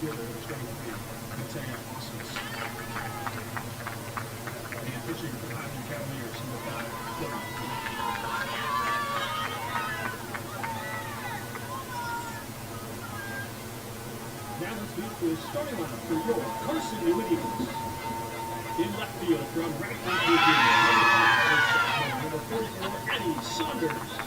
fielder, number 23, Lieutenant Osmus. And pitching for the Highland Cavaliers, number 5, Cody. Now let's meet the starting lineup for your Carson-Newman Eagles. In left field from Radford, Virginia, number 44, Eddie Saunders.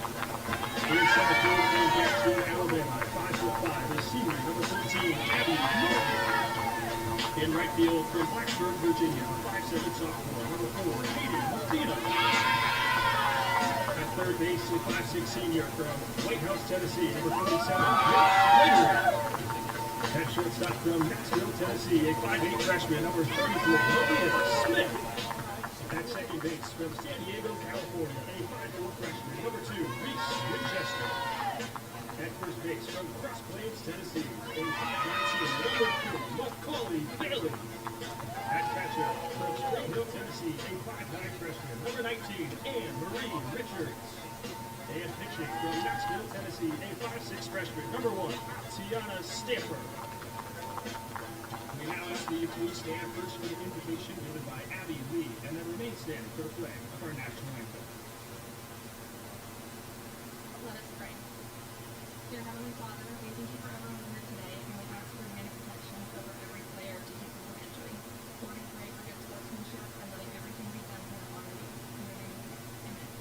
In center field from Jackson, Alabama, 5'5", is senior, number 13, Abby Norton. In right field from Blacksburg, Virginia, 5'7" sophomore, number 4, Hayden Medina. At third base, a 5'6" senior from White House, Tennessee, number 47, Rich Slater. At shortstop from Knoxville, Tennessee, a 5'8" freshman, number 34, Maria Smith. At second base from San Diego, California, a 5'4" freshman, number 2, Reese Winchester. At first base from Cross Plains, Tennessee, a 5'9" senior, number 2, Macaulay Bailey. At catcher from Spring Hill, Tennessee, a 5'9" freshman, number 19, Anne Marie Richards. And pitching from Knoxville, Tennessee, a 5'6" freshman, number 1, Tiana Stamper. We now ask that you please stand first for the invocation given by Abby Lee, and then remain standing for the flag of our national anthem. Let us pray. Dear Heavenly Father, we thank you for everyone here today, and we ask for your hand of protection over every player to keep them from injury. Lord, we pray for good sportsmanship and letting everything be done in harmony. In your name, amen.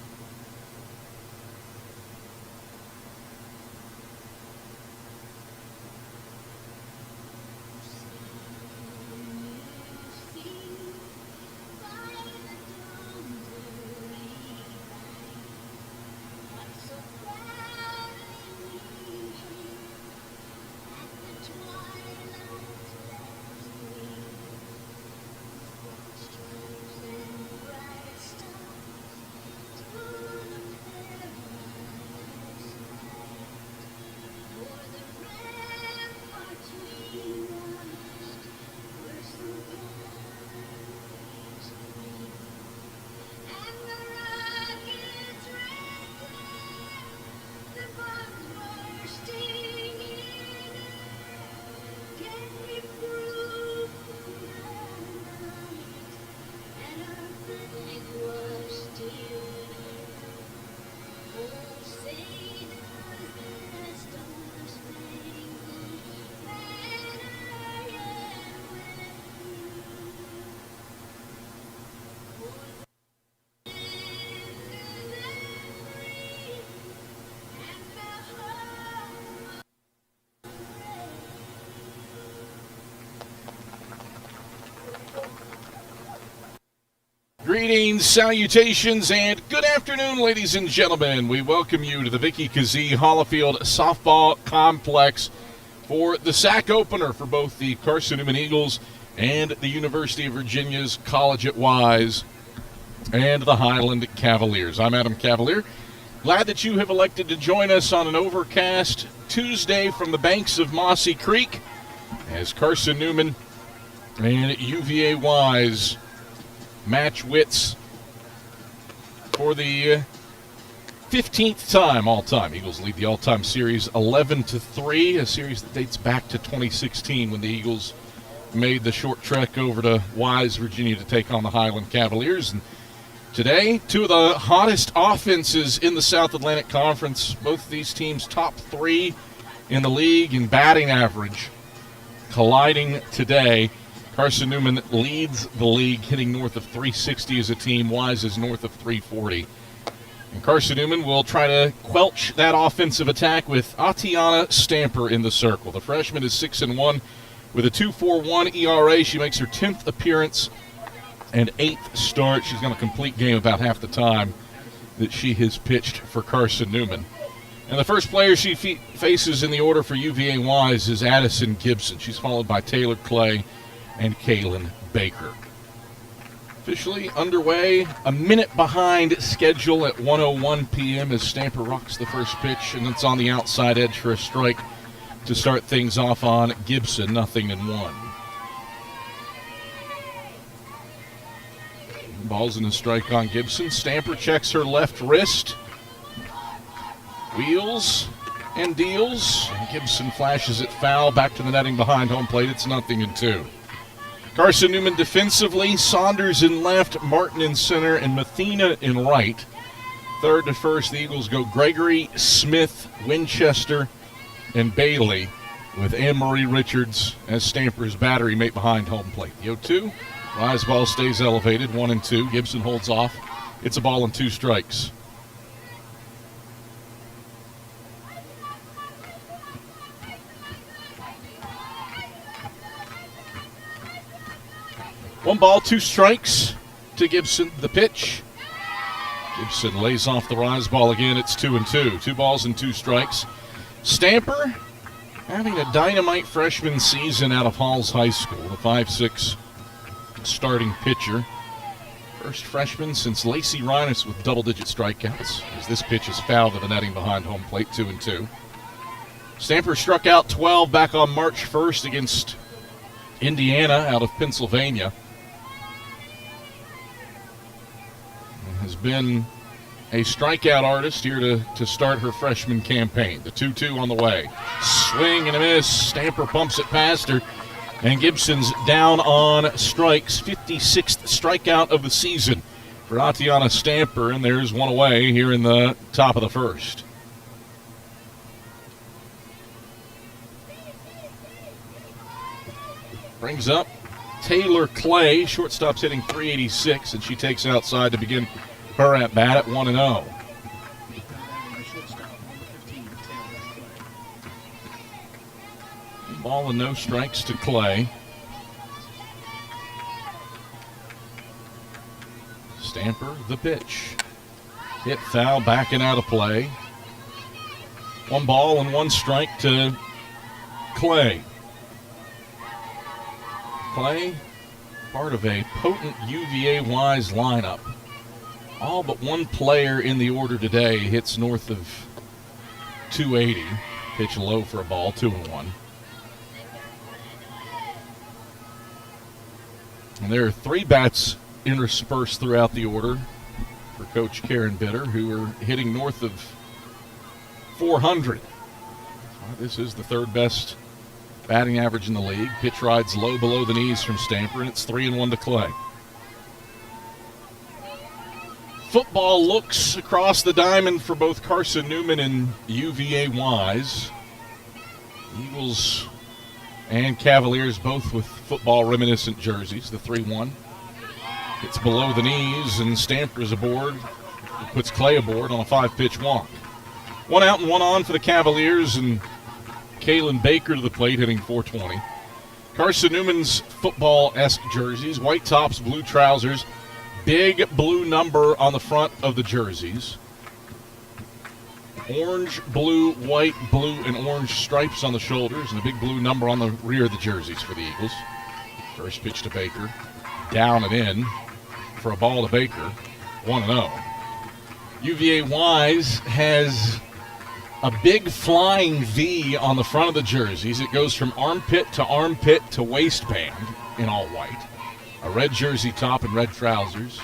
Greetings, salutations, and good afternoon, ladies and gentlemen. We welcome you to the Vicky Kazee Hollifield Softball Complex for the SAC opener for both the Carson-Newman Eagles and the University of Virginia's College at Wise and the Highland Cavaliers. I'm Adam Cavalier. Glad that you have elected to join us on an overcast Tuesday from the banks of Mossy Creek as Carson-Newman and UVA Wise match wits for the 15th time all-time. Eagles lead the all-time series 11-3, a series that dates back to 2016 when the Eagles made the short trek over to Wise, Virginia to take on the Highland Cavaliers. And today, two of the hottest offenses in the South Atlantic Conference, both of these teams top 3 in the league in batting average, colliding today. Carson-Newman leads the league, hitting north of 360 as a team. Wise is north of 340. And Carson-Newman will try to quelch that offensive attack with Atiana Stamper in the circle. The freshman is 6-1 with a 2.41 ERA. She makes her 10th appearance and 8th start. She's going to complete game about half the time that she has pitched for Carson-Newman. And the first player she faces in the order for UVA Wise is Addison Gibson. She's followed by Taylor Clay and Kaylin Baker. Officially underway, a minute behind schedule at 1:01 p.m. as Stamper rocks the first pitch, and it's on the outside edge for a strike to start things off on Gibson, 0-1. Ball's in a strike on Gibson. Stamper checks her left wrist. Wheels. and deals. Gibson flashes it foul. Back to the netting behind home plate. It's 0-2. Carson-Newman defensively. Saunders in left, Martin in center, and Mathena in right. Third to first, the Eagles go Gregory, Smith, Winchester, and Bailey, with Anne-Marie Richards as Stamper's battery mate behind home plate. The 0-2. Rise ball stays elevated, 1-2. Gibson holds off. It's a ball and 2 strikes. One ball, 2 strikes to Gibson. The pitch. Gibson lays off the rise ball again. It's 2-2. 2 balls and 2 strikes. Stamper having a dynamite freshman season out of Halls High School. The 5'6" starting pitcher. First freshman since Lacey Reines with double-digit strikeouts, as this pitch is foul to the netting behind home plate, 2-2. Stamper struck out 12 back on March 1st against Indiana out of Pennsylvania. Has been a strikeout artist here to start her freshman campaign. The 2-2 on the way. Swing and a miss. Stamper pumps it past her. And Gibson's down on strikes. 56th strikeout of the season for Atiana Stamper. And there's one away here in the top of the first. Brings up Taylor Clay. Shortstop's hitting .386, and she takes outside to begin her at bat at 1-0. Ball and no strikes to Clay. Stamper, the pitch. Hit foul, backing out of play. 1 ball and 1 strike to Clay. Clay, part of a potent UVA-wise lineup. All but 1 player in the order today hits north of 280. Pitch low for a ball, 2-1. And there are 3 bats interspersed throughout the order for Coach Karen Bitter, who are hitting north of 400. This is the 3rd best batting average in the league. Pitch rides low below the knees from Stamper, and it's 3-1 to Clay. Football looks across the diamond for both Carson-Newman and UVA-wise. Eagles and Cavaliers both with football reminiscent jerseys. The 3-1. It's below the knees, and Stamper's aboard. It puts Clay aboard on a 5-pitch walk. 1 out and 1 on for the Cavaliers, and Kaylin Baker to the plate, hitting .420. Carson-Newman's football-esque jerseys, white tops, blue trousers, big blue number on the front of the jerseys. Orange, blue, white, blue, and orange stripes on the shoulders, and a big blue number on the rear of the jerseys for the Eagles. First pitch to Baker. Down and in for a ball to Baker. 1-0. UVA-wise has a big flying V on the front of the jerseys. It goes from armpit to waistband in all white. A red jersey top and red trousers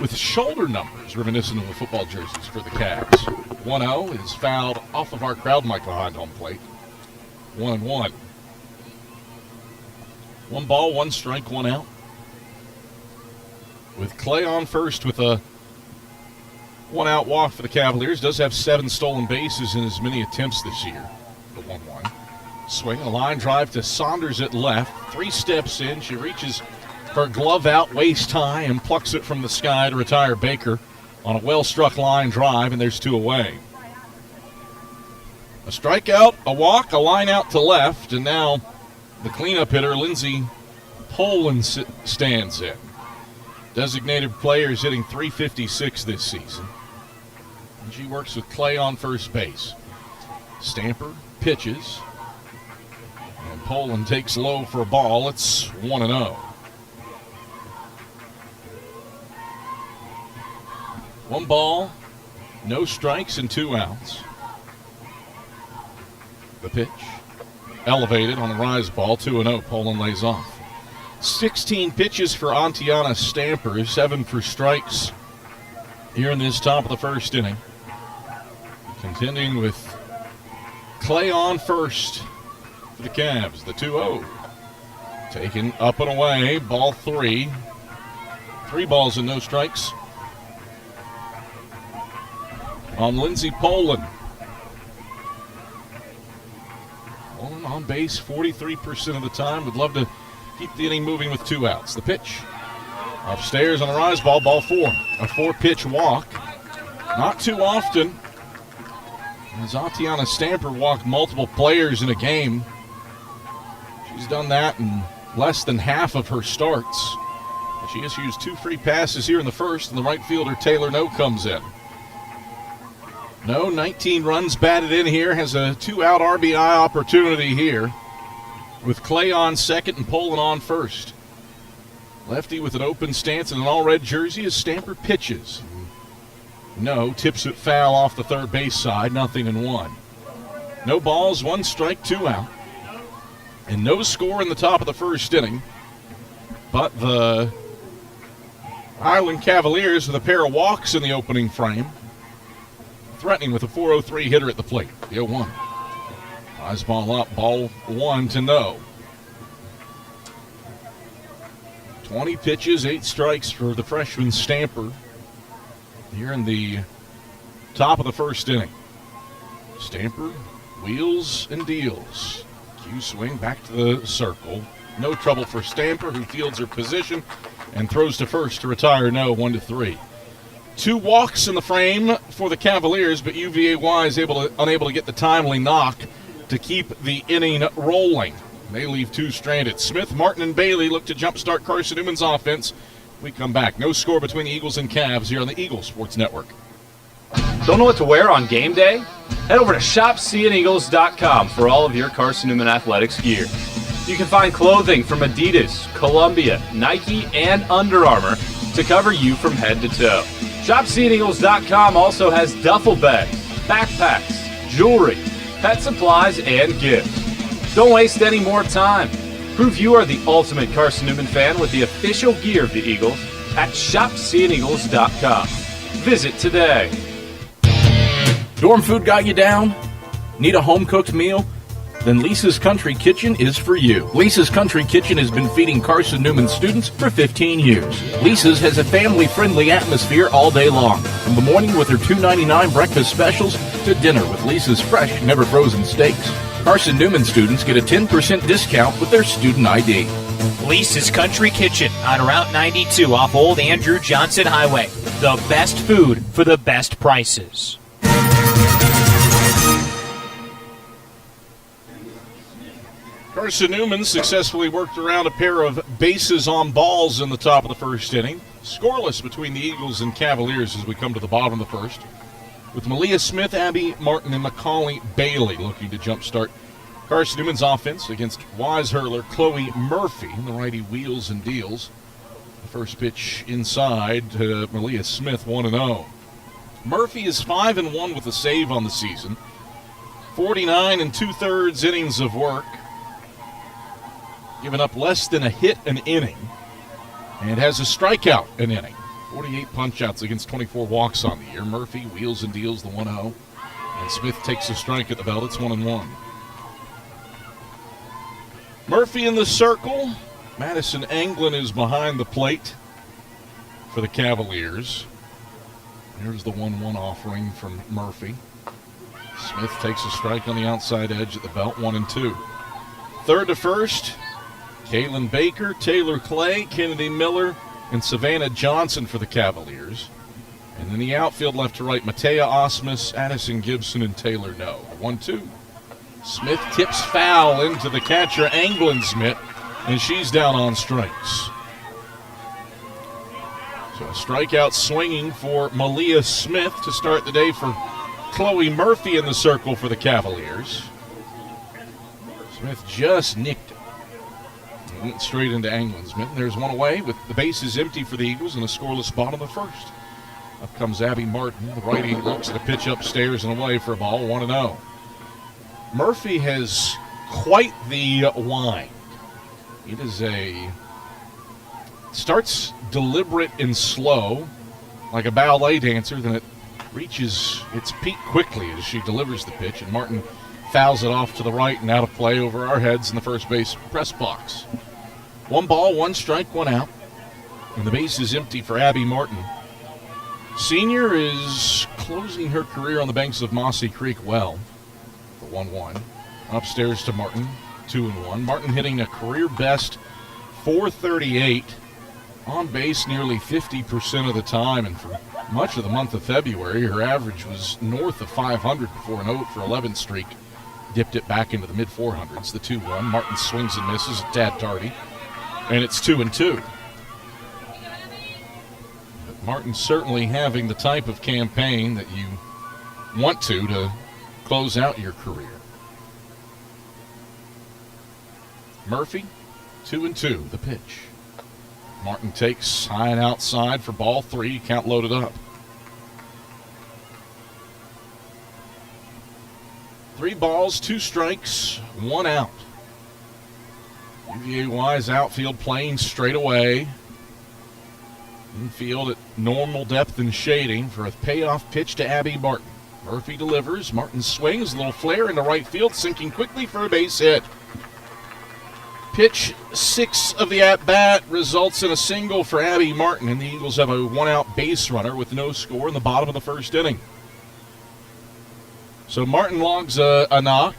with shoulder numbers reminiscent of the football jerseys for the Cavs. 1-0 is fouled off of our crowd mic behind home plate. 1-1. 1 ball, 1 strike, 1 out. With Clay on first with a 1-out walk for the Cavaliers. Does have 7 stolen bases in as many attempts this year. The 1-1. Swing, a line drive to Saunders at left. 3 steps in. She reaches her glove out waist high and plucks it from the sky to retire Baker on a well-struck line drive, and there's 2 away. A strikeout, a walk, a line out to left, and now the cleanup hitter, Lindsey Poland, stands in. Designated player is hitting .356 this season. And she works with Clay on first base. Stamper pitches, and Poland takes low for a ball. It's 1-0. 1 ball, no strikes, and 2 outs. The pitch, elevated on a rise ball, 2-0. Poland lays off. 16 pitches for Atiana Stamper, 7 for strikes here in this top of the first inning. Contending with Clay on first for the Cavs. The 2-0. Taken up and away. Ball 3. 3 balls and no strikes on Lindsey Poland. Poland on base 43% of the time. Would love to keep the inning moving with 2 outs. The pitch. Upstairs on a rise ball. Ball 4. A 4-pitch walk. Not too often. Zatiana Stamper walked multiple players in a game. She's done that in less than half of her starts. She has used 2 free passes here in the first, and the right fielder Taylor No comes in. No, 19 runs batted in here, has a 2-out RBI opportunity here with Clay on second and Poland on first. Lefty with an open stance and an all-red jersey as Stamper pitches. No, tips it foul off the third base side, 0-1. No balls, 1 strike, 2 out. And no score in the top of the first inning. But the Highland Cavaliers with a pair of walks in the opening frame. Threatening with a 4-0-3 hitter at the plate. The 0-1. Flies ball up, ball 1 to no. 20 pitches, 8 strikes for the freshman Stamper here in the top of the first inning. Stamper wheels and deals. Cue swing back to the circle. No trouble for Stamper, who fields her position and throws to first to retire No, 1-3. 2 walks in the frame for the Cavaliers, but UVA is unable to get the timely knock to keep the inning rolling. They leave 2 stranded. Smith, Martin, and Bailey look to jumpstart Carson-Newman's offense. We come back. No score between the Eagles and Cavs here on the Eagles Sports Network. Don't know what to wear on game day? Head over to shopseeandeagles.com for all of your Carson-Newman athletics gear. You can find clothing from Adidas, Columbia, Nike, and Under Armour to cover you from head to toe. ShopSeeAndEagles.com also has duffel bags, backpacks, jewelry, pet supplies, and gifts. Don't waste any more time. Prove you are the ultimate Carson-Newman fan with the official gear of the Eagles at ShopSeeAndEagles.com. Visit today. Dorm food got you down? Need a home-cooked meal? Then Lisa's Country Kitchen is for you. Lisa's Country Kitchen has been feeding Carson-Newman students for 15 years. Lisa's has a family-friendly atmosphere all day long, from the morning with her $2.99 breakfast specials to dinner with Lisa's fresh, never-frozen steaks. Carson-Newman students get a 10% discount with their student ID. Lisa's Country Kitchen on Route 92 off Old Andrew Johnson Highway. The best food for the best prices. Carson-Newman successfully worked around a pair of bases on balls in the top of the first inning. Scoreless between the Eagles and Cavaliers as we come to the bottom of the first, with Malia Smith, Abby Martin, and Macaulay Bailey looking to jumpstart Carson-Newman's offense against wise hurler Chloe Murphy. The righty wheels and deals. The first pitch inside to Malia Smith, 1-0. Murphy is 5-1 with a save on the season. 49 2/3 innings of work. Given up less than a hit an inning. And has a strikeout an inning. 48 punch-outs against 24 walks on the year. Murphy wheels and deals the 1-0. And Smith takes a strike at the belt. It's 1-1. Murphy in the circle. Madison Anglin is behind the plate for the Cavaliers. Here's the 1-1 offering from Murphy. Smith takes a strike on the outside edge at the belt, 1-2. Third to first, Kaylin Baker, Taylor Clay, Kennedy Miller, and Savannah Johnson for the Cavaliers. And then the outfield left to right, Matea Osmus, Addison Gibson, and Taylor No. 1-2. Smith tips foul into the catcher, Anglin Smith, and she's down on strikes. So a strikeout swinging for Malia Smith to start the day for Chloe Murphy in the circle for the Cavaliers. Smith just nicked it. He went straight into Anglin Smith. There's one away with the bases empty for the Eagles and a scoreless bottom of the first. Up comes Abby Martin. The righty looks at a pitch upstairs and away for a ball, 1-0. Murphy has quite the wind. It is starts deliberate and slow, like a ballet dancer, then it reaches its peak quickly as she delivers the pitch, and Martin fouls it off to the right and out of play over our heads in the first base press box. 1 ball, 1 strike, 1 out. And the base is empty for Abby Martin. Senior is closing her career on the banks of Mossy Creek well. The 1-1. Upstairs to Martin, 2-1. Martin hitting a career best .438. On base nearly 50% of the time, and for much of the month of February, her average was north of 500 before an 0 for 11 streak dipped it back into the mid-400s. The 2-1. Martin swings and misses, a tad tardy, and it's 2-2. But Martin's certainly having the type of campaign that you want to close out your career. Murphy, 2-2, the pitch. Martin takes high and outside for ball 3, count loaded up. 3 balls, 2 strikes, 1 out. UVA-wise outfield playing straight away. Infield at normal depth and shading for a payoff pitch to Abby Martin. Murphy delivers. Martin swings, a little flare into right field, sinking quickly for a base hit. Pitch 6 of the at-bat results in a single for Abby Martin, and the Eagles have a 1-out base runner with no score in the bottom of the first inning. So Martin logs a knock.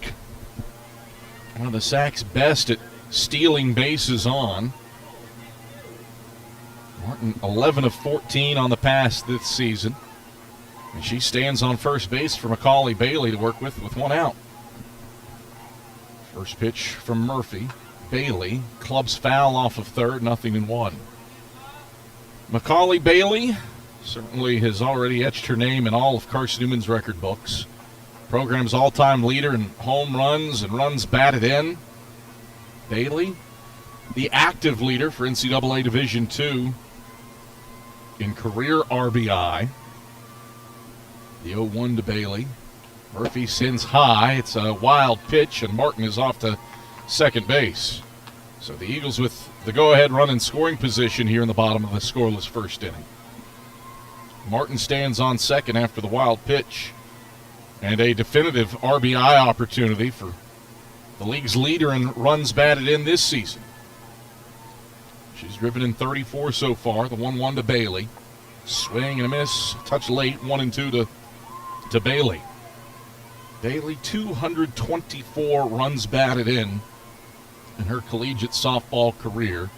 One of the Sac's best at stealing bases on. Martin 11 of 14 on the pass this season. And she stands on first base for Macaulay Bailey to work with 1 out. First pitch from Murphy. Bailey clubs foul off of third, 0-1. Macaulay Bailey certainly has already etched her name in all of Carson-Newman's record books. Program's all-time leader in home runs and runs batted in. Bailey, the active leader for NCAA Division II in career RBI. The 0-1 to Bailey. Murphy sends high. It's a wild pitch, and Martin is off to second base. So the Eagles with the go-ahead run in scoring position here in the bottom of the scoreless first inning. Martin stands on second after the wild pitch, and a definitive RBI opportunity for the league's leader in runs batted in this season. She's driven in 34 so far. The 1-1 to Bailey. Swing and a miss. Touch late. 1-2 to Bailey. Bailey, 224 runs batted in her collegiate softball career.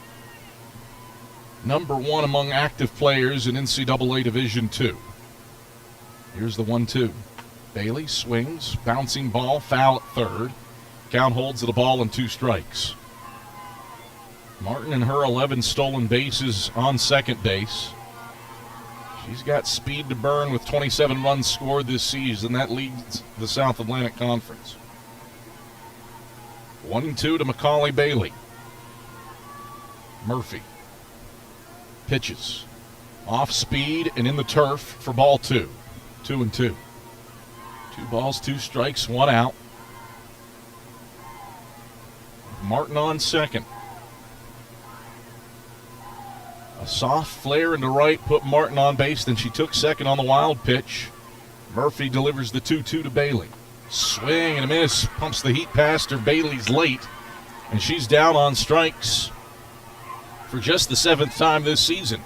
Number 1 among active players in NCAA Division II. Here's the 1-2. Bailey swings, bouncing ball, foul at third. Count holds at a ball and 2 strikes. Martin and her 11 stolen bases on second base. She's got speed to burn with 27 runs scored this season. That leads the South Atlantic Conference. 1-2 to Macaulay Bailey. Murphy pitches. Off speed and in the turf for ball 2. 2-2. 2 balls, 2 strikes, 1 out. Martin on second. A soft flare into right put Martin on base, then she took second on the wild pitch. Murphy delivers the 2-2 to Bailey. Swing and a miss, pumps the heat past her. Bailey's late, and she's down on strikes for just the 7th time this season.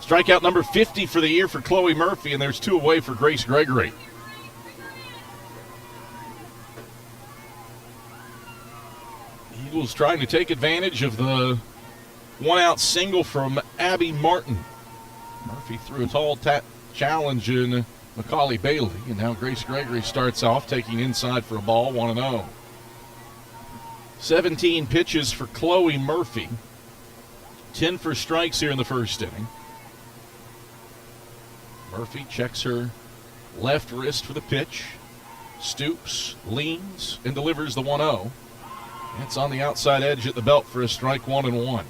Strikeout number 50 for the year for Chloe Murphy, and there's 2 away for Grace Gregory. Eagles trying to take advantage of the 1-out single from Abby Martin. Murphy threw a tall challenge in Macaulay Bailey, and now Grace Gregory starts off taking inside for a ball, 1-0. 17 pitches for Chloe Murphy. 10 for strikes here in the first inning. Murphy checks her left wrist for the pitch, stoops, leans, and delivers the 1-0. It's on the outside edge at the belt for a strike, 1-1. 1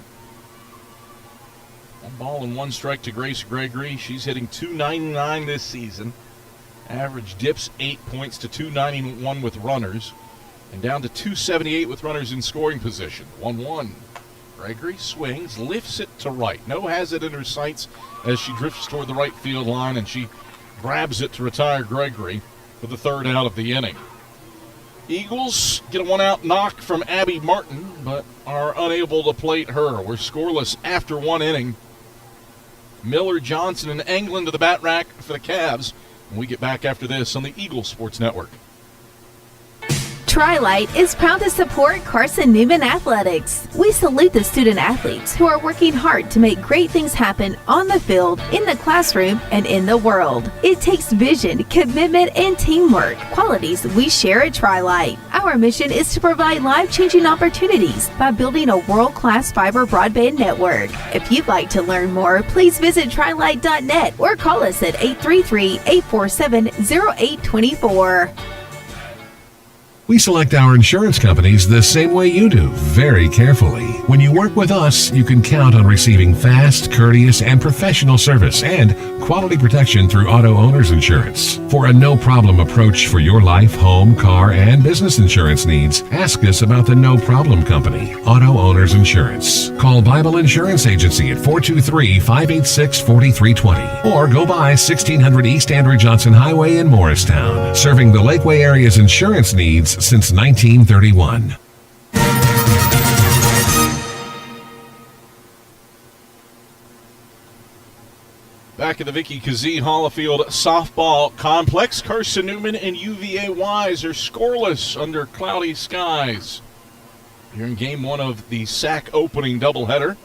ball and 1 strike to Grace Gregory. She's hitting .299 this season. Average dips 8 points to .291 with runners, and down to .278 with runners in scoring position. 1-1. Gregory swings, lifts it to right. No hazard in her sights as she drifts toward the right field line, and she grabs it to retire Gregory for the 3rd out of the inning. Eagles get a one-out knock from Abby Martin, but are unable to plate her. We're scoreless after one inning. Miller, Johnson, and England to the bat rack for the Cavs. And we get back after this on the Eagles Sports Network. Tri-Light is proud to support Carson-Newman Athletics. We salute the student athletes who are working hard to make great things happen on the field, in the classroom, and in the world. It takes vision, commitment, and teamwork, qualities we share at Tri-Light. Our mission is to provide life-changing opportunities by building a world-class fiber broadband network. If you'd like to learn more, please visit trilight.net or call us at 833-847-0824. We select our insurance companies the same way you do, very carefully. When you work with us, you can count on receiving fast, courteous, and professional service and quality protection through Auto Owners Insurance. For a no-problem approach for your life, home, car, and business insurance needs, ask us about the No Problem Company, Auto Owners Insurance. Call Bible Insurance Agency at 423-586-4320 or go by 1600 East Andrew Johnson Highway in Morristown, serving the Lakeway area's insurance needs since 1931. Back at the Vicky Kazee Hollifield softball complex, Carson-Newman and UVA Wise are scoreless under cloudy skies. Here in game one of the SAC opening doubleheader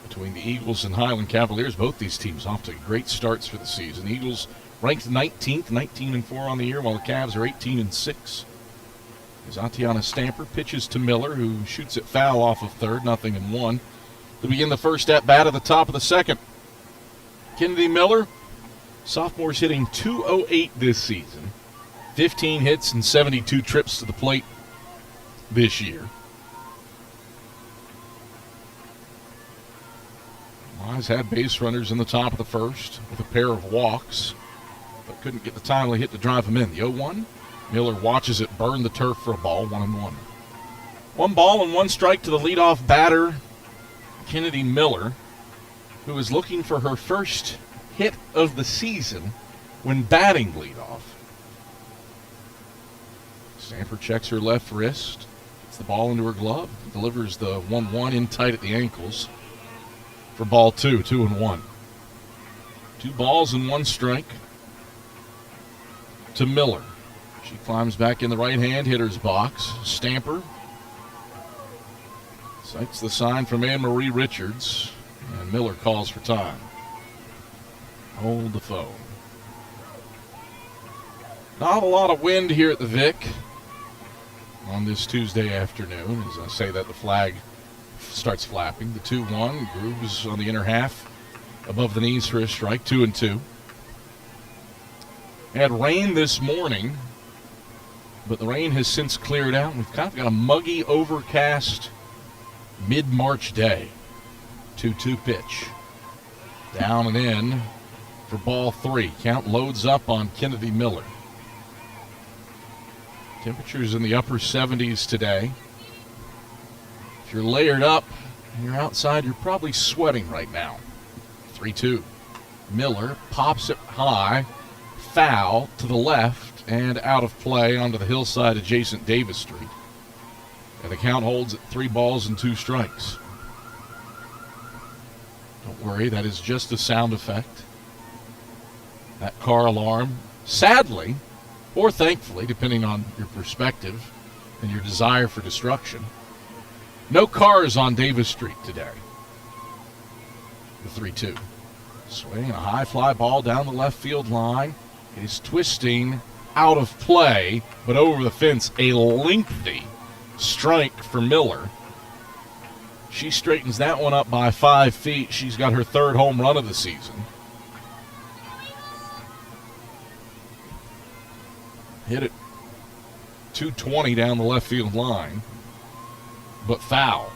between the Eagles and Highland Cavaliers. Both these teams off to great starts for the season. Eagles ranked 19th, 19-4 on the year, while the Cavs are 18-6. As Atiana Stamper pitches to Miller, who shoots it foul off of third, 0-1. To begin the first at-bat at the top of the second. Kennedy Miller, sophomore's hitting .208 this season. 15 hits and 72 trips to the plate this year. Wise had base runners in the top of the first with a pair of walks, but couldn't get the timely hit to drive him in. The 0-1. Miller watches it burn the turf for a ball, 1-1. 1 ball and 1 strike to the leadoff batter, Kennedy Miller, who is looking for her first hit of the season when batting leadoff. Stamper checks her left wrist, gets the ball into her glove, delivers the 1-1 in tight at the ankles for ball 2, 2-1. 2 balls and 1 strike to Miller. She climbs back in the right-hand hitter's box. Stamper cites the sign from Anne-Marie Richards, and Miller calls for time. Hold the phone. Not a lot of wind here at the Vic on this Tuesday afternoon. As I say that, the flag starts flapping. The 2-1 grooves on the inner half above the knees for a strike, 2-2. Had rain this morning, but the rain has since cleared out. We've kind of got a muggy, overcast mid-March day. 2-2 pitch. Down and in for ball 3. Count loads up on Kennedy Miller. Temperatures in the upper 70s today. If you're layered up and you're outside, you're probably sweating right now. 3-2. Miller pops it high, foul to the left, and out of play onto the hillside adjacent Davis Street. And the count holds at 3 balls and 2 strikes. Don't worry, that is just a sound effect. That car alarm, sadly, or thankfully, depending on your perspective and your desire for destruction, no cars on Davis Street today. The 3-2. Swinging a high fly ball down the left field line. It is twisting out of play, but over the fence, a lengthy strike for Miller. She straightens that one up by 5 feet. She's got her 3rd home run of the season. Hit it 220 down the left field line, but foul.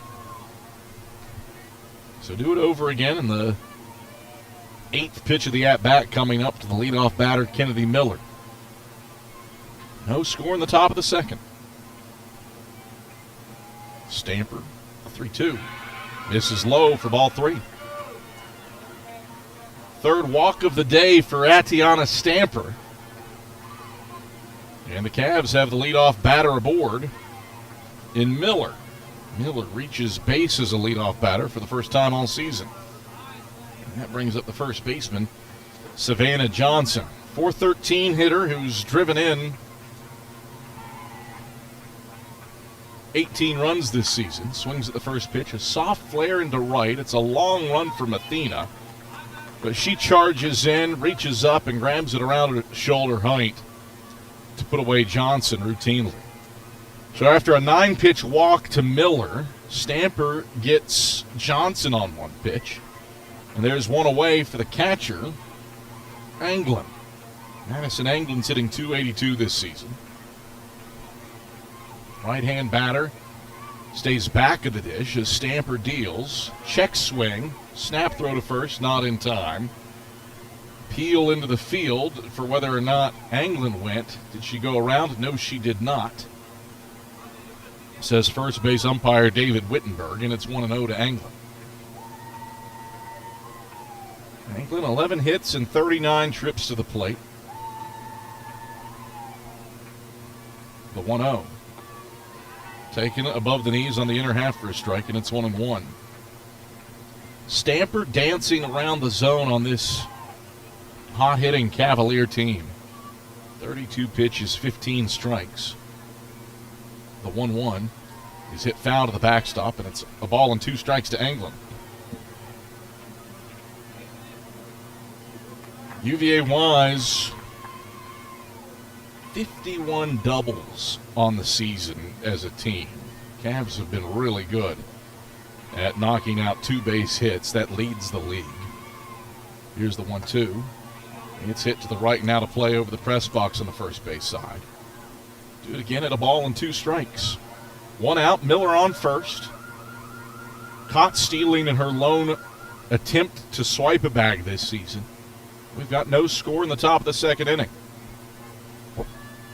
So do it over again in the 8th pitch of the at-bat coming up to the leadoff batter, Kennedy Miller. No score in the top of the second. Stamper, 3-2. Misses low for ball 3. 3rd walk of the day for Atiana Stamper. And the Cavs have the leadoff batter aboard in Miller. Miller reaches base as a leadoff batter for the first time all season. And that brings up the first baseman, Savannah Johnson. 413 hitter who's driven in 18 runs this season. Swings at the first pitch, a soft flare into right. It's a long run for Mathena, but she charges in, reaches up, and grabs it around her shoulder height to put away Johnson routinely. So after a 9-pitch walk to Miller, Stamper gets Johnson on one pitch, and there's one away for the catcher, Anglin. Madison Anglin's hitting .282 this season. Right-hand batter stays back of the dish as Stamper deals. Check swing, snap throw to first, not in time. Peel into the field for whether or not Anglin went. Did she go around? No, she did not, says first base umpire David Wittenberg, and it's 1-0 to Anglin. Anglin, 11 hits and 39 trips to the plate. The 1-0. Taken above the knees on the inner half for a strike, and it's 1-1. Stamper dancing around the zone on this hot-hitting Cavalier team. 32 pitches, 15 strikes. The 1-1 is hit foul to the backstop, and it's a ball and 2 strikes to Anglin. UVA Wise, 51 doubles on the season as a team. Cavs have been really good at knocking out 2 base hits. That leads the league. Here's the 1-2. It's hit to the right and out of play over the press box on the first base side. Do it again at a ball and 2 strikes. 1 out, Miller on first. Caught stealing in her lone attempt to swipe a bag this season. We've got no score in the top of the second inning.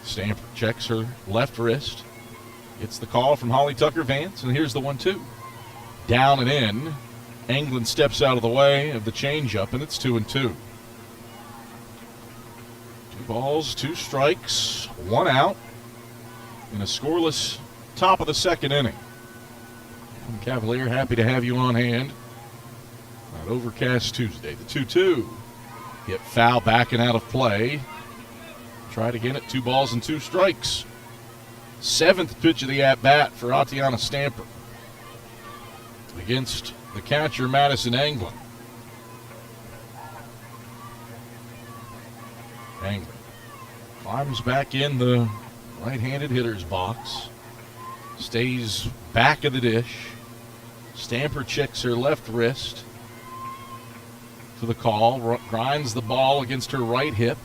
Stamper checks her left wrist. Gets the call from Holly Tucker-Vance, and here's the 1-2. Down and in. Anglin steps out of the way of the changeup, and it's 2-2. 2 balls, 2 strikes, 1 out, in a scoreless top of the second inning. And Cavalier, happy to have you on hand on overcast Tuesday. The 2-2. Hit foul backing out of play. Tried again at 2 balls and 2 strikes. 7th pitch of the at-bat for Atiana Stamper against the catcher Madison Anglin. Anglin climbs back in the right-handed hitter's box. Stays back of the dish. Stamper checks her left wrist to the call. Grinds the ball against her right hip.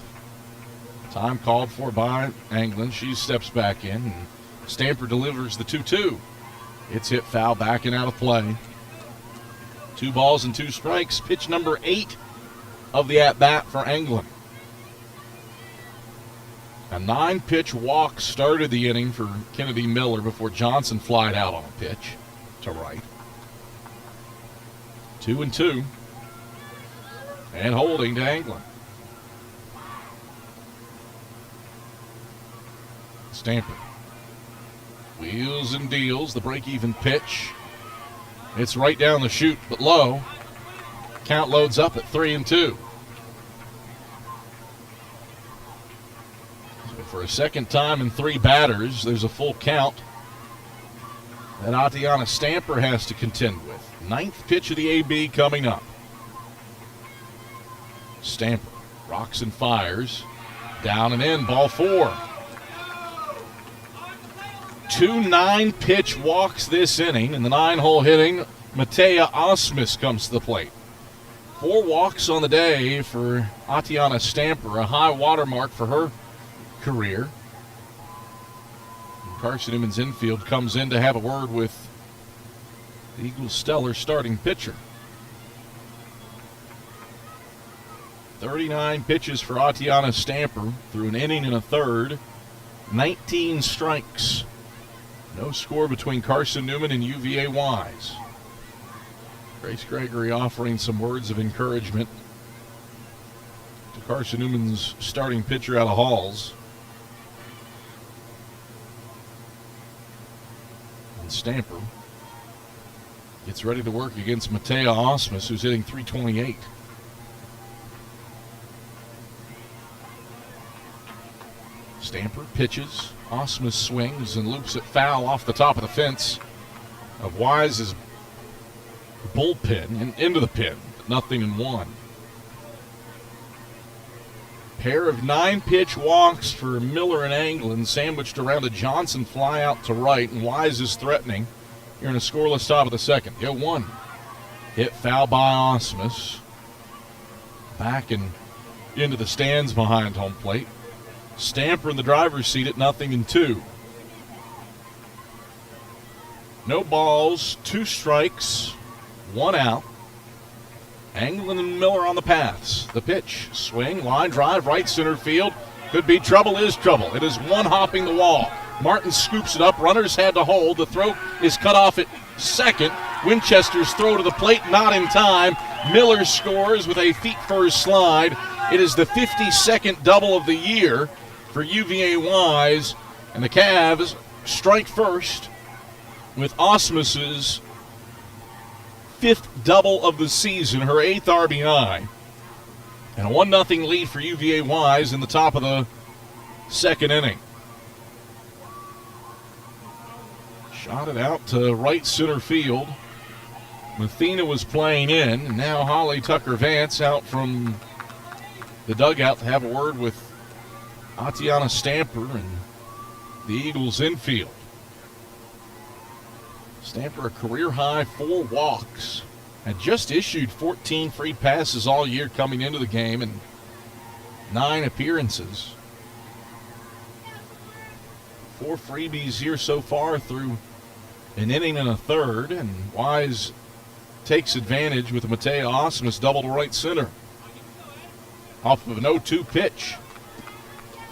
Time called for by Anglin. She steps back in. And Stamper delivers the 2-2. It's hit foul back and out of play. 2 balls and 2 strikes. Pitch number 8 of the at-bat for Anglin. A 9-pitch walk started the inning for Kennedy Miller before Johnson flied out on a pitch to right. 2-2. And holding to Anglin. Stamper wheels and deals the break-even pitch. It's right down the chute, but low. Count loads up at 3-2. So for a second time in 3 batters, there's a full count that Atiana Stamper has to contend with. 9th pitch of the AB coming up. Stamper rocks and fires. Down and in, ball 4. 2 9-pitch walks this inning. In the 9-hole hitting, Matea Osmus comes to the plate. 4 walks on the day for Atiana Stamper, a high watermark for her career. And Carson-Newman's infield comes in to have a word with the Eagles' stellar starting pitcher. 39 pitches for Atiana Stamper through an inning and a third. 19 strikes. No score between Carson-Newman and UVA Wise. Grace Gregory offering some words of encouragement to Carson-Newman's starting pitcher out of Halls. Stamper gets ready to work against Matea Osmus, who's hitting .328. Stamper pitches. Osmus swings and loops it foul off the top of the fence of Wise's bullpen and into the pin. 0-1. Pair of 9-pitch walks for Miller and Anglin, sandwiched around a Johnson fly out to right, and Wise is threatening. You're in a scoreless top of the second. 0-1. Hit foul by Osmus. Back and into the stands behind home plate. Stamper in the driver's seat at 0-2. No balls, 2 strikes, 1 out. Anglin and Miller on the paths. The pitch, swing, line drive, right center field. Could be trouble, is trouble. It is one hopping the wall. Martin scoops it up. Runners had to hold. The throw is cut off at second. Winchester's throw to the plate, not in time. Miller scores with a feet-first slide. It is the 52nd double of the year for UVA Wise. And the Cavs strike first with Osmus's 5th double of the season, her 8th RBI. And a 1-0 lead for UVA Wise in the top of the second inning. Shot it out to right center field. Mathena was playing in, and now Holly Tucker-Vance out from the dugout to have a word with Atiana Stamper and the Eagles infield. Stamper a career-high 4 walks. Had just issued 14 free passes all year coming into the game and 9 appearances. 4 freebies here so far through an inning and a third, and Wise takes advantage with a Matea Osmus double to right center. Off of an 0-2 pitch.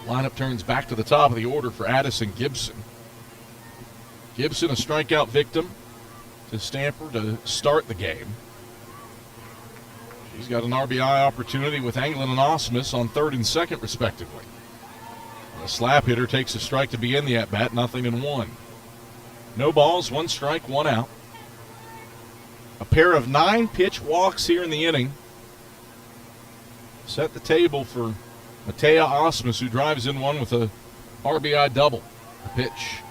Lineup turns back to the top of the order for Addison Gibson. Gibson, a strikeout victim to Stamper to start the game. She's got an RBI opportunity with Anglin and Osmus on third and second, respectively. A slap hitter takes a strike to begin the at-bat, 0-1. No balls, 1 strike, 1 out. A pair of 9-pitch walks here in the inning set the table for Matea Osmus, who drives in one with a RBI double. A pitch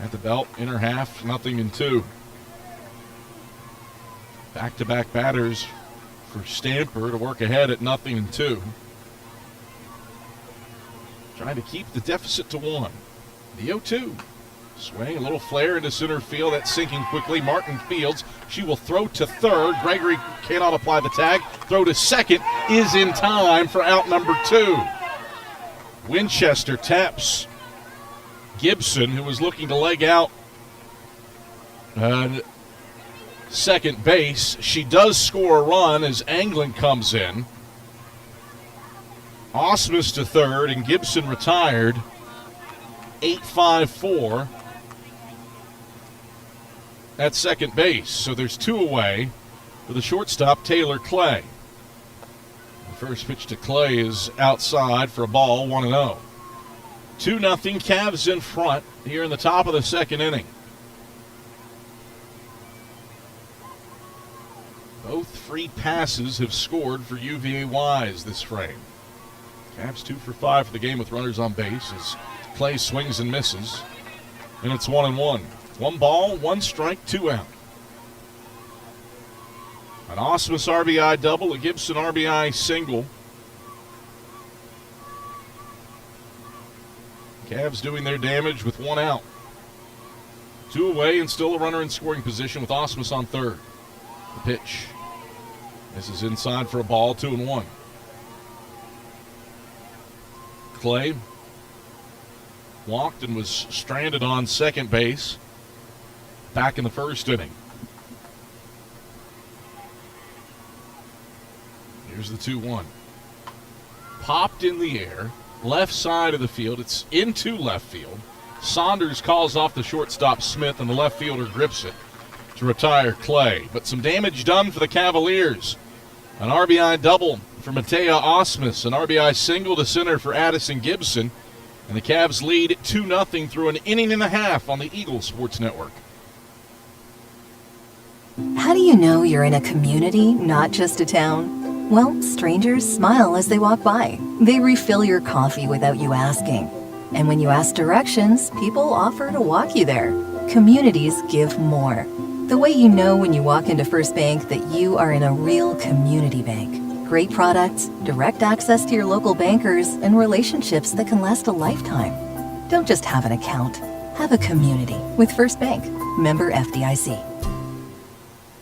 at the belt, inner half, 0-2. Back-to-back batters for Stamper to work ahead at 0-2. Trying to keep the deficit to 1. The 0-2. Swing, a little flare into center field. That's sinking quickly. Martin fields. She will throw to third. Gregory cannot apply the tag. Throw to second is in time for out number 2. Winchester taps Gibson, who was looking to leg out second base. She does score a run as Anglin comes in. Osmus to third, and Gibson retired. 8-5-4 at second base. So there's 2 away for the shortstop, Taylor Clay. The first pitch to Clay is outside for a ball, 1-0. 2-0, Cavs in front here in the top of the second inning. Both free passes have scored for UVA Wise this frame. Cavs 2 for 5 for the game with runners on base as Clay swings and misses. And it's 1-1. 1 ball, 1 strike, 2 out. An Osmus RBI double, a Gibson RBI single. Cavs doing their damage with 1 out. 2 away and still a runner in scoring position with Osmus on third. The pitch. This is inside for a ball, 2-1. Clay walked and was stranded on second base back in the first inning. Here's the 2-1. Popped in the air, left side of the field. It's into left field. Saunders calls off the shortstop Smith, and the left fielder grips it to retire Clay. But some damage done for the Cavaliers. An RBI double for Matea Osmus, an RBI single to center for Addison Gibson, and the Cavs lead 2-0 through an inning and a half on the Eagles Sports Network. How do you know you're in a community, not just a town? Well, strangers smile as they walk by. They refill your coffee without you asking. And when you ask directions, people offer to walk you there. Communities give more. The way you know when you walk into First Bank that you are in a real community bank. Great products, direct access to your local bankers, and relationships that can last a lifetime. Don't just have an account. Have a community with First Bank. Member FDIC.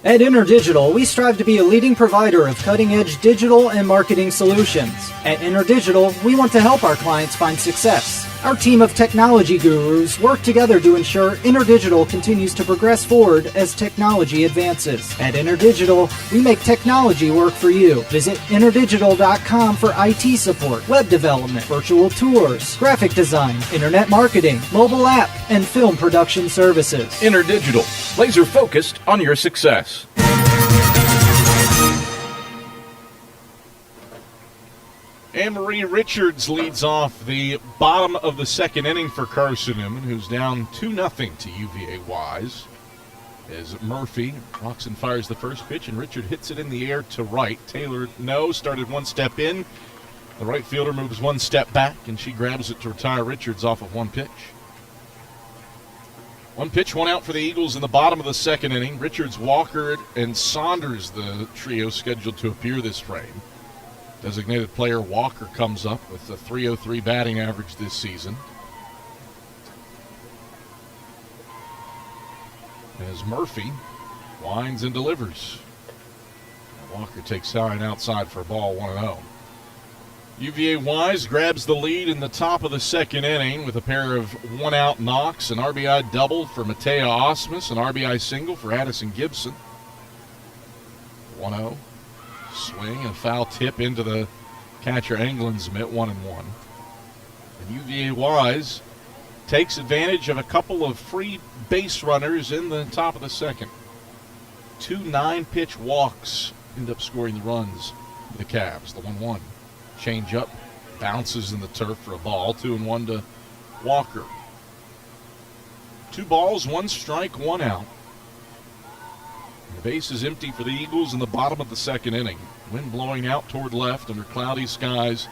At InterDigital, we strive to be a leading provider of cutting-edge digital and marketing solutions. At InterDigital, we want to help our clients find success. Our team of technology gurus work together to ensure InterDigital continues to progress forward as technology advances. At InterDigital, we make technology work for you. Visit interdigital.com for IT support, web development, virtual tours, graphic design, internet marketing, mobile app, and film production services. InterDigital, laser focused on your success. Anne-Marie Richards leads off the bottom of the second inning for Carson-Newman, who's down 2-0 to UVA Wise. As Murphy walks and fires the first pitch, and Richard hits it in the air to right. Taylor, started one step in. The right fielder moves one step back, and she grabs it to retire Richards off of one pitch. One pitch, one out for the Eagles in the bottom of the second inning. Richards, Walker, and Saunders, the trio scheduled to appear this frame. Designated player Walker comes up with a .303 batting average this season. As Murphy winds and delivers. Walker takes sign outside for a ball, 1-0. UVA Wise grabs the lead in the top of the second inning with a pair of one-out knocks, an RBI double for Matea Osmus, an RBI single for Addison Gibson. 1-0. Swing and foul tip into the catcher England's mitt, 1-1. And UVA Wise takes advantage of a couple of free base runners in the top of the second. 2 9-pitch walks end up scoring the runs for the Cavs. The 1-1 change up bounces in the turf for a ball. 2-1 to Walker. 2 balls, 1 strike, 1 out. The base is empty for the Eagles in the bottom of the second inning. Wind blowing out toward left under cloudy skies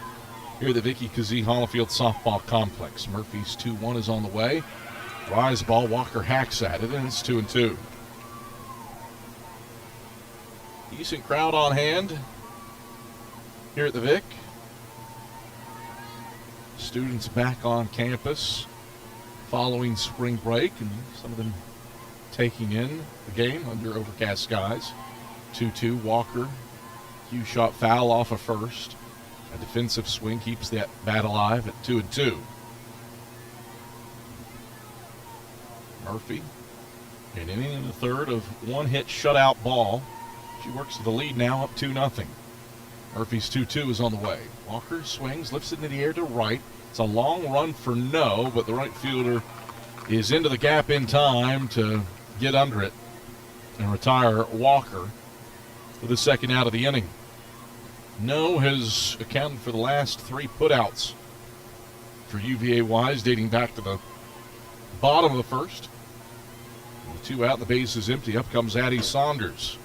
here at the Vicky Kazee Holifield Softball Complex. Murphy's 2-1 is on the way. Rise ball, Walker hacks at it, and it's 2-2. Decent crowd on hand here at the Vic. Students back on campus following spring break, and some of them taking in the game under overcast skies. 2-2, Walker. Hughes shot foul off of first. A defensive swing keeps that bat alive at 2-2. Murphy, an inning in the third of one-hit shutout ball. She works to the lead now, up 2-0. Murphy's 2-2 is on the way. Walker swings, lifts it into the air to right. It's a long run for no, but the right fielder is into the gap in time to get under it and retire Walker for the second out of the inning. No has accounted for the last 3 putouts for UVA Wise, dating back to the bottom of the first. With 2 out, the base is empty. Up comes Addie Saunders.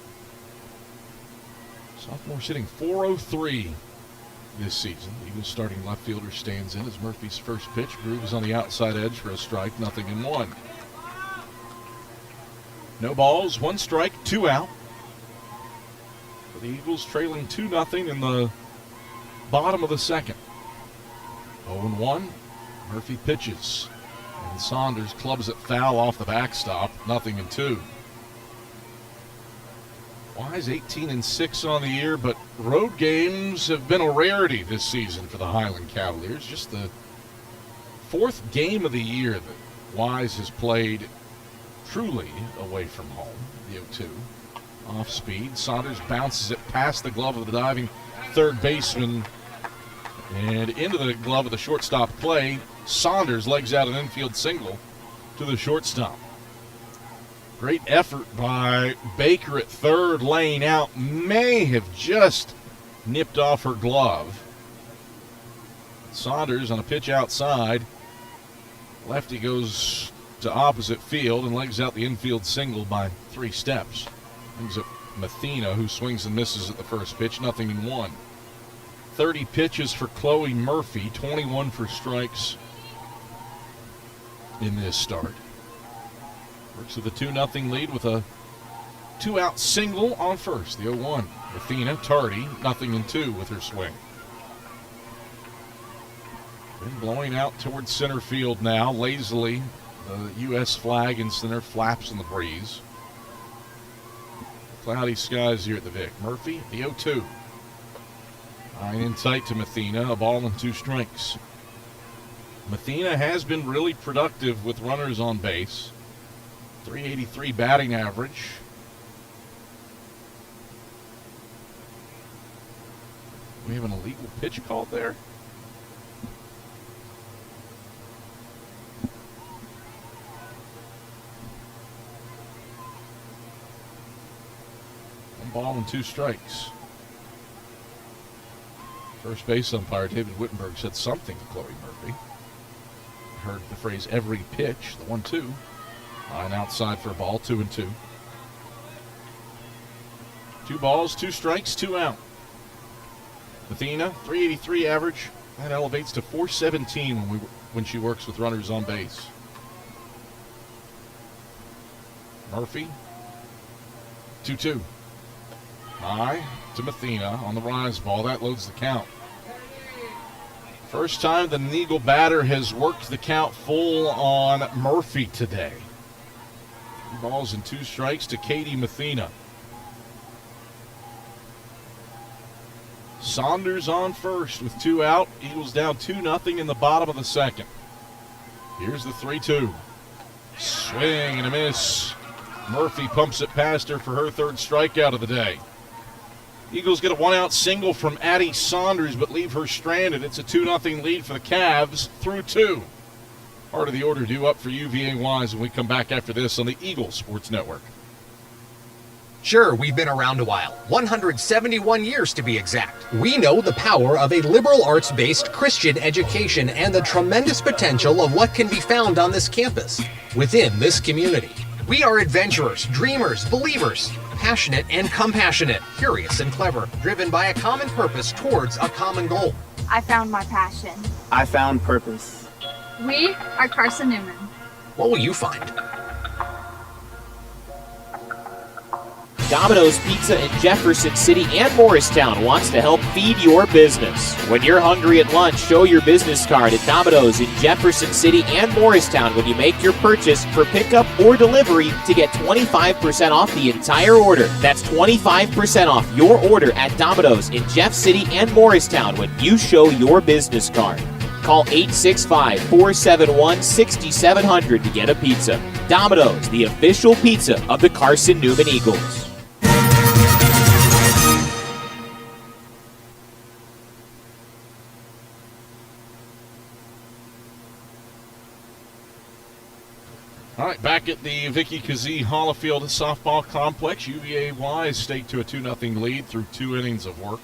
Sophomore sitting .403 this season. Eagles starting left fielder stands in as Murphy's first pitch. Groove is on the outside edge for a strike, 0-1. No balls, 1 strike, 2 out. For the Eagles trailing 2-0 in the bottom of the second. 0-1. Murphy pitches. And Saunders clubs it foul off the backstop, 0-2. Wise 18-6 on the year, but road games have been a rarity this season for the Highland Cavaliers. Just the 4th game of the year that Wise has played truly away from home, the 0-2. Off speed, Saunders bounces it past the glove of the diving third baseman and into the glove of the shortstop play. Saunders legs out an infield single to the shortstop. Great effort by Baker at third, laying out. May have just nipped off her glove. Saunders on a pitch outside. Lefty goes to opposite field and legs out the infield single by 3 steps. Brings up Mathena, who swings and misses at the first pitch, 0-1. 30 pitches for Chloe Murphy, 21 for strikes in this start. Works with a 2-0 lead with a 2-out single on first, the 0-1. Athena tardy, 0-2 with her swing. Been blowing out towards center field now, lazily. The U.S. flag in center flaps in the breeze. Cloudy skies here at the Vic. Murphy, the 0-2. Line in tight to Mathena, a ball and 2 strikes. Mathena has been really productive with runners on base. .383 batting average. We have an illegal pitch called there. One ball and 2 strikes. First base umpire David Wittenberg said something to Chloe Murphy. Heard the phrase every pitch, the 1-2. Line outside for a ball, 2-2. 2 balls, 2 strikes, 2 out. Athena, .383 average. That elevates to .417 when she works with runners on base. Murphy, 2-2. High to Mathena on the rise ball. That loads the count. First time the Eagle batter has worked the count full on Murphy today. 3 balls and 2 strikes to Katie Mathena. Saunders on first with 2 out. Eagles down 2-0 in the bottom of the second. Here's the 3-2. Swing and a miss. Murphy pumps it past her for her 3rd strikeout of the day. Eagles get a 1-out single from Addie Saunders, but leave her stranded. It's a 2-0 lead for the Cavs through 2. Part of the order due up for UVA Wise when we come back after this on the Eagles Sports Network. Sure, we've been around a while, 171 years to be exact. We know the power of a liberal arts-based Christian education and the tremendous potential of what can be found on this campus, within this community. We are adventurers, dreamers, believers, passionate and compassionate, curious and clever, driven by a common purpose towards a common goal. I found my passion. I found purpose. We are Carson-Newman. What will you find? Domino's Pizza in Jefferson City and Morristown wants to help feed your business. When you're hungry at lunch, show your business card at Domino's in Jefferson City and Morristown when you make your purchase for pickup or delivery to get 25% off the entire order. That's 25% off your order at Domino's in Jeff City and Morristown when you show your business card. Call 865-471-6700 to get a pizza. Domino's, the official pizza of the Carson-Newman Eagles. All right, back at the Vicky Kazee Hollifield softball complex, UVA Wise staked to a 2-0 lead through 2 innings of work.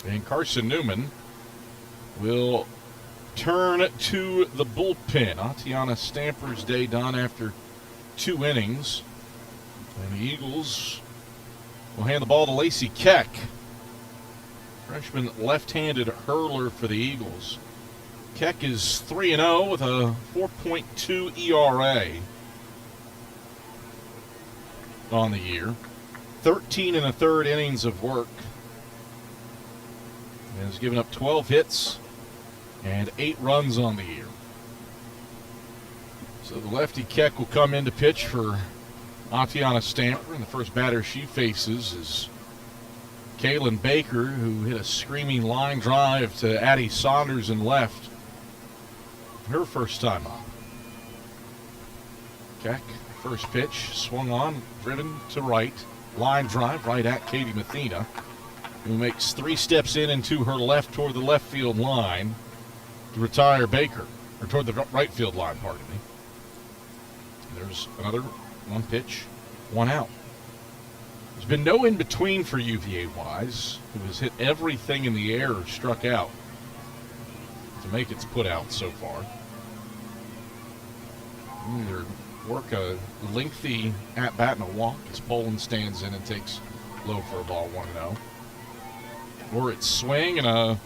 And Carson-Newman will turn to the bullpen. Atiana Stamper's day done after 2 innings. And the Eagles will hand the ball to Lacey Keck. Freshman left-handed hurler for the Eagles. Keck is 3-0 with a 4.2 ERA on the year. 13 1/3 innings of work. And has given up 12 hits and 8 runs on the year. So the lefty Keck will come in to pitch for Atiana Stamper, and the first batter she faces is Kaylin Baker, who hit a screaming line drive to Addie Saunders in left. Her first time up. Keck, first pitch, swung on, driven to right. Line drive right at Katie Mathena, who makes 3 steps in and to her left toward the left field line to retire Baker, or toward the right field line, pardon me. There's another 1 pitch, 1 out. There's been no in-between for UVA Wise, who has hit everything in the air or struck out to make its put out so far. Either work a lengthy at-bat and a walk as Poland stands in and takes low for a ball 1-0. Or it's swing and a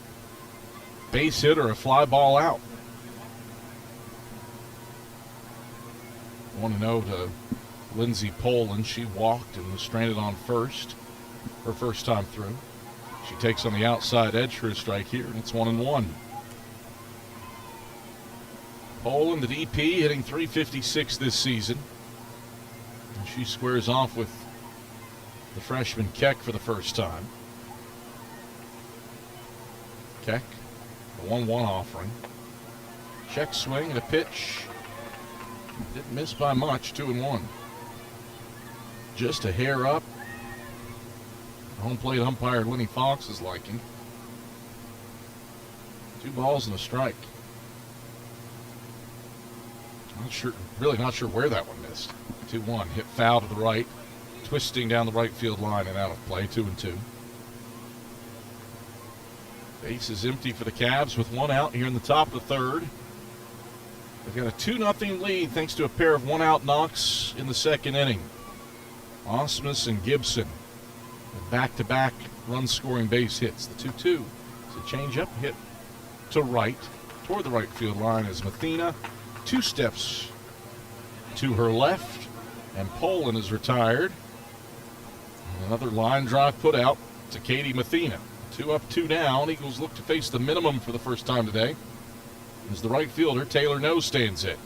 base hit or a fly ball out. 1-0 to Lindsay Poland. She walked and was stranded on first her first time through. She takes on the outside edge for a strike here, and it's 1-1. Poland, the DP, hitting .356 this season. And she squares off with the freshman Keck for the first time. Keck, the 1-1 offering. Check swing and a pitch. Didn't miss by much, 2-1. Just a hair up. Home plate umpire Lenny Fox is liking. 2 balls and a strike. Really not sure where that one missed. 2-1, hit foul to the right, twisting down the right field line and out of play, 2-2. Base is empty for the Cavs with 1 out here in the top of the third. They've got a 2-0 lead thanks to a pair of 1-out knocks in the second inning. Osmus and Gibson. Back-to-back run-scoring base hits. The 2-2. It's a change-up hit to right, toward the right field line as Mathena 2 steps to her left, and Poland is retired. Another line drive put out to Katie Mathena. 2 up, 2 down. Eagles look to face the minimum for the first time today as the right fielder, Taylor No, stands in.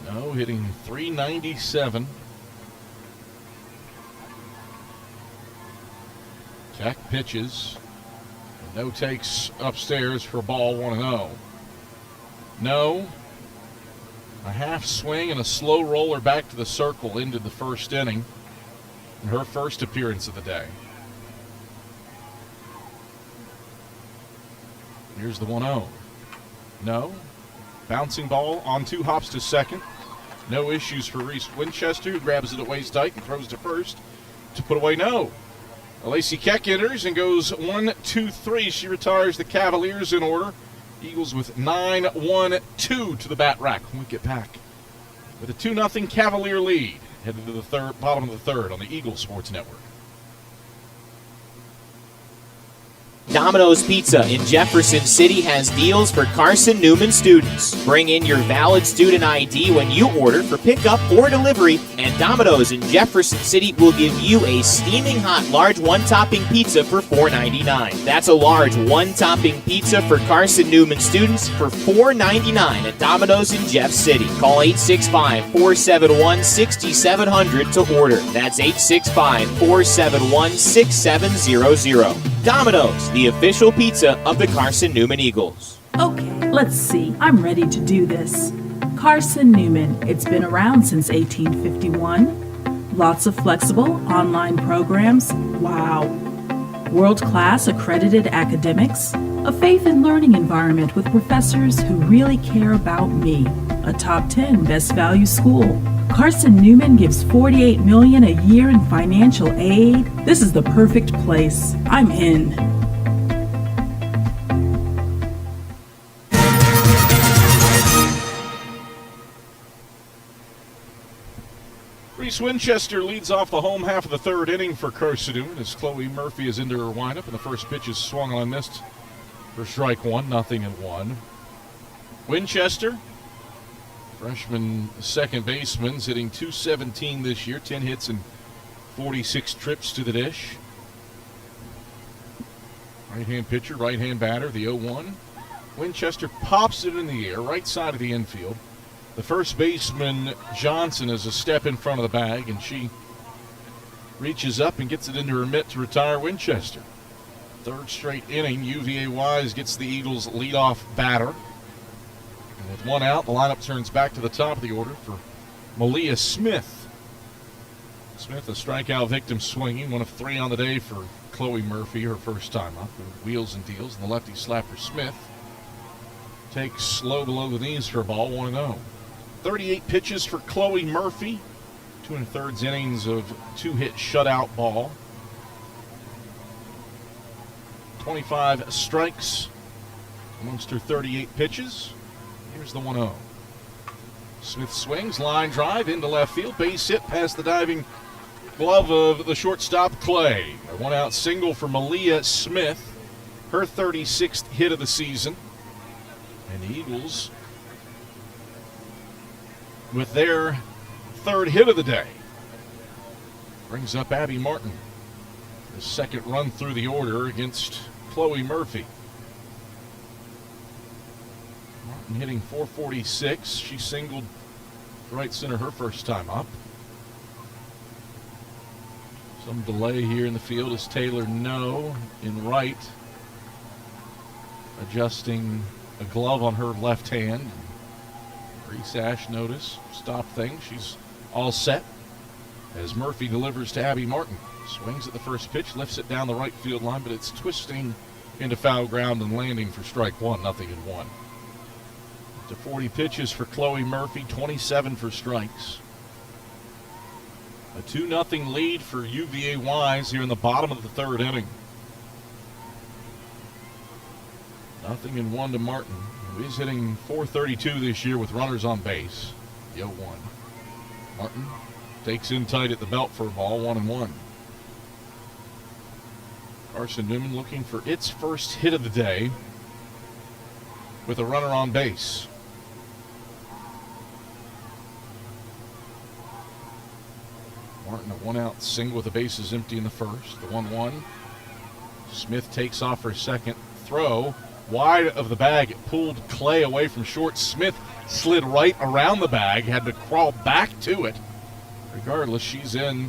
No, hitting .397. Jack pitches. No takes upstairs for ball 1-0. No. A half swing and a slow roller back to the circle into the first inning. In her first appearance of the day. Here's the 1-0. No. Bouncing ball on 2 hops to second. No issues for Reese Winchester, who grabs it at waist height and throws to first to put away no. Lacey Keck enters and goes 1-2-3. She retires the Cavaliers in order. Eagles with 9-1-2 to the bat rack when we get back. With a 2-0 Cavalier lead, headed to the bottom of the third on the Eagle Sports Network. Domino's Pizza in Jefferson City has deals for Carson-Newman students. Bring in your valid student ID when you order for pickup or delivery, and Domino's in Jefferson City will give you a steaming hot large 1-topping pizza for $4.99. That's a large 1-topping pizza for Carson-Newman students for $4.99 at Domino's in Jeff City. Call 865-471-6700 to order. That's 865-471-6700. Domino's, the official pizza of the Carson-Newman Eagles. Okay, let's see. I'm ready to do this. Carson-Newman. It's been around since 1851. Lots of flexible online programs. Wow. World-class accredited academics. A faith and learning environment with professors who really care about me. A top 10 best value school. Carson-Newman gives $48 million a year in financial aid. This is the perfect place. I'm in. Reese Winchester leads off the home half of the third inning for Carson-Newman as Chloe Murphy is into her windup, and the first pitch is swung on and missed for strike 1, 0-1. Winchester, freshman second baseman, hitting .217 this year, 10 hits and 46 trips to the dish. Right-hand pitcher, right-hand batter, the 0-1. Winchester pops it in the air, right side of the infield. The first baseman, Johnson, is a step in front of the bag, and she reaches up and gets it into her mitt to retire Winchester. Third straight inning, UVA Wise gets the Eagles' leadoff batter. And with 1 out, the lineup turns back to the top of the order for Malia Smith. Smith, a strikeout victim swinging, 1 of 3 on the day for Chloe Murphy, her first time up. Wheels and deals, and the lefty slapper Smith takes slow below the knees for a ball, 1-0. 38 pitches for Chloe Murphy. 2 1/3 innings of 2-hit shutout ball. 25 strikes amongst her 38 pitches. Here's the 1-0. Smith swings, line drive into left field, base hit past the diving glove of the shortstop Clay. A one-out single for Malia Smith, her 36th hit of the season. And the Eagles with their third hit of the day. Brings up Abby Martin. The second run through the order against Chloe Murphy. Martin hitting .446. She singled right center her first time up. Some delay here in the field as Taylor No in right, adjusting a glove on her left hand. Reese Ash notice, stop things. She's all set as Murphy delivers to Abby Martin. Swings at the first pitch, lifts it down the right field line, but it's twisting into foul ground and landing for strike one, 0-1. To 40 pitches for Chloe Murphy, 27 for strikes. A 2-0 lead for UVA Wise here in the bottom of the third inning. 0-1 to Martin, who is hitting .432 this year with runners on base. The 0-1. Martin takes in tight at the belt for a ball, 1-1. Carson-Newman looking for its first hit of the day with a runner on base. Martin, a one-out single with the bases empty in the first. The 1-1. Smith takes off for a second throw. Wide of the bag, it pulled Clay away from short. Smith slid right around the bag, had to crawl back to it. Regardless, she's in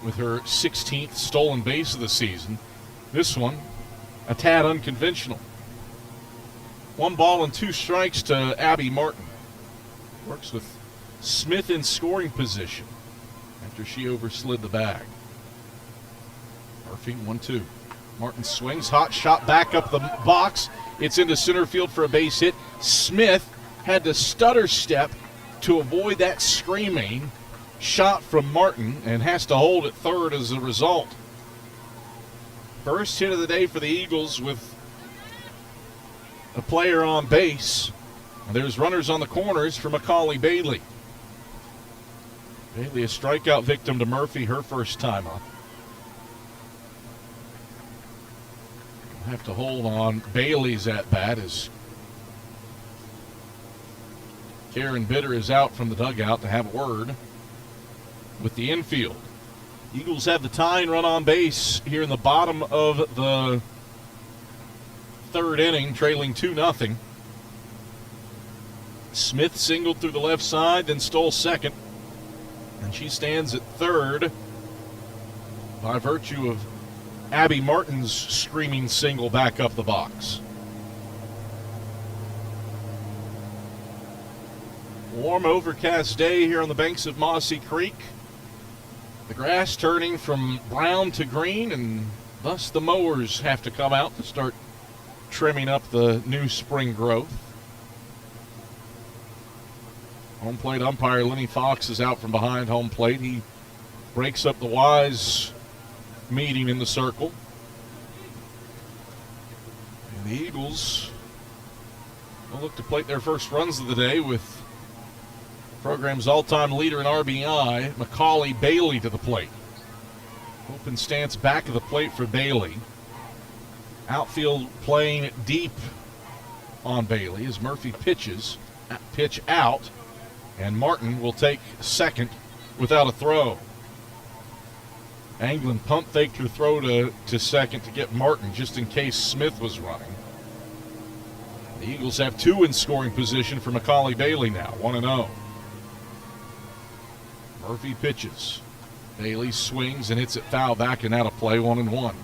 with her 16th stolen base of the season. This one, a tad unconventional. 1 ball and 2 strikes to Abby Martin. Works with Smith in scoring position after she overslid the bag. Murphy, 1-2. Martin swings, hot shot back up the box. It's into center field for a base hit. Smith had to stutter step to avoid that screaming shot from Martin and has to hold at third as a result. First hit of the day for the Eagles with a player on base. There's runners on the corners for Macaulay Bailey. Bailey, a strikeout victim to Murphy, her first time up. Have to hold on Bailey's at bat as Karen Bitter is out from the dugout to have a word with the infield. Eagles have the tying run on base here in the bottom of the third inning, trailing 2-0. Smith singled through the left side, then stole second, and she stands at third by virtue of Abby Martin's screaming single back up the box. Warm, overcast day here on the banks of Mossy Creek. The grass turning from brown to green, and thus the mowers have to come out to start trimming up the new spring growth. Home plate umpire Lenny Fox is out from behind home plate. He breaks up the Wise meeting in the circle. And the Eagles will look to plate their first runs of the day with program's all-time leader in RBI, Macaulay Bailey, to the plate. Open stance back of the plate for Bailey. Outfield playing deep on Bailey as Murphy pitch out, and Martin will take second without a throw. Anglin pump faked her throw to second to get Martin just in case Smith was running. The Eagles have 2 in scoring position for Macaulay Bailey now, 1-0. Murphy pitches. Bailey swings and hits it foul back and out of play, 1-1.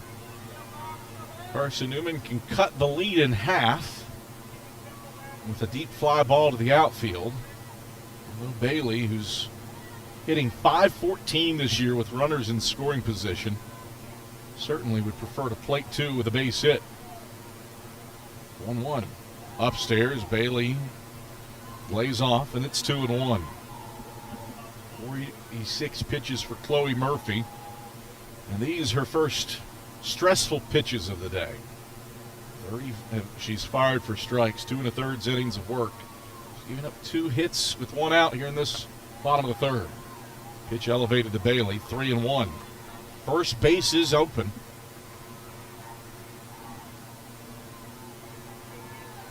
Carson-Newman can cut the lead in half with a deep fly ball to the outfield. Bailey, who's hitting .514 this year with runners in scoring position, certainly would prefer to plate 2 with a base hit. 1-1. Upstairs, Bailey lays off, and it's 2-1. 46 pitches for Chloe Murphy, and these her first stressful pitches of the day. She's fired for strikes, 2 1/3 innings of work. She's given up 2 hits with 1 out here in this bottom of the 3rd. Pitch elevated to Bailey, 3-1. First base is open.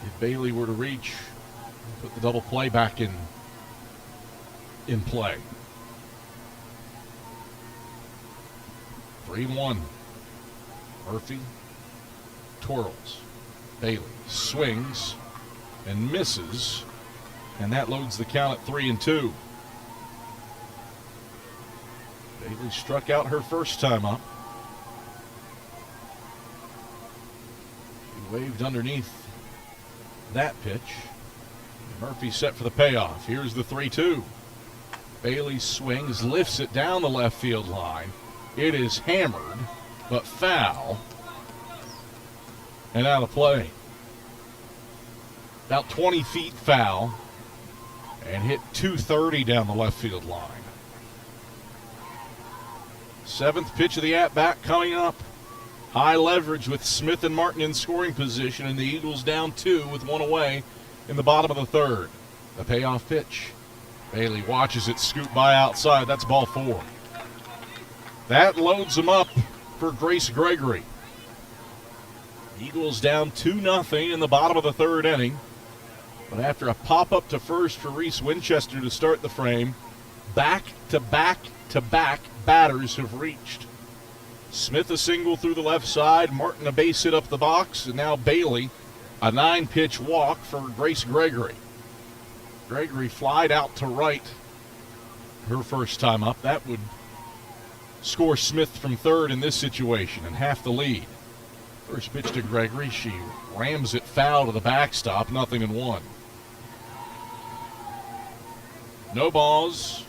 If Bailey were to reach, put the double play back in play. 3-1. Murphy twirls. Bailey swings and misses, and that loads the count at 3-2. Bailey struck out her first time up. She waved underneath that pitch. Murphy set for the payoff. Here's the 3-2. Bailey swings, lifts it down the left field line. It is hammered, but foul, and out of play. About 20 feet foul, and hit 230 down the left field line. 7th pitch of the at-bat coming up. High leverage with Smith and Martin in scoring position, and the Eagles down 2 with 1 away in the bottom of the 3rd. The payoff pitch. Bailey watches it scoot by outside. That's ball 4. That loads them up for Grace Gregory. Eagles down 2-0 in the bottom of the 3rd inning. But after a pop-up to first for Reese Winchester to start the frame, back-to-back-to-back batters have reached. Smith a single through the left side, Martin a base hit up the box, and now Bailey a 9-pitch walk for Grace Gregory. Gregory flied out to right her first time up. That would score Smith from 3rd in this situation and half the lead. First pitch to Gregory, she rams it foul to the backstop, 0-1. No balls,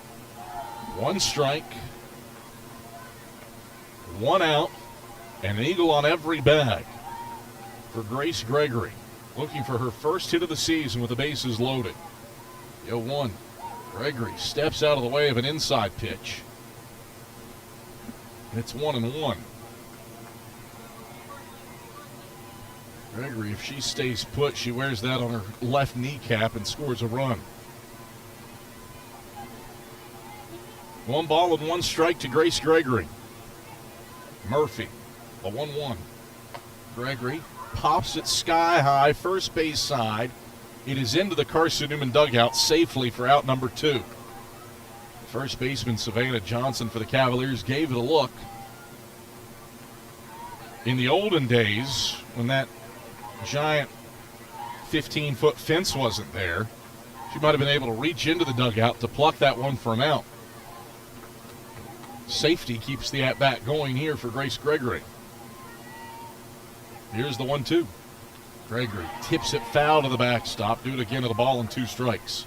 1 strike, 1 out, and an eagle on every bag for Grace Gregory, looking for her first hit of the season with the bases loaded. 0-1. Gregory steps out of the way of an inside pitch. It's 1-1. Gregory, if she stays put, she wears that on her left kneecap and scores a run. 1 ball and 1 strike to Grace Gregory. Murphy, a 1-1. Gregory pops it sky high, first base side. It is into the Carson-Newman dugout safely for out number 2. First baseman Savannah Johnson for the Cavaliers gave it a look. In the olden days, when that giant 15-foot fence wasn't there, she might have been able to reach into the dugout to pluck that one for an out. Safety keeps the at-bat going here for Grace Gregory. Here's the 1-2. Gregory tips it foul to the backstop. Do it again at a ball and 2 strikes.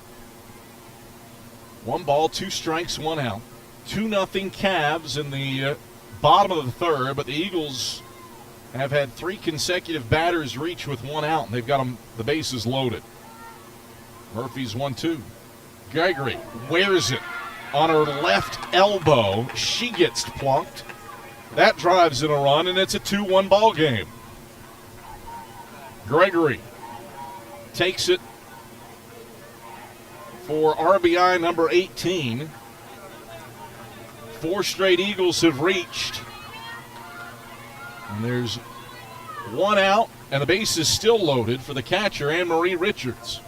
1 ball, 2 strikes, 1 out. 2-0 Cavs in the bottom of the 3rd, but the Eagles have had 3 consecutive batters reach with 1 out, and they've got the bases loaded. Murphy's 1-2. Gregory wears it on her left elbow. She gets plunked. That drives in a run, and it's a 2-1 ball game. Gregory takes it for RBI number 18. 4 straight Eagles have reached. And there's 1 out, and the base is still loaded for the catcher, Anne-Marie Richards.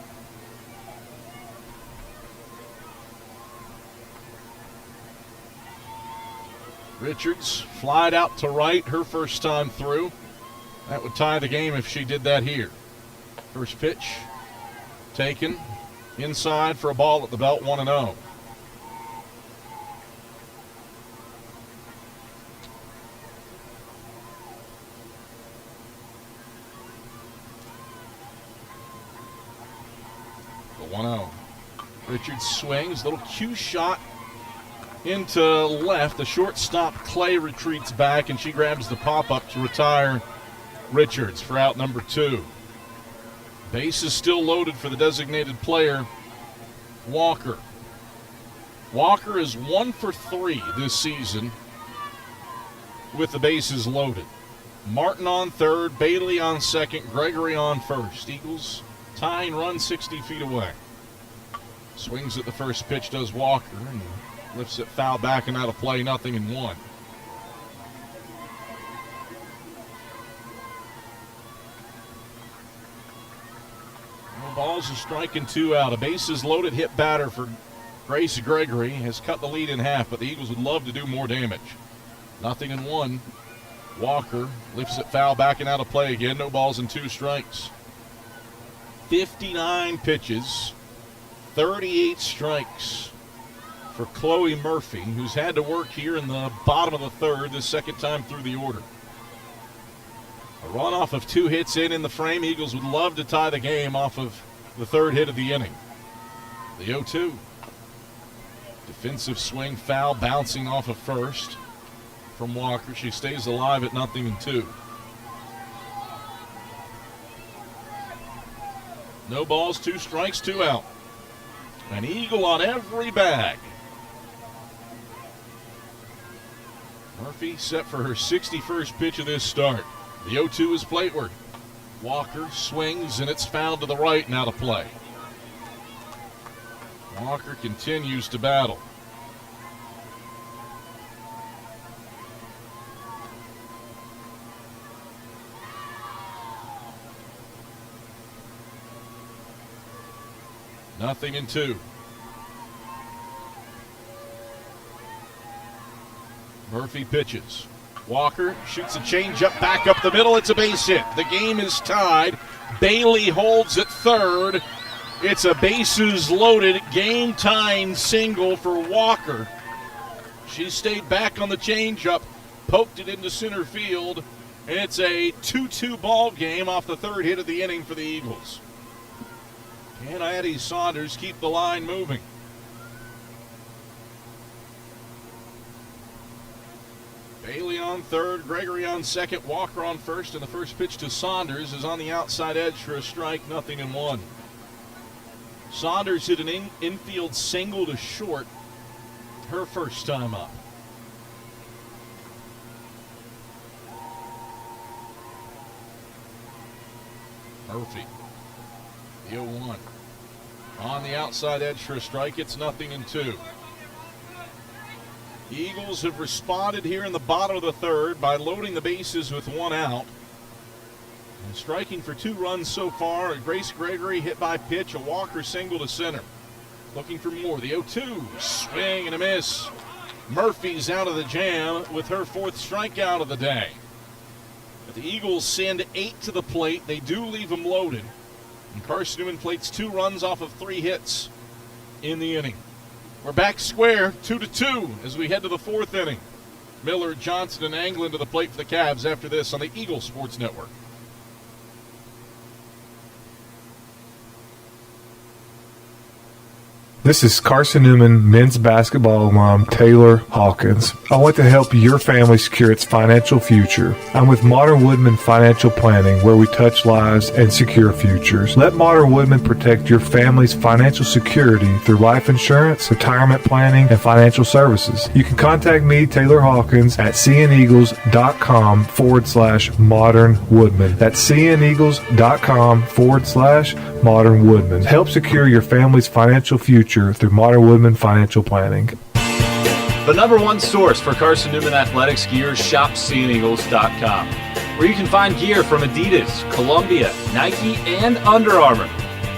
Richards flied out to right her first time through. That would tie the game if she did that here. First pitch taken inside for a ball at the belt, 1-0. The 1-0. Richards swings, little cue shot into left. The shortstop Clay retreats back, and she grabs the pop-up to retire Richards for out number 2. Base is still loaded for the designated player, Walker. Walker is 1 for 3 this season with the bases loaded. Martin on third, Bailey on second, Gregory on first. Eagles tying run 60 feet away. Swings at the first pitch, does Walker, and lifts it foul back and out of play, 0-1. No balls, a strike and 2 out. A bases loaded hit batter for Grace Gregory has cut the lead in half, but the Eagles would love to do more damage. 0-1. Walker lifts it foul back and out of play again. No balls and 2 strikes. 59 pitches, 38 strikes for Chloe Murphy, who's had to work here in the bottom of the third, the second time through the order. A run off of 2 hits in the frame. Eagles would love to tie the game off of the third hit of the inning. The 0-2. Defensive swing, foul, bouncing off of first from Walker. She stays alive at 0-2. No balls, 2 strikes, 2 out. An eagle on every bag. Murphy set for her 61st pitch of this start. The 0-2 is plateward. Walker swings, and it's fouled to the right and out of play. Walker continues to battle. Nothing in 2. Murphy pitches. Walker shoots a changeup back up the middle. It's a base hit. The game is tied. Bailey holds at third. It's a bases loaded, game tying single for Walker. She stayed back on the changeup, poked it into center field, and it's a 2-2 ball game off the third hit of the inning for the Eagles. Can Addie Saunders keep the line moving? Bailey on third, Gregory on second, Walker on first, and the first pitch to Saunders is on the outside edge for a strike, 0-1. Saunders hit an infield single to short, her first time up. Murphy, the 0-1. On the outside edge for a strike, it's 0-2. The Eagles have responded here in the bottom of the third by loading the bases with 1 out. And striking for 2 runs so far, a Grace Gregory hit by pitch, a Walker single to center. Looking for more, the 0-2, swing and a miss. Murphy's out of the jam with her 4th strikeout of the day. But the Eagles send 8 to the plate. They do leave them loaded. And Carson-Newman plates 2 runs off of 3 hits in the inning. We're back square, 2-2 as we head to the 4th inning. Miller, Johnson, and Anglin to the plate for the Cavs after this on the Eagle Sports Network. This is Carson-Newman men's basketball alum Taylor Hawkins. I want to help your family secure its financial future. I'm with Modern Woodman Financial Planning, where we touch lives and secure futures. Let Modern Woodman protect your family's financial security through life insurance, retirement planning, and financial services. You can contact me, Taylor Hawkins, at cneagles.com/Modern Woodman. That's cneagles.com/Modern Woodman. Help secure your family's financial future through Modern Woodman Financial Planning. The #1 source for Carson-Newman athletics gear is shopseeandeagles.com, where you can find gear from Adidas, Columbia, Nike, and Under Armour.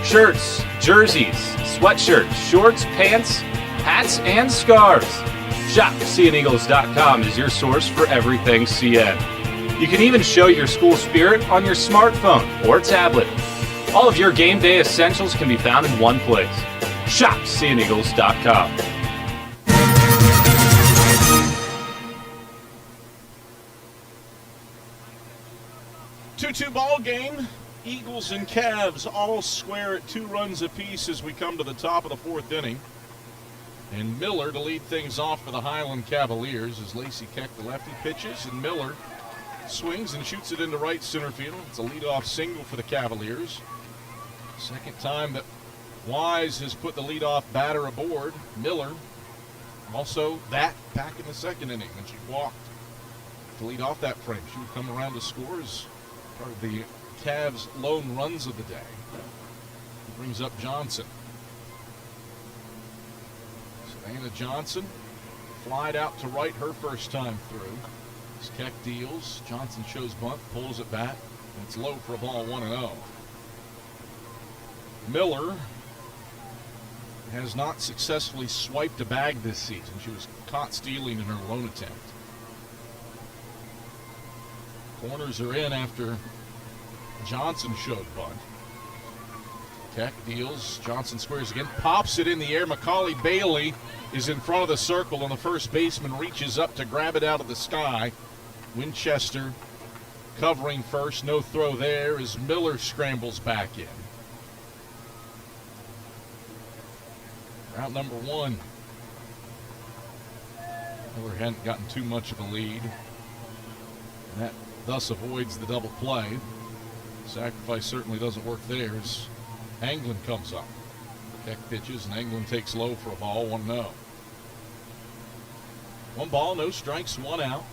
Shirts, jerseys, sweatshirts, shorts, pants, hats, and scarves. Shopseeandeagles.com is your source for everything CN. You can even show your school spirit on your smartphone or tablet. All of your game day essentials can be found in one place. ShopSeeAndEagles.com. Two ball game. Eagles and Cavs all square at 2 runs apiece as we come to the top of the 4th inning. And Miller to lead things off for the Highland Cavaliers as Lacey Keck, the lefty, pitches, and Miller swings and shoots it into right center field. It's a leadoff single for the Cavaliers. Second time that Wise has put the leadoff batter aboard. Miller also that back in the 2nd inning when she walked. to lead off that frame. She would come around to score as part of the Cavs' lone runs of the day. Brings up Johnson. Savannah Johnson flied out to right her first time through. As Keck deals, Johnson shows bunt, pulls it back, and it's low for a ball, 1-0. Miller has not successfully swiped a bag this season. She was caught stealing in her lone attempt. Corners are in after Johnson showed bunt. Keck deals. Johnson squares again. Pops it in the air. Macaulay Bailey is in front of the circle, and the first baseman reaches up to grab it out of the sky. Winchester covering first. No throw there as Miller scrambles back in. Route number 1. Miller hadn't gotten too much of a lead. And that thus avoids the double play. Sacrifice certainly doesn't work there as Anglin comes up. Keck pitches, and Anglin takes low for a ball, 1-0. 1 ball, no strikes, 1 out.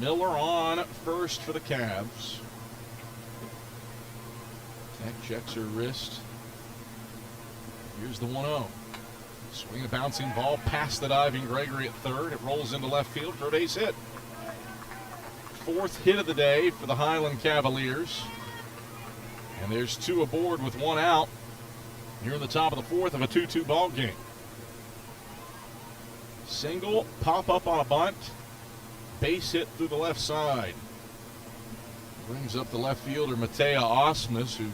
Miller on first for the Cavs. Keck checks her wrist. Here's the 1-0. Swing a bouncing ball past the diving Gregory at third. It rolls into left field for a base hit. 4th hit of the day for the Highland Cavaliers. And there's 2 aboard with 1 out. Here in the top of the 4th of a 2-2 ball game. Single, pop up on a bunt. Base hit through the left side. Brings up the left fielder, Matea Osmus, who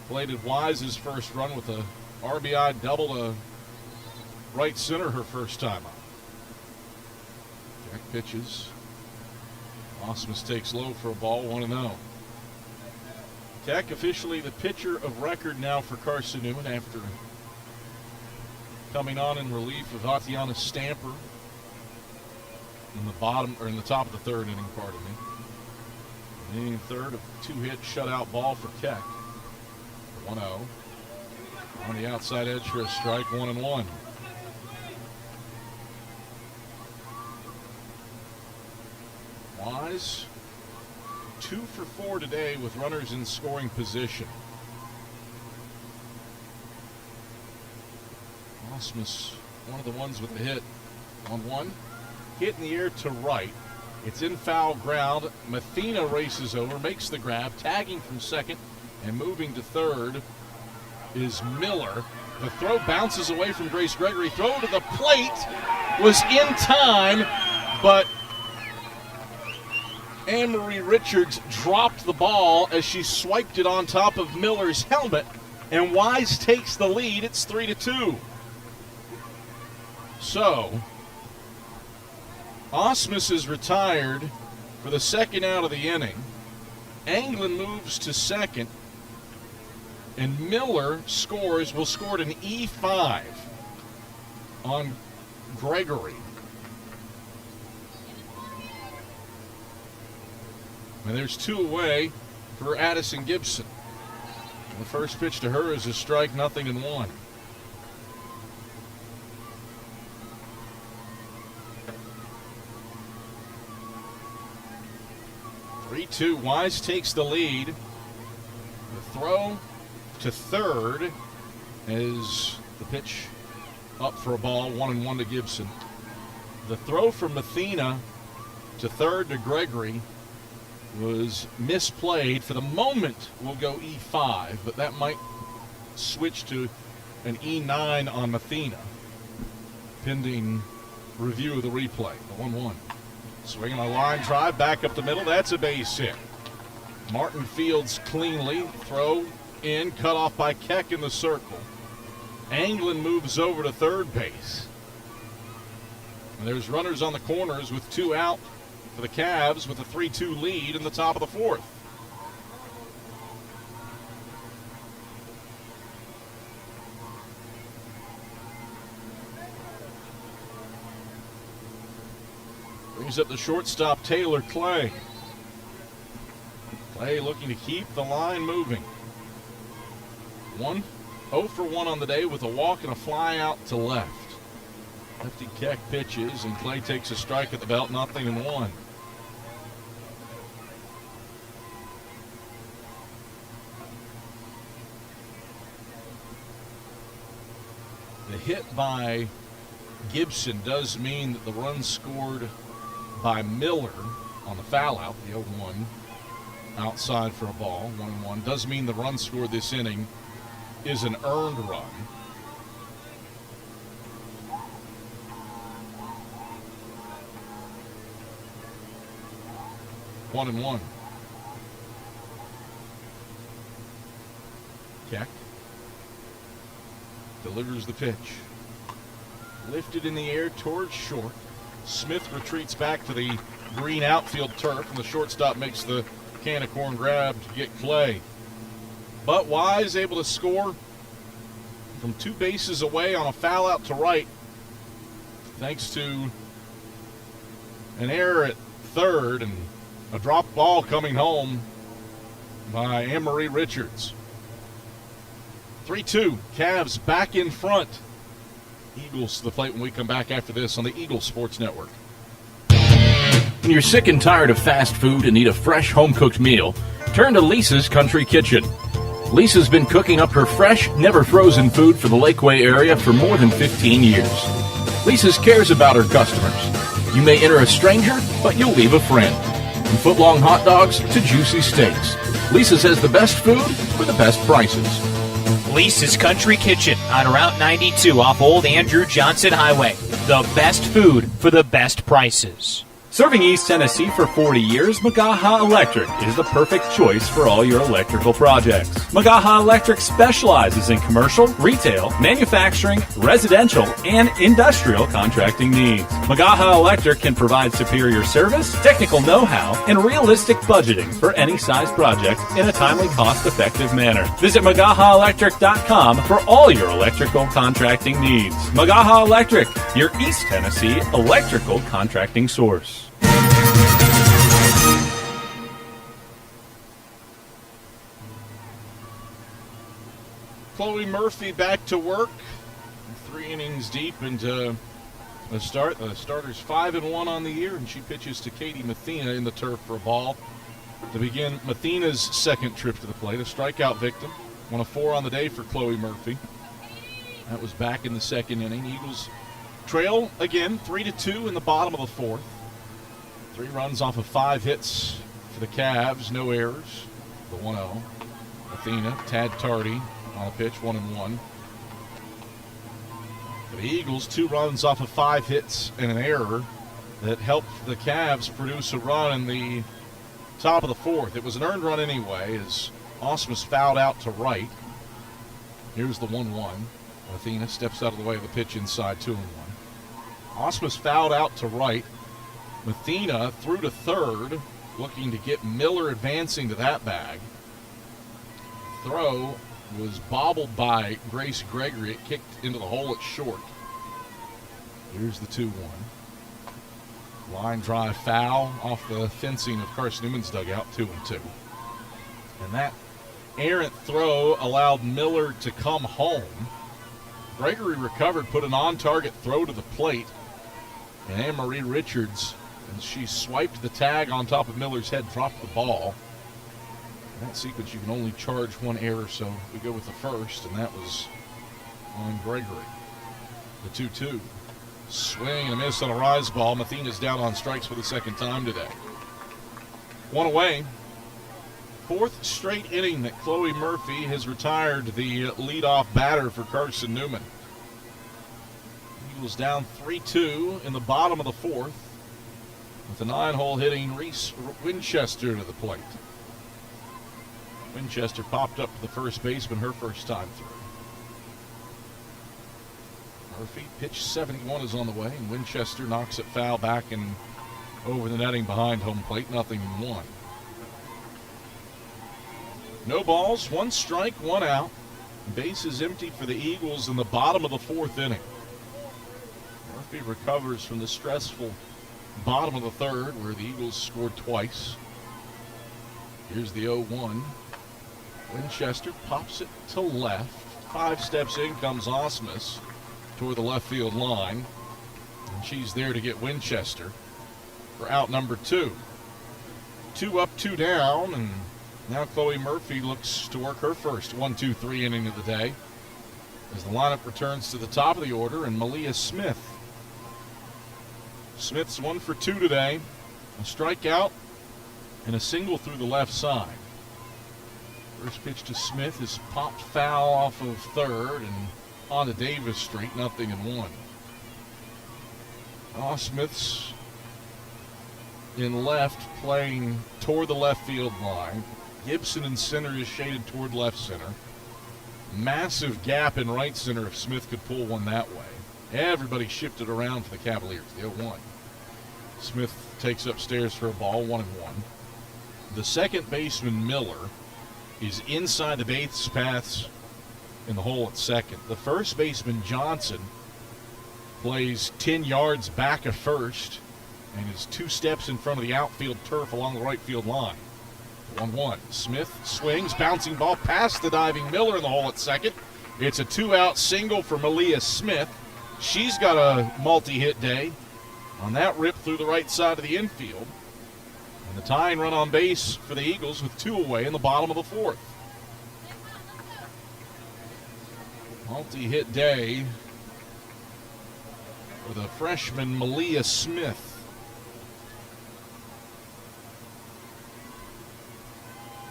plated Wise's first run with a RBI double to right center her first time up. Jack pitches. Osmus takes low for a ball, 1-0. Keck officially the pitcher of record now for Carson-Newman after coming on in relief of Tatiana Stamper in the top of the 3rd inning, pardon me. Inning 3rd of 2-hit shutout ball for Keck. 1-0. On the outside edge for a strike, 1-1. Wise, 2 for 4 today with runners in scoring position. Osmus, one of the ones with the hit. 1-1. Hit in the air to right. It's in foul ground. Mathena races over, makes the grab, tagging from second, and moving to third is Miller. The throw bounces away from Grace Gregory. Throw to the plate was in time, but Anne-Marie Richards dropped the ball as she swiped it on top of Miller's helmet, and Wise takes the lead. It's 3-2. So, Osmus is retired for the 2nd out of the inning. Anglin moves to second, and Miller will score an E5 on Gregory. And there's 2 away for Addison Gibson. The first pitch to her is a strike, 0-1. Wise takes the lead. The throw to third is the pitch up for a ball, 1-1 to Gibson. The throw from Mathena to third to Gregory was misplayed. For the moment, we'll go E5, but that might switch to an E9 on Mathena, pending review of the replay. The 1-1. Swinging a line drive back up the middle. That's a base hit. Martin fields cleanly. Throw in, cut off by Keck in the circle. Anglin moves over to third base. And there's runners on the corners with 2 out for the Cavs with a 3-2 lead in the top of the 4th. Brings up the shortstop, Taylor Clay. Clay looking to keep the line moving. 0 for 1 on the day with a walk and a fly out to left. Lefty Keck pitches, and Clay takes a strike at the belt, 0-1. The hit by Gibson does mean that the run scored by Miller on the foul out, the 0-1, outside for a ball, 1-1, does mean the run scored this inning is an earned run. One and one. Keck delivers the pitch. Lifted in the air towards short. Smith retreats back to the green outfield turf, and the shortstop makes the can of corn grab to get Clay. But Wise able to score from 2 bases away on a foul out to right, thanks to an error at third and a drop ball coming home by Anne-Marie Richards. 3-2, Cavs back in front. Eagles to the plate when we come back after this on the Eagles Sports Network. When you're sick and tired of fast food and need a fresh home-cooked meal, turn to Lisa's Country Kitchen. Lisa's been cooking up her fresh, never-frozen food for the Lakeway area for more than 15 years. Lisa's cares about her customers. You may enter a stranger, but you'll leave a friend. From foot-long hot dogs to juicy steaks, Lisa's has the best food for the best prices. Lisa's Country Kitchen on Route 92 off Old Andrew Johnson Highway. The best food for the best prices. Serving East Tennessee for 40 years, Magaha Electric is the perfect choice for all your electrical projects. Magaha Electric specializes in commercial, retail, manufacturing, residential, and industrial contracting needs. Magaha Electric can provide superior service, technical know-how, and realistic budgeting for any size project in a timely, cost-effective manner. Visit MagahaElectric.com for all your electrical contracting needs. Magaha Electric, your East Tennessee electrical contracting source. Chloe Murphy back to work. 3 innings deep into the start. The starter's 5-1 on the year, and she pitches to Katie Mathena in the turf for a ball to begin Mathena's second trip to the plate. A strikeout victim. 1 of 4 on the day for Chloe Murphy. That was back in the second inning. Eagles trail again, 3-2 in the bottom of the fourth. 3 runs off of 5 hits for the Cavs. No errors. The 1-0. Mathena, Tad Tardy on a pitch, 1-1. For the Eagles, 2 runs off of 5 hits and an error that helped the Cavs produce a run in the top of the fourth. It was an earned run anyway, as Osmus fouled out to right. Here's the 1-1. Mathena steps out of the way of the pitch inside, 2-1. Osmus fouled out to right. Mathena threw to third, looking to get Miller advancing to that bag. Throw was bobbled by Grace Gregory. It kicked into the hole at short. Here's the 2-1. Line drive foul off the fencing of Carson-Newman's dugout, 2-2. And that errant throw allowed Miller to come home. Gregory recovered, put an on-target throw to the plate, and Anne-Marie Richards, and she swiped the tag on top of Miller's head, dropped the ball. In that sequence, you can only charge 1 error, so we go with the first, and that was on Gregory. The 2-2. Swing and a miss on a rise ball. Mathena's down on strikes for the second time today. 1 away. 4th straight inning that Chloe Murphy has retired the leadoff batter for Carson-Newman. Eagles down 3-2 in the bottom of the fourth, with a 9-hole hitting Reese Winchester to the plate. Winchester popped up to the first baseman her first time through. Murphy, pitch 71 is on the way, and Winchester knocks it foul back and over the netting behind home plate, 0-1. No balls, 1 strike, 1 out. Base is empty for the Eagles in the bottom of the 4th inning. Murphy recovers from the stressful bottom of the 3rd, where the Eagles scored twice. Here's the 0-1. Winchester pops it to left. 5 steps in comes Osmus toward the left field line. And she's there to get Winchester for out number 2. 2 up, 2 down, and now Chloe Murphy looks to work her first 1-2-3 inning of the day as the lineup returns to the top of the order, and Malia Smith. Smith's 1 for 2 today, a strikeout and a single through the left side. First pitch to Smith is popped foul off of third and onto Davis Street, 0-1. Smith's in left, playing toward the left field line. Gibson in center is shaded toward left center. Massive gap in right center if Smith could pull one that way. Everybody shifted around for the Cavaliers, the 0-1. Smith takes upstairs for a ball, 1-1. The second baseman, Miller, is inside the base paths in the hole at second. The first baseman, Johnson, plays 10 yards back of first and is 2 steps in front of the outfield turf along the right field line. 1-1. Smith swings, bouncing ball past the diving Miller in the hole at second. It's a 2-out single for Malia Smith. She's got a multi-hit day on that rip through the right side of the infield. And the tying run on base for the Eagles with 2 away in the bottom of the 4th. Multi-hit day for the freshman Malia Smith.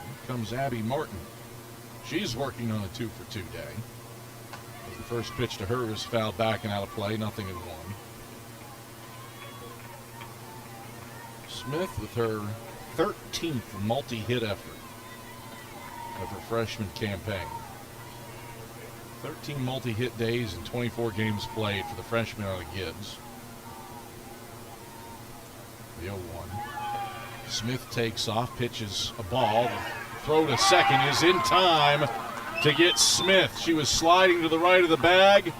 Here comes Abby Martin. She's working on a 2 for 2 day. The first pitch to her is fouled back and out of play, 0-1. Smith with her 13th multi-hit effort of her freshman campaign. 13 multi-hit days and 24 games played for the freshman out of Gibbs. The 0-1. Smith takes off, pitches a ball. The throw to second is in time to get Smith. She was sliding to the right of the bag.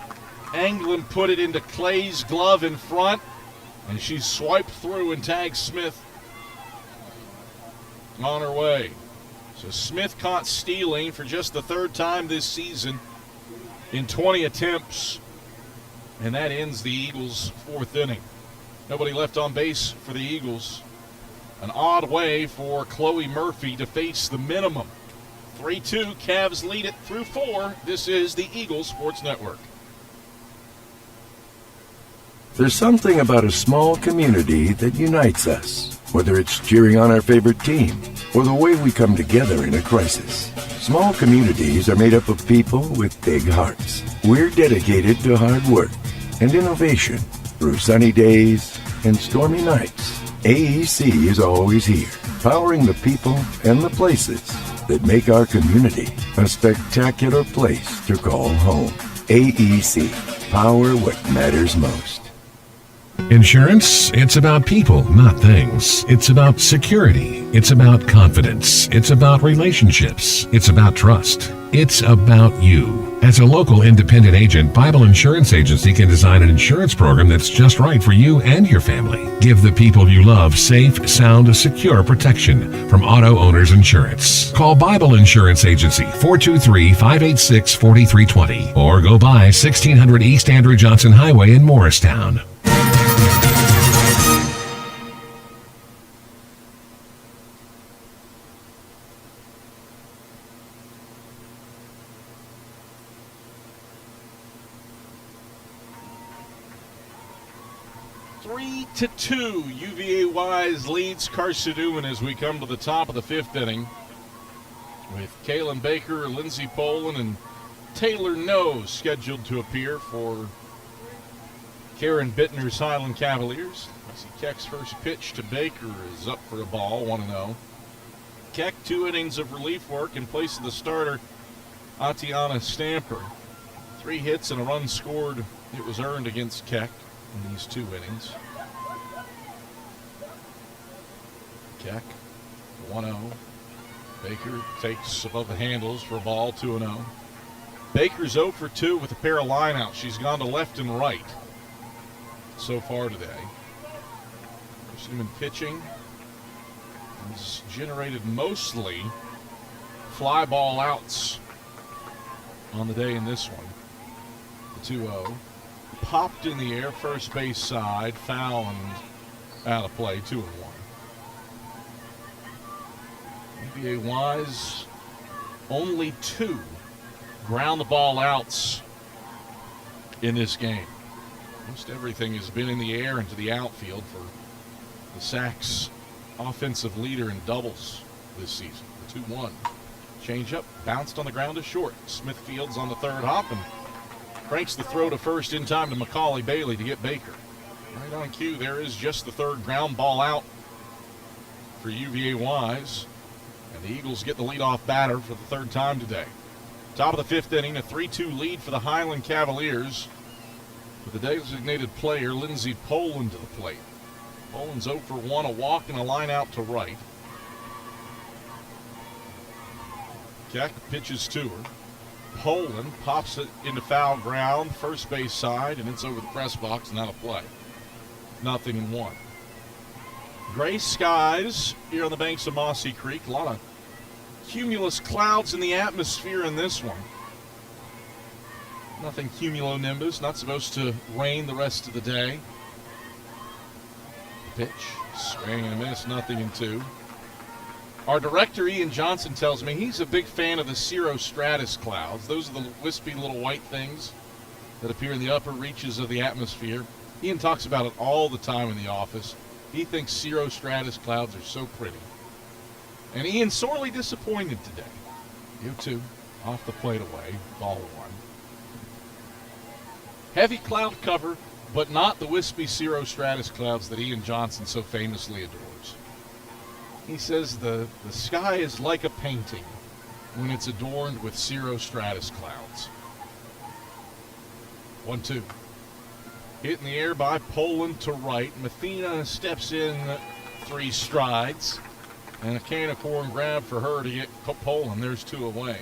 Anglin put it into Clay's glove in front, and she swiped through and tagged Smith on her way. So Smith caught stealing for just the 3rd time this season in 20 attempts, and that ends the Eagles' 4th inning. Nobody left on base for the Eagles. An odd way for Chloe Murphy to face the minimum. 3-2, Cavs lead it through 4. This is the Eagles Sports Network. There's something about a small community that unites us, whether it's cheering on our favorite team or the way we come together in a crisis. Small communities are made up of people with big hearts. We're dedicated to hard work and innovation through sunny days and stormy nights. AEC is always here, powering the people and the places that make our community a spectacular place to call home. AEC, power what matters most. Insurance, it's about people, not things. It's about security. It's about confidence. It's about relationships. It's about trust. It's about you. As a local independent agent, Bible Insurance Agency can design an insurance program that's just right for you and your family. Give the people you love safe, sound, secure protection from Auto Owners Insurance. Call Bible Insurance Agency 423-586-4320 or go by 1600 East Andrew Johnson Highway in Morristown. To 2, UVA Wise leads Carson-Newman as we come to the top of the 5th inning with Kaylin Baker, Lindsey Poland, and Taylor No scheduled to appear for Karen Bittner's Highland Cavaliers. Keck's first pitch to Baker is up for a ball, 1-0. Keck 2 innings of relief work in place of the starter, Atiana Stamper. 3 hits and a run scored. It was earned against Keck in these 2 innings. Keck, 1-0. Baker takes above the handles for a ball, 2-0. Baker's 0 for 2 with a pair of lineouts. She's gone to left and right so far today. Carson-Newman pitching has generated mostly fly ball outs on the day in this one. The 2-0. popped in the air, first base side, foul and out of play, 2-1. UVA Wise, only 2 ground the ball outs in this game. Most everything has been in the air and to the outfield for the Sacks offensive leader in doubles this season. The 2-1. Change up, bounced on the ground to short. Smith fields on the third hop and cranks the throw to first in time to Macaulay Bailey to get Baker. Right on cue, there is just the third ground ball out for UVA Wise. And the Eagles get the leadoff batter for the third time today. Top of the 5th inning, a 3-2 lead for the Highland Cavaliers. With the designated player, Lindsey Poland, to the plate. Poland's 0 for 1, a walk and a line out to right. Keck pitches to her. Poland pops it into foul ground, first base side, and it's over the press box and out of play. 0-1. Gray skies here on the banks of Mossy Creek. A lot of cumulus clouds in the atmosphere in this one. Nothing cumulonimbus, not supposed to rain the rest of the day. Pitch, swing and a miss, 0-2. Our director, Ian Johnson, tells me he's a big fan of the cirrostratus clouds. Those are the wispy little white things that appear in the upper reaches of the atmosphere. Ian talks about it all the time in the office. He thinks cirrostratus clouds are so pretty. And Ian's sorely disappointed today. 0-2, off the plate away, ball 1. Heavy cloud cover, but not the wispy cirrostratus clouds that Ian Johnson so famously adores. He says the sky is like a painting when it's adorned with cirrostratus clouds. 1-2. Hit in the air by Poland to right. Mathena steps in 3 strides. And a can of corn grab for her to get Poland. There's 2 away.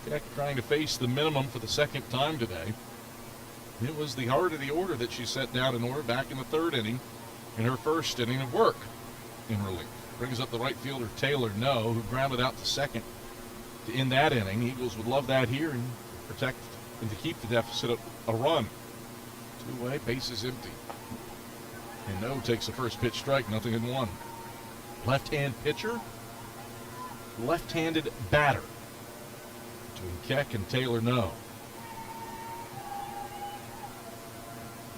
Keck trying to face the minimum for the second time today. It was the heart of the order that she set down in order back in the 3rd inning, in her 1st inning of work in relief. Brings up the right fielder Taylor No, who grounded out to second to end that inning. Eagles would love that here and protect and to keep the deficit a run. 2 away, bases empty. And No takes the first pitch strike, 0-1. Left-hand pitcher, left-handed batter between Keck and Taylor No.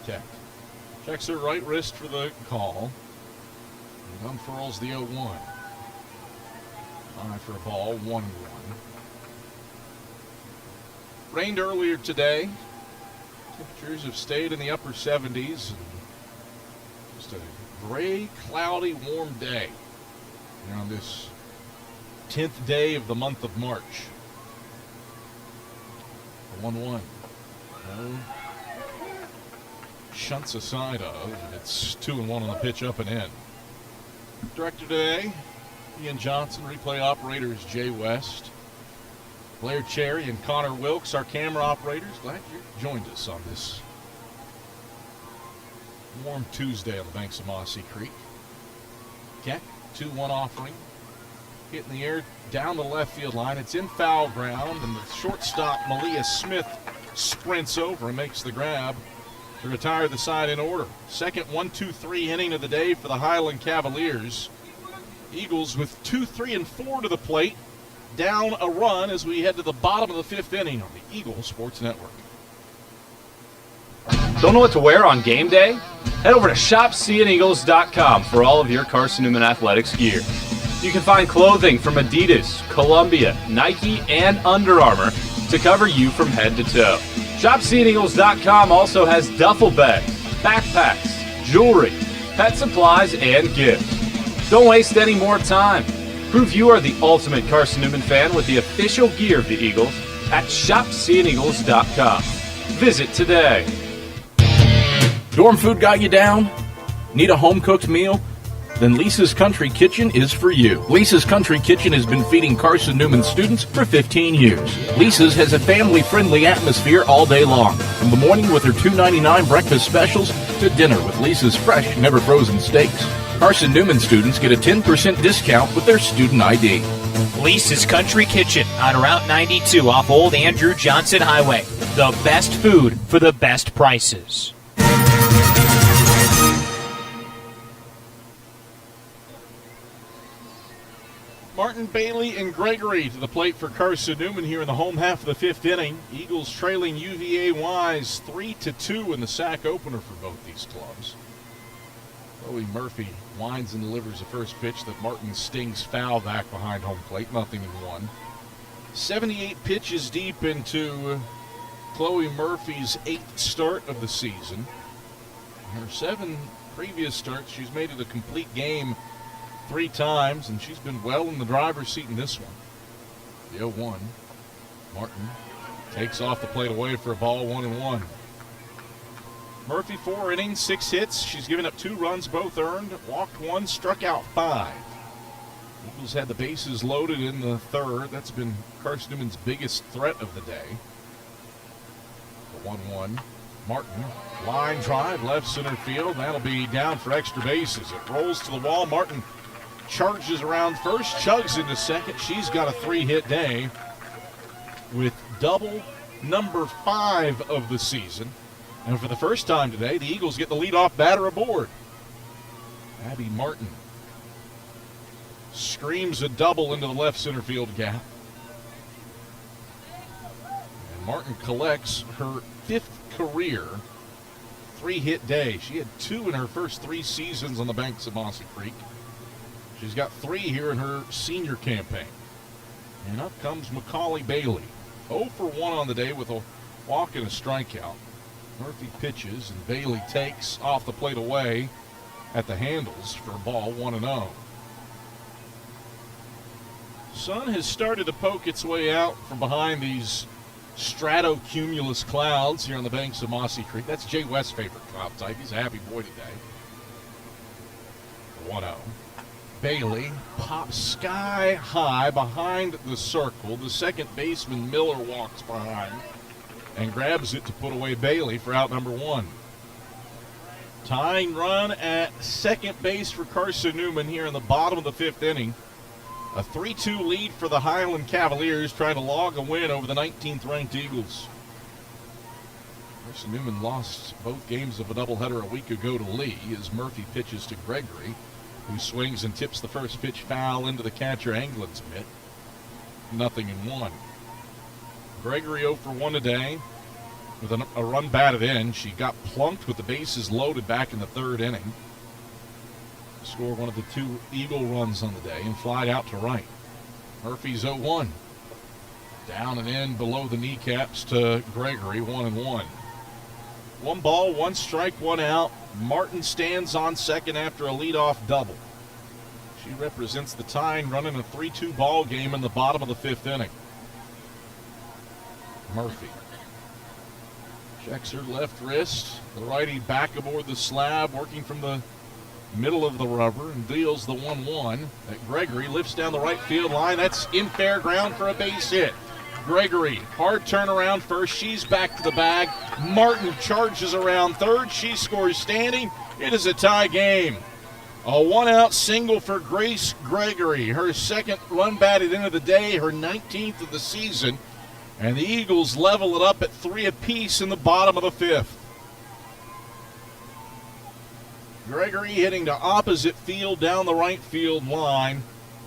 Keck checks her right wrist for the call and unfurls the 0-1. Eye for a ball, 1-1. Rained earlier today. Temperatures have stayed in the upper 70s. And just a gray, cloudy, warm day on this 10th day of the month of March. 1-1. No. Shunts aside of. It's 2-1 on the pitch, up and in. Director today, Ian Johnson. Replay operator is Jay West. Blair Cherry and Connor Wilkes, our camera operators. Glad you joined us on this warm Tuesday on the banks of Mossy Creek. Keck, 2-1 offering. Hit in the air down the left field line. It's in foul ground, and the shortstop, Malia Smith, sprints over and makes the grab to retire the side in order. Second 1-2-3 inning of the day for the Highland Cavaliers. Eagles with 2, 3, and 4 to the plate. Down a run as we head to the bottom of the 5th inning on the Eagle Sports Network. Don't know what to wear on game day? Head over to shopseeandeagles.com for all of your Carson-Newman athletics gear. You can find clothing from Adidas, Columbia, Nike, and Under Armour to cover you from head to toe. ShopSeeingEagles.com also has duffel bags, backpacks, jewelry, pet supplies, and gifts. Don't waste any more time. Prove you are the ultimate Carson-Newman fan with the official gear of the Eagles at ShopSeeingEagles.com. Visit today. Dorm food got you down? Need a home-cooked meal? Then Lisa's Country Kitchen is for you. Lisa's Country Kitchen has been feeding Carson-Newman students for 15 years. Lisa's has a family-friendly atmosphere all day long. From the morning with her $2.99 breakfast specials to dinner with Lisa's fresh, never-frozen steaks. Carson-Newman students get a 10% discount with their student ID. Lisa's Country Kitchen on Route 92 off Old Andrew Johnson Highway. The best food for the best prices. Martin, Bailey, and Gregory to the plate for Carson-Newman here in the home half of the fifth inning. Eagles trailing UVA wise 3-2 in the sack opener for both these clubs. Chloe Murphy winds and delivers the first pitch that Martin stings foul back behind home plate, 0-1. 78 pitches deep into Chloe Murphy's 8th start of the season. Her 7 previous starts, she's made it a complete game 3 times, and she's been well in the driver's seat in this one. The 0-1. Martin takes off the plate away for a ball, 1-1. Murphy 4 innings, 6 hits. She's given up 2 runs, both earned. Walked 1, struck out 5. Eagles had the bases loaded in the third. That's been Carson-Newman's biggest threat of the day. The 1-1. Martin, line drive, left center field. That'll be down for extra bases. It rolls to the wall. Martin charges around first, chugs into second. She's got a 3-hit day with double number 5 of the season. And for the first time today, the Eagles get the leadoff batter aboard. Abby Martin screams a double into the left center field gap. And Martin collects her 5th career 3-hit day. She had 2 in her first 3 seasons on the banks of Mossy Creek. She's got 3 here in her senior campaign. And up comes Macaulay Bailey. 0 for 1 on the day with a walk and a strikeout. Murphy pitches, and Bailey takes off the plate away at the handles for a ball, 1-0. Sun has started to poke its way out from behind these stratocumulus clouds here on the banks of Mossy Creek. That's Jay West's favorite cloud type. He's a happy boy today. 1-0. Bailey pops sky high behind the circle. The second baseman, Miller, walks behind and grabs it to put away Bailey for out number 1. Tying run at second base for Carson-Newman here in the bottom of the 5th inning. A 3-2 lead for the Highland Cavaliers, trying to log a win over the 19th-ranked Eagles. Carson-Newman lost both games of a doubleheader a week ago to Lee as Murphy pitches to Gregory, who swings and tips the first pitch foul into the catcher Anglin's mitt. 0-1. Gregory 0 for 1 today with a run batted in. She got plunked with the bases loaded back in the 3rd inning. Scored one of the 2 Eagle runs on the day and flied out to right. Murphy's 0-1. Down and in below the kneecaps to Gregory, 1-1. 1 ball, 1 strike, 1 out. Martin stands on second after a leadoff double. She represents the tying run in a 3-2 ball game in the bottom of the 5th inning. Murphy checks her left wrist. The righty back aboard the slab, working from the middle of the rubber, and deals the 1-1. That Gregory lifts down the right field line. That's in fair ground for a base hit. Gregory, hard turnaround first. She's back to the bag. Martin charges around third. She scores standing. It is a tie game. A 1-out single for Grace Gregory. Her 2nd run batted into the day, her 19th of the season. And the Eagles level it up at 3 apiece in the bottom of the 5th. Gregory hitting to opposite field down the right field line.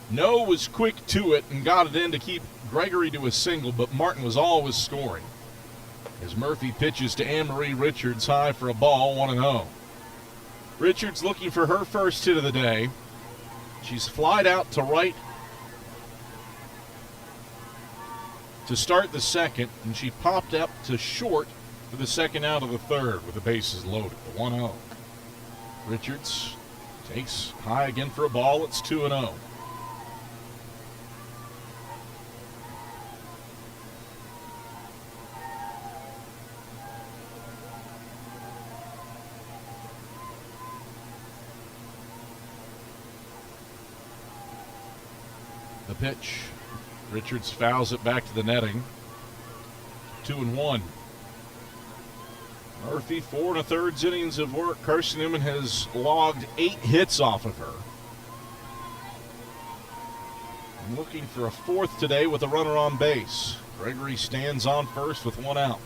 No was quick to it and got it in to keep Gregory to a single, but Martin was always scoring. As Murphy pitches to Anne-Marie Richards high for a ball, 1-0. Richards looking for her first hit of the day. She's flied out to right to start the 2nd, and she popped up to short for the 2nd out of the 3rd with the bases loaded. 1-0. Richards takes high again for a ball. It's 2-0. The pitch. Richards fouls it back to the netting. 2-1. Murphy, 4 1/3 innings of work. Carson-Newman has logged 8 hits off of her. I'm looking for a 4th today with a runner on base. Gregory stands on first with 1 out.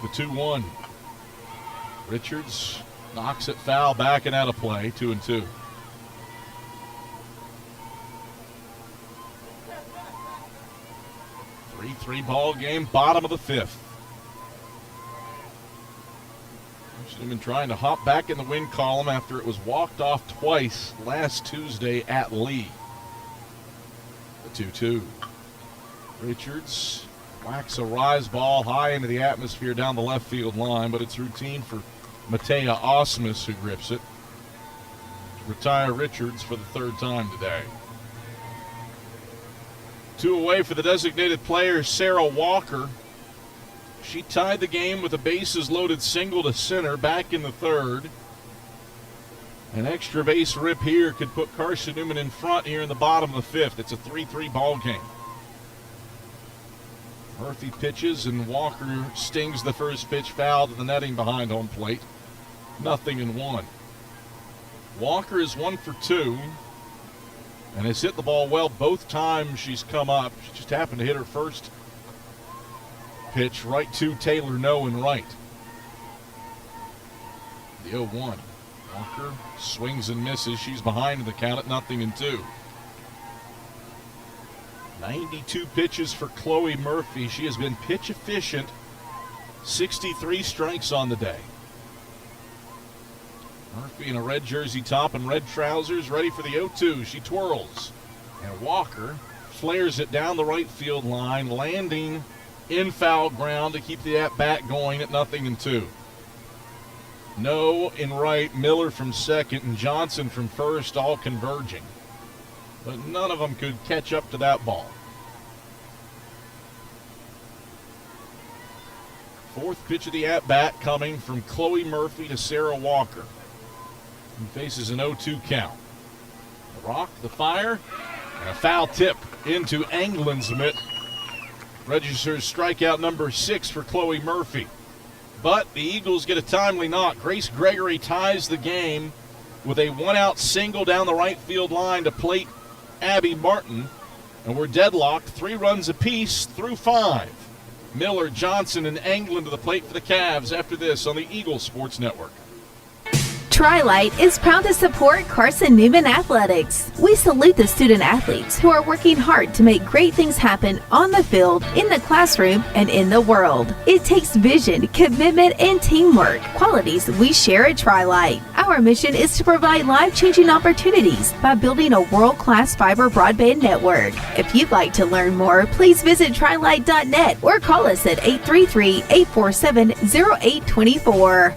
The 2-1. Richards knocks it foul, back and out of play. 2-2. Three ball game, bottom of the fifth. Carson-Newman trying to hop back in the win column after it was walked off twice last Tuesday at Lee. The 2-2. Richards whacks a rise ball high into the atmosphere down the left field line, but it's routine for Matea Osmus, who grips it to retire Richards for the third time today. 2 away for the designated player, Sarah Walker. She tied the game with a bases-loaded single to center back in the third. An extra base rip here could put Carson-Newman in front here in the bottom of the fifth. It's a 3-3 ball game. Murphy pitches and Walker stings the first pitch, foul to the netting behind home plate. 0-1. Walker is 1 for 2 and has hit the ball well both times she's come up. She just happened to hit her first pitch right to Taylor No and right. The 0-1. Walker swings and misses. She's behind the count at 0-2. 92 pitches for Chloe Murphy. She has been pitch efficient. 63 strikes on the day. Murphy in a red jersey top and red trousers, ready for the 0-2. She twirls. And Walker flares it down the right field line, landing in foul ground to keep the at-bat going at 0-2. No in right, Miller from second, and Johnson from first, all converging. But none of them could catch up to that ball. Fourth pitch of the at-bat coming from Chloe Murphy to Sarah Walker. He faces an 0-2 count. The rock, the fire, and a foul tip into Anglin's mitt. Registers strikeout number 6 for Chloe Murphy. But the Eagles get a timely knock. Grace Gregory ties the game with a one-out single down the right field line to plate Abby Martin. And we're deadlocked, 3 runs apiece through 5. Miller, Johnson, and Anglin to the plate for the Cavs after this on the Eagles Sports Network. Tri-Light is proud to support Carson-Newman Athletics. We salute the student athletes who are working hard to make great things happen on the field, in the classroom, and in the world. It takes vision, commitment, and teamwork, qualities we share at Tri-Light. Our mission is to provide life-changing opportunities by building a world-class fiber broadband network. If you'd like to learn more, please visit trilight.net or call us at 833-847-0824.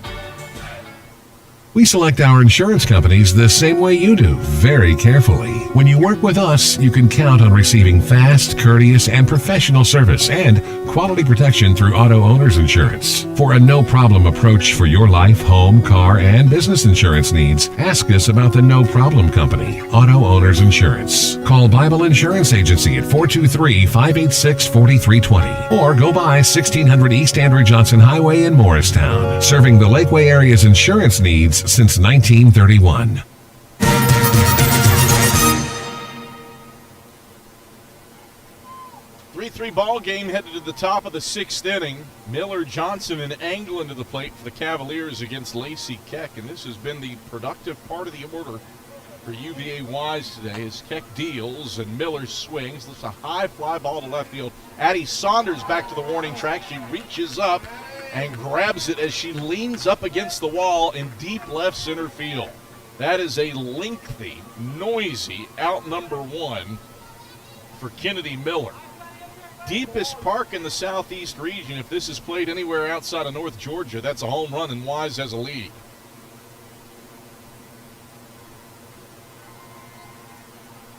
We select our insurance companies the same way you do, very carefully. When you work with us, you can count on receiving fast, courteous, and professional service and quality protection through Auto Owners Insurance. For a no-problem approach for your life, home, car, and business insurance needs, ask us about the No Problem Company, Auto Owners Insurance. Call Bible Insurance Agency at 423-586-4320 or go by 1600 East Andrew Johnson Highway in Morristown, serving the Lakeway area's insurance needs since 1931. Three ball game headed to the top of the 6th inning. Miller, Johnson, and Anglin to the plate for the Cavaliers against Lacey Keck, and this has been the productive part of the order for UVA Wise today as Keck deals and Miller swings. Lifts a high fly ball to left field. Addie Saunders back to the warning track. She reaches up and grabs it as she leans up against the wall in deep left center field. That is a lengthy, noisy out number 1 for Kennedy Miller. Deepest park in the southeast region. If this is played anywhere outside of North Georgia, that's a home run, and Wise has a lead.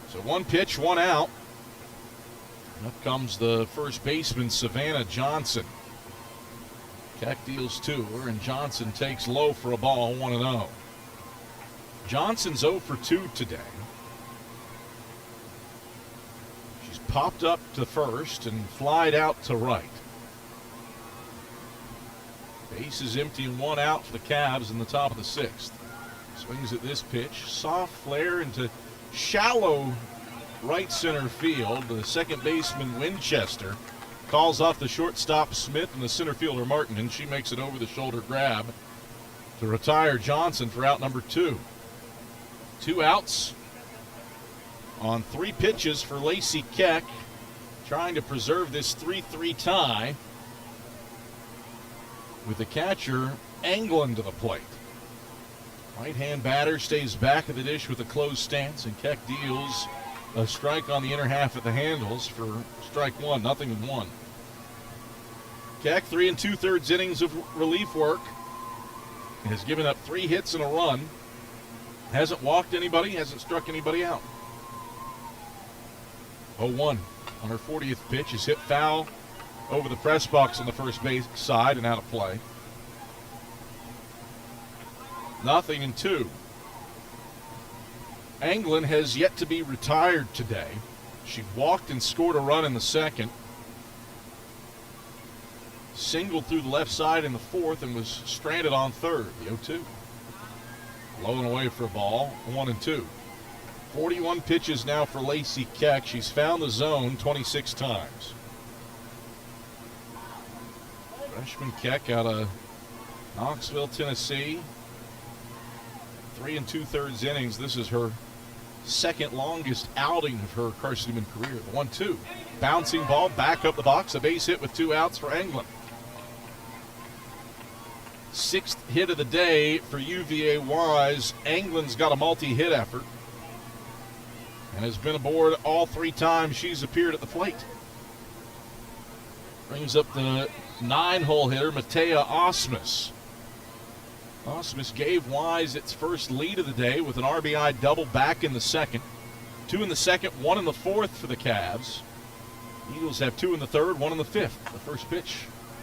So 1 pitch, 1 out. Up comes the first baseman, Savannah Johnson. Keck deals to her, and Johnson takes low for a ball, 1-0. Johnson's 0 for 2 today. She's popped up to first and flied out to right. Base is empty and 1 out for the Cavs in the top of the 6th. Swings at this pitch. Soft flare into shallow right center field. The second baseman, Winchester, calls off the shortstop Smith and the center fielder Martin, and she makes it over the shoulder grab to retire Johnson for out number 2. 2 outs on 3 pitches for Lacey Keck, trying to preserve this 3-3 tie with the catcher Anglin to the plate. Right-hand batter stays back of the dish with a closed stance, and Keck deals a strike on the inner half at the handles for strike 1, 0-1. Keck, 3 2/3 innings of relief work, has given up 3 hits and a run, hasn't walked anybody, hasn't struck anybody out. 0-1 on her 40th pitch is hit foul over the press box on the first base side and out of play. 0-2. Anglin has yet to be retired today. She walked and scored a run in the second, singled through the left side in the fourth, and was stranded on third. The 0-2. Low and away for a ball, 1-2. 41 pitches now for Lacey Keck. She's found the zone 26 times. Freshman Keck out of Knoxville, Tennessee. 3 2/3 innings. This is her second longest outing of her Carson-Newman career. The 1-2. Bouncing ball back up the box. A base hit with 2 outs for Anglin. 6th hit of the day for UVA Wise. Anglin's got a multi-hit effort and has been aboard all 3 times she's appeared at the plate. Brings up the 9-hole hitter, Matea Osmus. Osmus gave Wise its first lead of the day with an RBI double back in the second. 2 in the second, 1 in the fourth for the Cavs. Eagles have 2 in the third, 1 in the fifth. The first pitch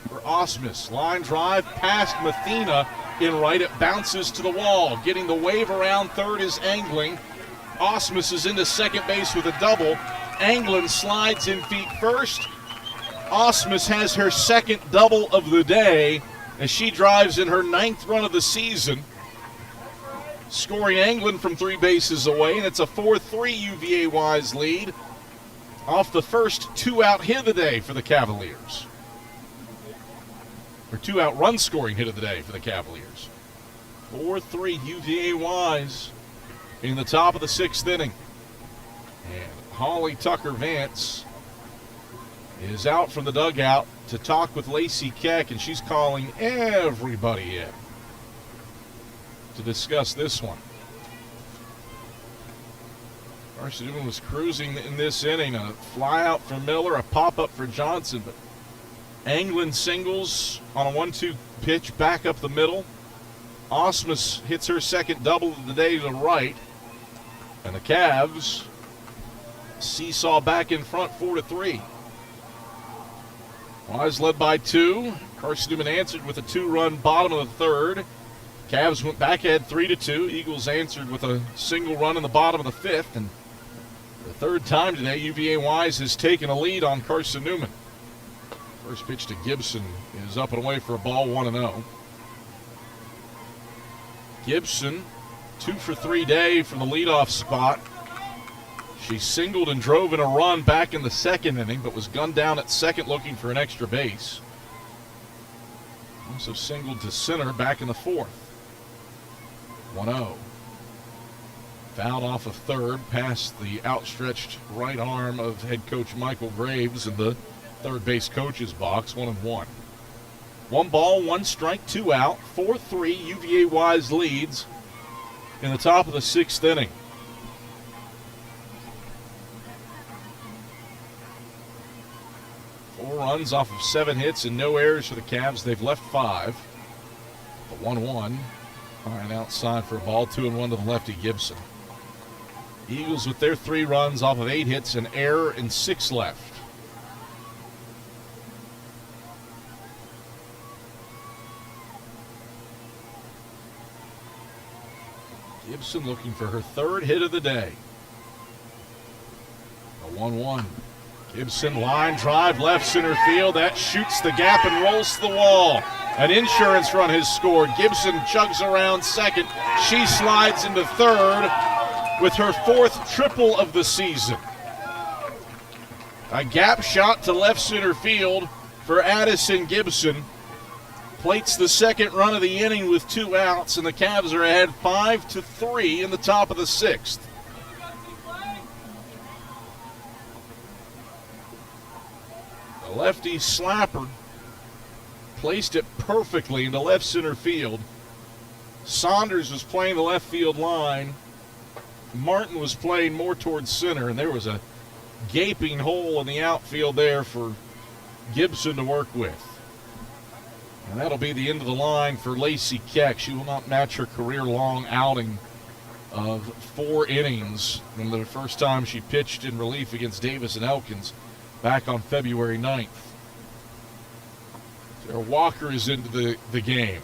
for Osmus. Line drive past Mathena in right. It bounces to the wall. Getting the wave around third is Anglin. Osmus is into second base with a double. Anglin slides in feet first. Osmus has her second double of the day as she drives in her 9th run of the season, scoring Anglin from 3 bases away, and it's a 4-3 UVA Wise lead off the first 2-out hit of the day for the Cavaliers. Or 2-out run scoring hit of the day for the Cavaliers. 4-3 UVA Wise in the top of the 6th inning. And Holly Tucker-Vance is out from the dugout to talk with Lacey Keck, and she's calling everybody in to discuss this one. Carson-Newman was cruising in this inning. A fly out for Miller, a pop-up for Johnson, but Anglin singles on a 1-2 pitch back up the middle. Osmus hits her second double of the day to the right, and the Cavs seesaw back in front 4-3. Wise led by 2. Carson-Newman answered with a 2-run bottom of the third. Cavs went back ahead 3-2. Eagles answered with a single run in the bottom of the fifth. And the third time today, UVA Wise has taken a lead on Carson-Newman. First pitch to Gibson is up and away for a ball, 1-0. Gibson, 2 for 3 day from the leadoff spot. She singled and drove in a run back in the second inning, but was gunned down at second looking for an extra base. Also singled to center back in the fourth. 1-0. Fouled off of third past the outstretched right arm of head coach Michael Graves in the third base coach's box. 1-1. 1 ball, 1 strike, 2 out. 4-3 UVA Wise leads in the top of the 6th inning. Four runs off of 7 hits and no errors for the Cavs. They've left 5. The 1-1. Flying outside for a ball, 2-1 to the lefty Gibson. Eagles with their 3 runs off of 8 hits, an error, and 6 left. Gibson looking for her 3rd hit of the day. A 1-1. Gibson line drive left center field. That shoots the gap and rolls to the wall. An insurance run has scored. Gibson chugs around second. She slides into third with her 4th triple of the season. A gap shot to left center field for Addison Gibson. Plates the second run of the inning with 2 outs, and the Cavs are ahead 5-3 in the top of the 6th. The lefty slapper placed it perfectly into left center field. Saunders was playing the left field line. Martin was playing more towards center, and there was a gaping hole in the outfield there for Gibson to work with. And that'll be the end of the line for Lacey Keck. She will not match her career-long outing of 4 innings from the first time she pitched in relief against Davis and Elkins back on February 9th. Sarah Walker is into the game,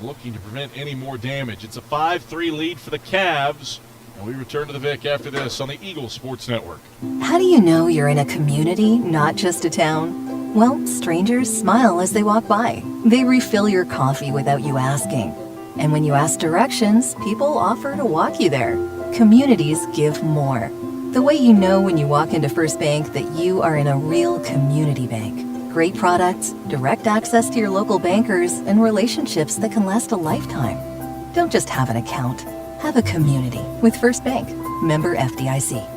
looking to prevent any more damage. It's a 5-3 lead for the Cavs, and we return to the Vic after this on the Eagles Sports Network. How do you know you're in a community, not just a town? Well, strangers smile as they walk by. They refill your coffee without you asking. And when you ask directions, people offer to walk you there. Communities give more. The way you know when you walk into First Bank that you are in a real community bank. Great products, direct access to your local bankers, and relationships that can last a lifetime. Don't just have an account. Have a community with First Bank. Member FDIC.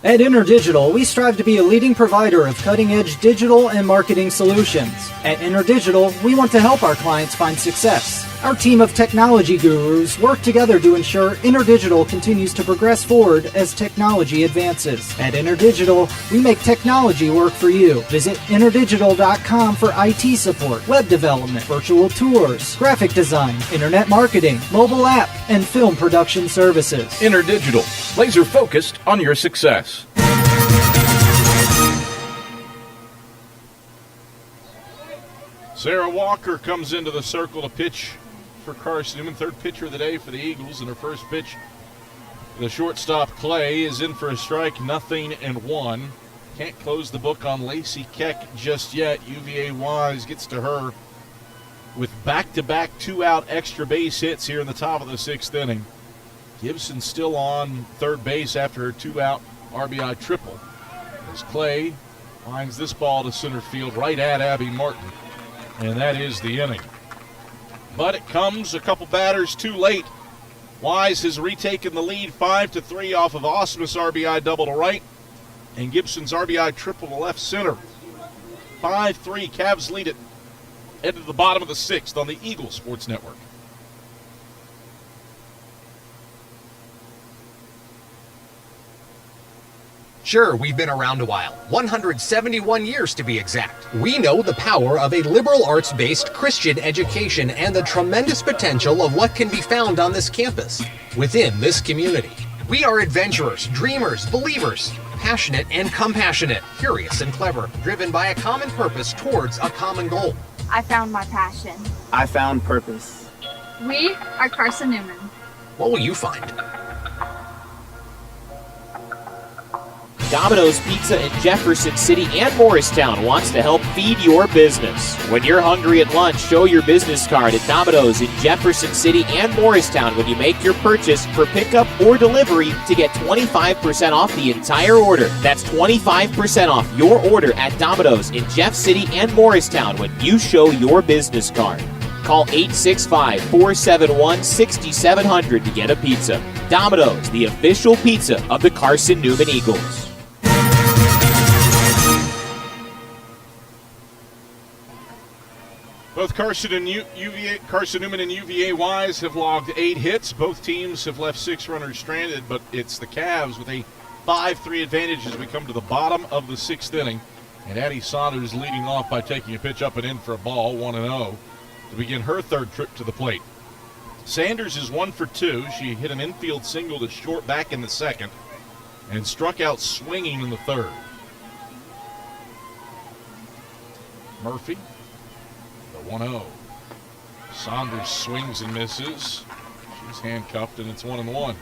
At InterDigital, we strive to be a leading provider of cutting-edge digital and marketing solutions. At InterDigital, we want to help our clients find success. Our team of technology gurus work together to ensure InterDigital continues to progress forward as technology advances. At InterDigital, we make technology work for you. Visit interdigital.com for IT support, web development, virtual tours, graphic design, internet marketing, mobile app, and film production services. InterDigital, laser focused on your success. Sarah Walker comes into the circle to pitch for Carson-Newman, third pitcher of the day for the Eagles, and her first pitch, the shortstop Clay, is in for a strike, 0-1. Can't close the book on Lacey Keck just yet. UVA Wise gets to her with back-to-back 2-out extra base hits here in the top of the 6th inning. Gibson still on third base after her 2-out RBI triple, as Clay finds this ball to center field right at Abby Martin, and that is the inning. But it comes a couple batters too late. Wise has retaken the lead 5-3 off of Osmus' RBI double to right and Gibson's RBI triple to left center. 5-3, Cavs lead it. Head to the bottom of the 6th on the Eagles Sports Network. Sure, we've been around a while, 171 years to be exact. We know the power of a liberal arts-based Christian education and the tremendous potential of what can be found on this campus, within this community. We are adventurers, dreamers, believers, passionate and compassionate, curious and clever, driven by a common purpose towards a common goal. I found my passion. I found purpose. We are Carson-Newman. What will you find? Domino's Pizza in Jefferson City and Morristown wants to help feed your business. When you're hungry at lunch, show your business card at Domino's in Jefferson City and Morristown when you make your purchase for pickup or delivery to get 25% off the entire order. That's 25% off your order at Domino's in Jeff City and Morristown when you show your business card. Call 865-471-6700 to get a pizza. Domino's, the official pizza of the Carson-Newman Eagles. Both Carson-Newman and UVA Wise have logged 8 hits. Both teams have left 6 runners stranded, but it's the Cavs with a 5-3 advantage as we come to the bottom of the 6th inning. And Addie Saunders leading off by taking a pitch up and in for a ball, 1-0, to begin her third trip to the plate. Sanders is 1 for 2. She hit an infield single to short back in the 2nd and struck out swinging in the 3rd. Murphy, the 1-0. Saunders swings and misses. She's handcuffed, and it's 1-1.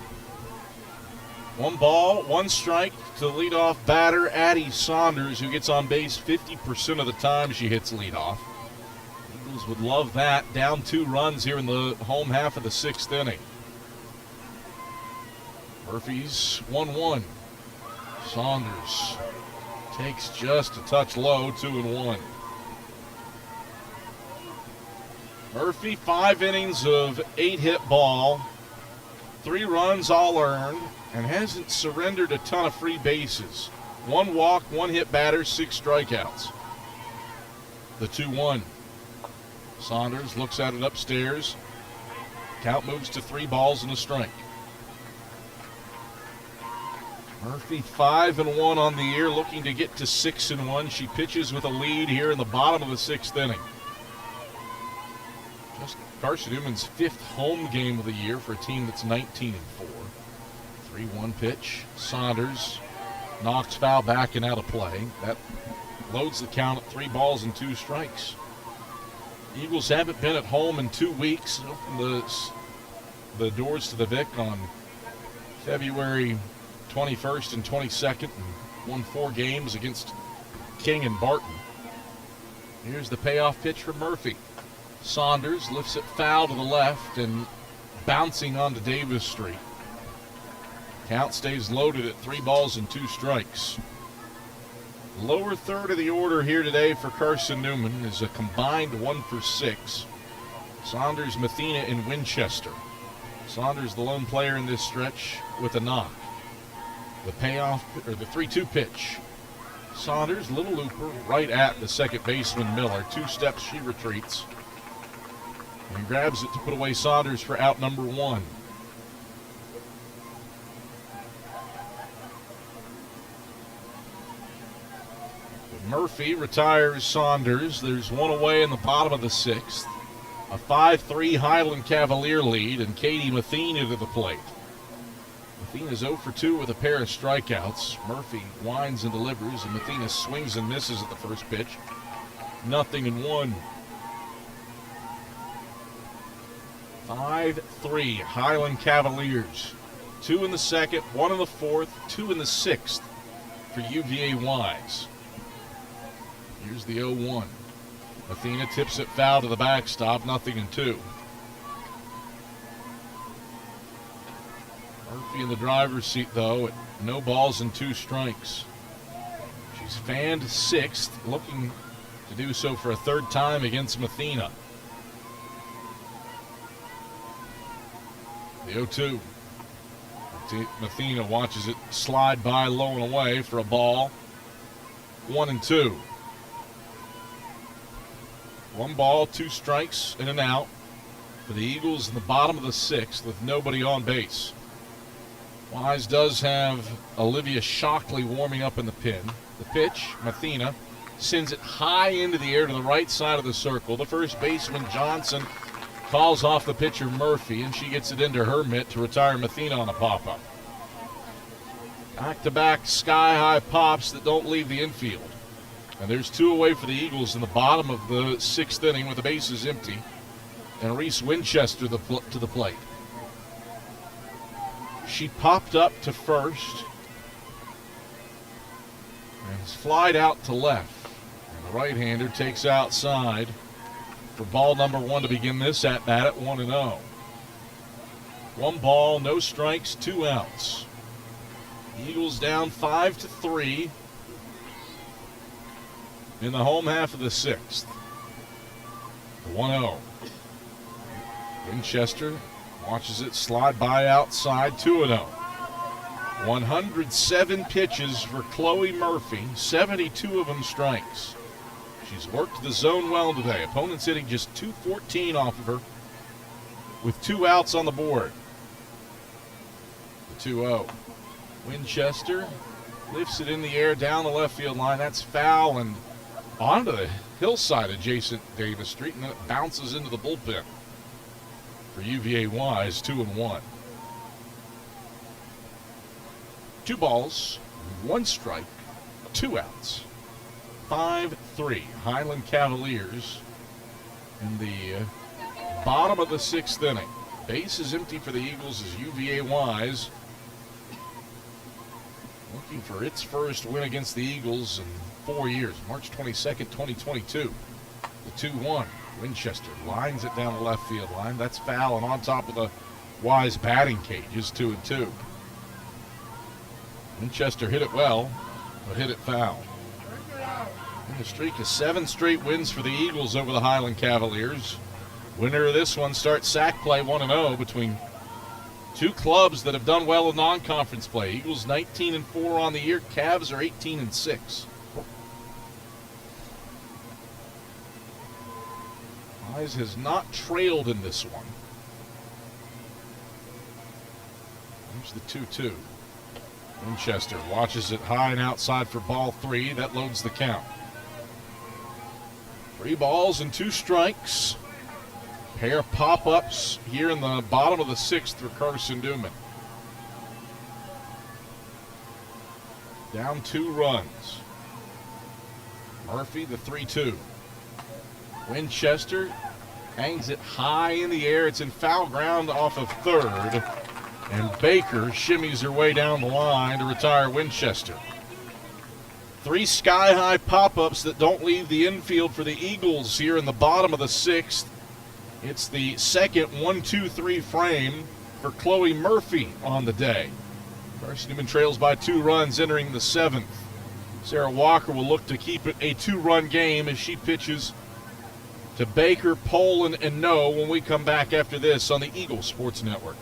1 ball, 1 strike to the leadoff batter, Addie Saunders, who gets on base 50% of the time she hits leadoff. Eagles would love that. Down 2 runs here in the home half of the 6th inning. Murphy's 1-1. Saunders Takes just a touch low, 2-1. Murphy, 5 innings of 8-hit ball, 3 runs all earned, and hasn't surrendered a ton of free bases. 1 walk, 1 hit batter, 6 strikeouts. The 2-1. Saunders looks at it upstairs. Count moves to 3 balls and a strike. Murphy 5-1 on the year, looking to get to 6-1. She pitches with a lead here in the bottom of the 6th inning. Just Carson-Newman's 5th home game of the year for a team that's 19-4. 3-1 pitch. Saunders knocks foul back and out of play. That loads the count at 3 balls and 2 strikes. Eagles haven't been at home in 2 weeks. Opened the doors to the Vic on February 21st and 22nd and won 4 games against King and Barton. Here's the payoff pitch for Murphy. Saunders lifts it foul to the left and bouncing onto Davis Street. Count stays loaded at 3 balls and 2 strikes. Lower third of the order here today for Carson-Newman is a combined 1 for 6. Saunders, Mathena, and Winchester. Saunders the lone player in this stretch with a knock. The payoff, or the 3-2 pitch. Saunders, little looper, right at the second baseman Miller. 2 steps, she retreats. And grabs it to put away Saunders for out number 1. Murphy retires Saunders. There's 1 away in the bottom of the 6th. A 5-3 Highland Cavalier lead, and Katie Mathena to the plate. Mathena's 0 for 2 with a pair of strikeouts. Murphy winds and delivers, and Mathena swings and misses at the first pitch. 0-1. 5-3 Highland Cavaliers. 2 in the 2nd, 1 in the 4th, 2 in the 6th for UVA Wise. Here's the 0-1. Mathena tips it foul to the backstop, 0-2. Murphy in the driver's seat, though, at no balls and 2 strikes. She's fanned 6th, looking to do so for a 3rd time against Mathena. The 0-2. Mathena watches it slide by low and away for a ball. 1-2. 1 ball, 2 strikes, and an out for the Eagles in the bottom of the 6th with nobody on base. Wise does have Olivia Shockley warming up in the pen. The pitch, Mathena sends it high into the air to the right side of the circle. The first baseman, Johnson, calls off the pitcher, Murphy, and she gets it into her mitt to retire Mathena on a pop-up. Back-to-back sky-high pops that don't leave the infield. And there's 2 away for the Eagles in the bottom of the 6th inning with the bases empty. And Reese Winchester to the plate. She popped up to first and is flied out to left. And the right-hander takes outside for ball number 1 to begin this at-bat at 1-0. 1 ball, no strikes, 2 outs. Eagles down 5-3 in the home half of the 6th. The 1-0. Winchester watches it slide by outside, 2-0. 107 pitches for Chloe Murphy, 72 of them strikes. She's worked the zone well today. Opponents hitting just .214 off of her with 2 outs on the board. The 2-0. Winchester lifts it in the air down the left field line. That's foul and onto the hillside adjacent Davis Street, and then it bounces into the bullpen for UVA Wise, 2-1. 2 balls, 1 strike, 2 outs. 5-3 Highland Cavaliers in the bottom of the 6th inning. Base is empty for the Eagles as UVA Wise looking for its first win against the Eagles in 4 years, March 22nd, 2022. The 2-1. Winchester lines it down the left field line. That's foul and on top of the Wise batting cages, 2-2. Winchester hit it well, but hit it foul. And a streak of 7 straight wins for the Eagles over the Highland Cavaliers. Winner of this one starts SAC play 1-0 between two clubs that have done well in non-conference play. Eagles 19-4 on the year. Cavs are 18-6. Wise has not trailed in this one. Here's the 2-2. Winchester watches it high and outside for ball 3. That loads the count. 3 balls and 2 strikes. Pair of pop-ups here in the bottom of the 6th for Carson-Newman. Down 2 runs. Murphy, the 3-2. Winchester hangs it high in the air. It's in foul ground off of 3rd. And Baker shimmies her way down the line to retire Winchester. 3 sky-high pop-ups that don't leave the infield for the Eagles here in the bottom of the 6th. It's the second 1-2-3 frame for Chloe Murphy on the day. Carson-Newman trails by 2 runs entering the 7th. Sarah Walker will look to keep it a 2-run game as she pitches to Baker, Poland, and No when we come back after this on the Eagle Sports Network.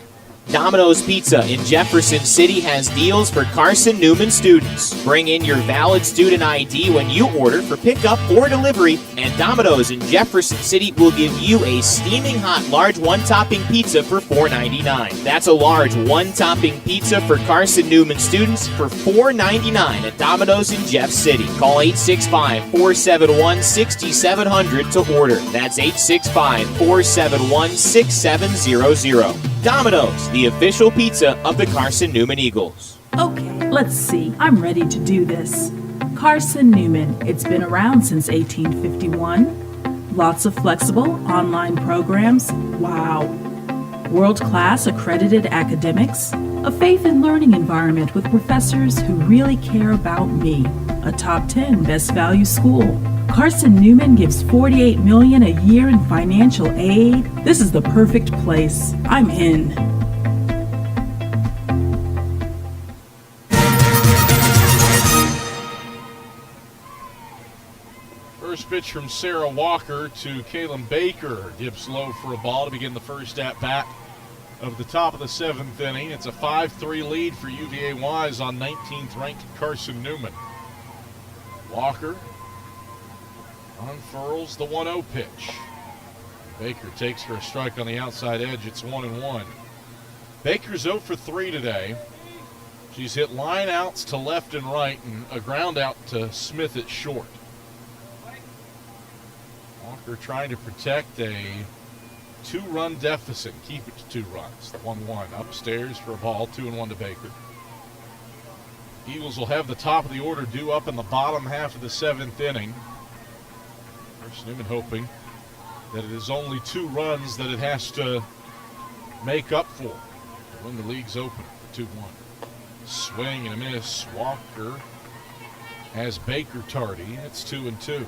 Domino's Pizza in Jefferson City has deals for Carson-Newman students. Bring in your valid student ID when you order for pickup or delivery, and Domino's in Jefferson City will give you a steaming hot large 1-topping pizza for $4.99. That's a large 1-topping pizza for Carson-Newman students for $4.99 at Domino's in Jeff City. Call 865-471-6700 to order. That's 865-471-6700. Domino's, the official pizza of the Carson-Newman Eagles. Okay, let's see. I'm ready to do this. Carson-Newman. It's been around since 1851. Lots of flexible online programs. Wow. World-class accredited academics. A faith and learning environment with professors who really care about me. A top 10 best value school. Carson-Newman gives $48 million a year in financial aid. This is the perfect place. I'm in. First pitch from Sarah Walker to Kaylin Baker. Dips low for a ball to begin the first at-bat of the top of the 7th inning. It's a 5-3 lead for UVA Wise on 19th-ranked Carson-Newman. Walker unfurls the 1-0 pitch. Baker takes for a strike on the outside edge. It's 1-1. Baker's 0 for 3 today. She's hit line outs to left and right and a ground out to Smith at short. Walker trying to protect a 2-run deficit, keep it to 2 runs. 1-1 upstairs for a ball, 2-1 to Baker. Eagles will have the top of the order due up in the bottom half of the 7th inning. Newman hoping that it is only 2 runs that it has to make up for to win the league's opener. 2-1. Swing and a miss. Walker has Baker tardy. It's 2-2.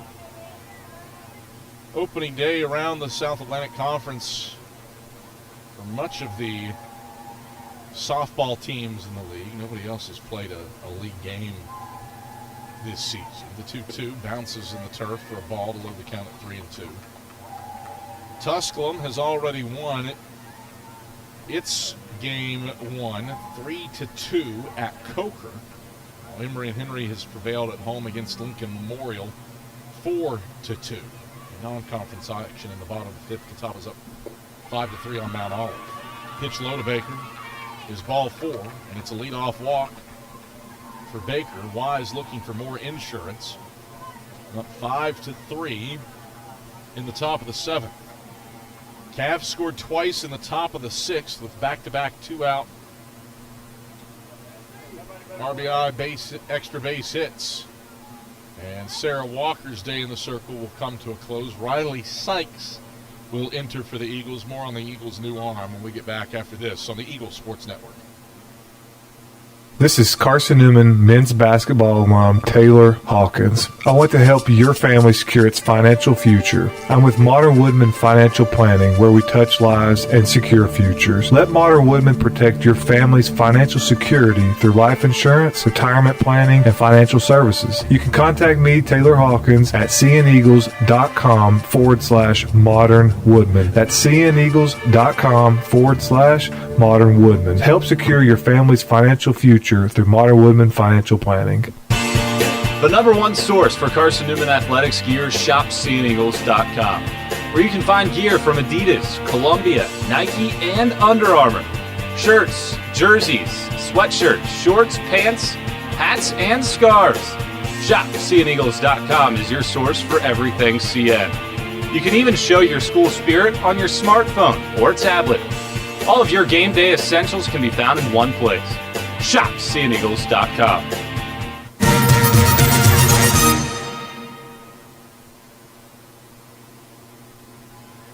Opening day around the South Atlantic Conference for much of the softball teams in the league. Nobody else has played a league game this season. The 2-2 bounces in the turf for a ball to load the count at 3-2. Tusculum has already won its game 1, 3-2 at Coker. While Emory and Henry has prevailed at home against Lincoln Memorial 4-2. Non-conference action in the bottom of the 5th. Catawba's up 5-3 on Mount Olive. Pitch low to Baker is ball 4, and it's a leadoff walk for Baker. Wise looking for more insurance. Up 5-3 in the top of the 7th. Cavs scored twice in the top of the 6th with back-to-back 2-out RBI extra base hits. And Sarah Walker's day in the circle will come to a close. Riley Sykes will enter for the Eagles. More on the Eagles' new arm when we get back after this on the Eagle Sports Network. This is Carson-Newman men's basketball alum Taylor Hawkins. I want to help your family secure its financial future. I'm with Modern Woodman Financial Planning, where we touch lives and secure futures. Let Modern Woodman protect your family's financial security through life insurance, retirement planning, and financial services. You can contact me, Taylor Hawkins, at cneagles.com/Modern Woodman. That's cneagles.com/Modern Woodman. Help secure your family's financial future through Modern Woodman Financial Planning. The number one source for Carson-Newman athletics gear, shop CNEagles.com, where you can find gear from Adidas, Columbia, Nike, and Under Armour. Shirts, jerseys, sweatshirts, shorts, pants, hats, and scarves. Shop CNEagles.com is your source for everything CN. You can even show your school spirit on your smartphone or tablet. All of your game day essentials can be found in one place. Shop CNEagles.com.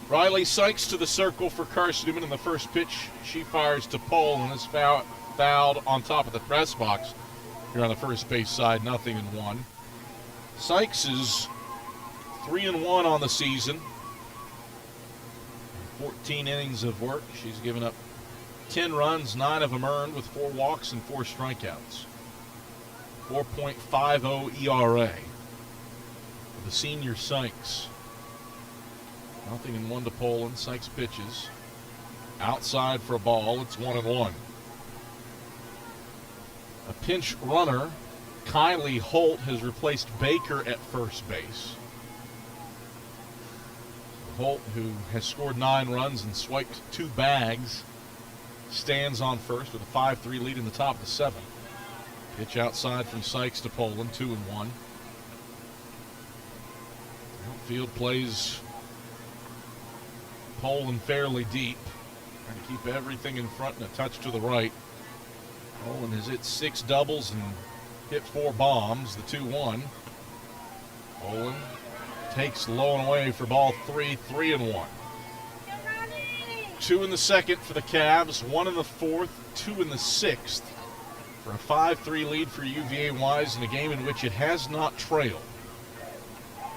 Riley Sykes to the circle for Carson-Newman in the first pitch. She fires to pole and is fouled on top of the press box. Here on the first base side, 0-1. Sykes is 3-1 on the season. 14 innings of work. She's given up 10 runs, 9 of them earned with 4 walks and 4 strikeouts. 4.50 ERA for the senior Sykes. 0-1 to Poland. Sykes pitches. Outside for a ball. It's 1-1. A pinch runner, Kylie Holt, has replaced Baker at first base. Holt, who has scored 9 runs and swiped 2 bags, stands on first with a 5-3 lead in the top of the 7th. Pitch outside from Sykes to Poland, 2-1. Outfield plays Poland fairly deep, trying to keep everything in front and a touch to the right. Poland has hit 6 doubles and hit 4 bombs, the 2-1. Poland takes low and away for ball 3, 3-1. 2 in the second for the Cavs, 1 in the fourth, 2 in the sixth for a 5-3 lead for UVA Wise in a game in which it has not trailed.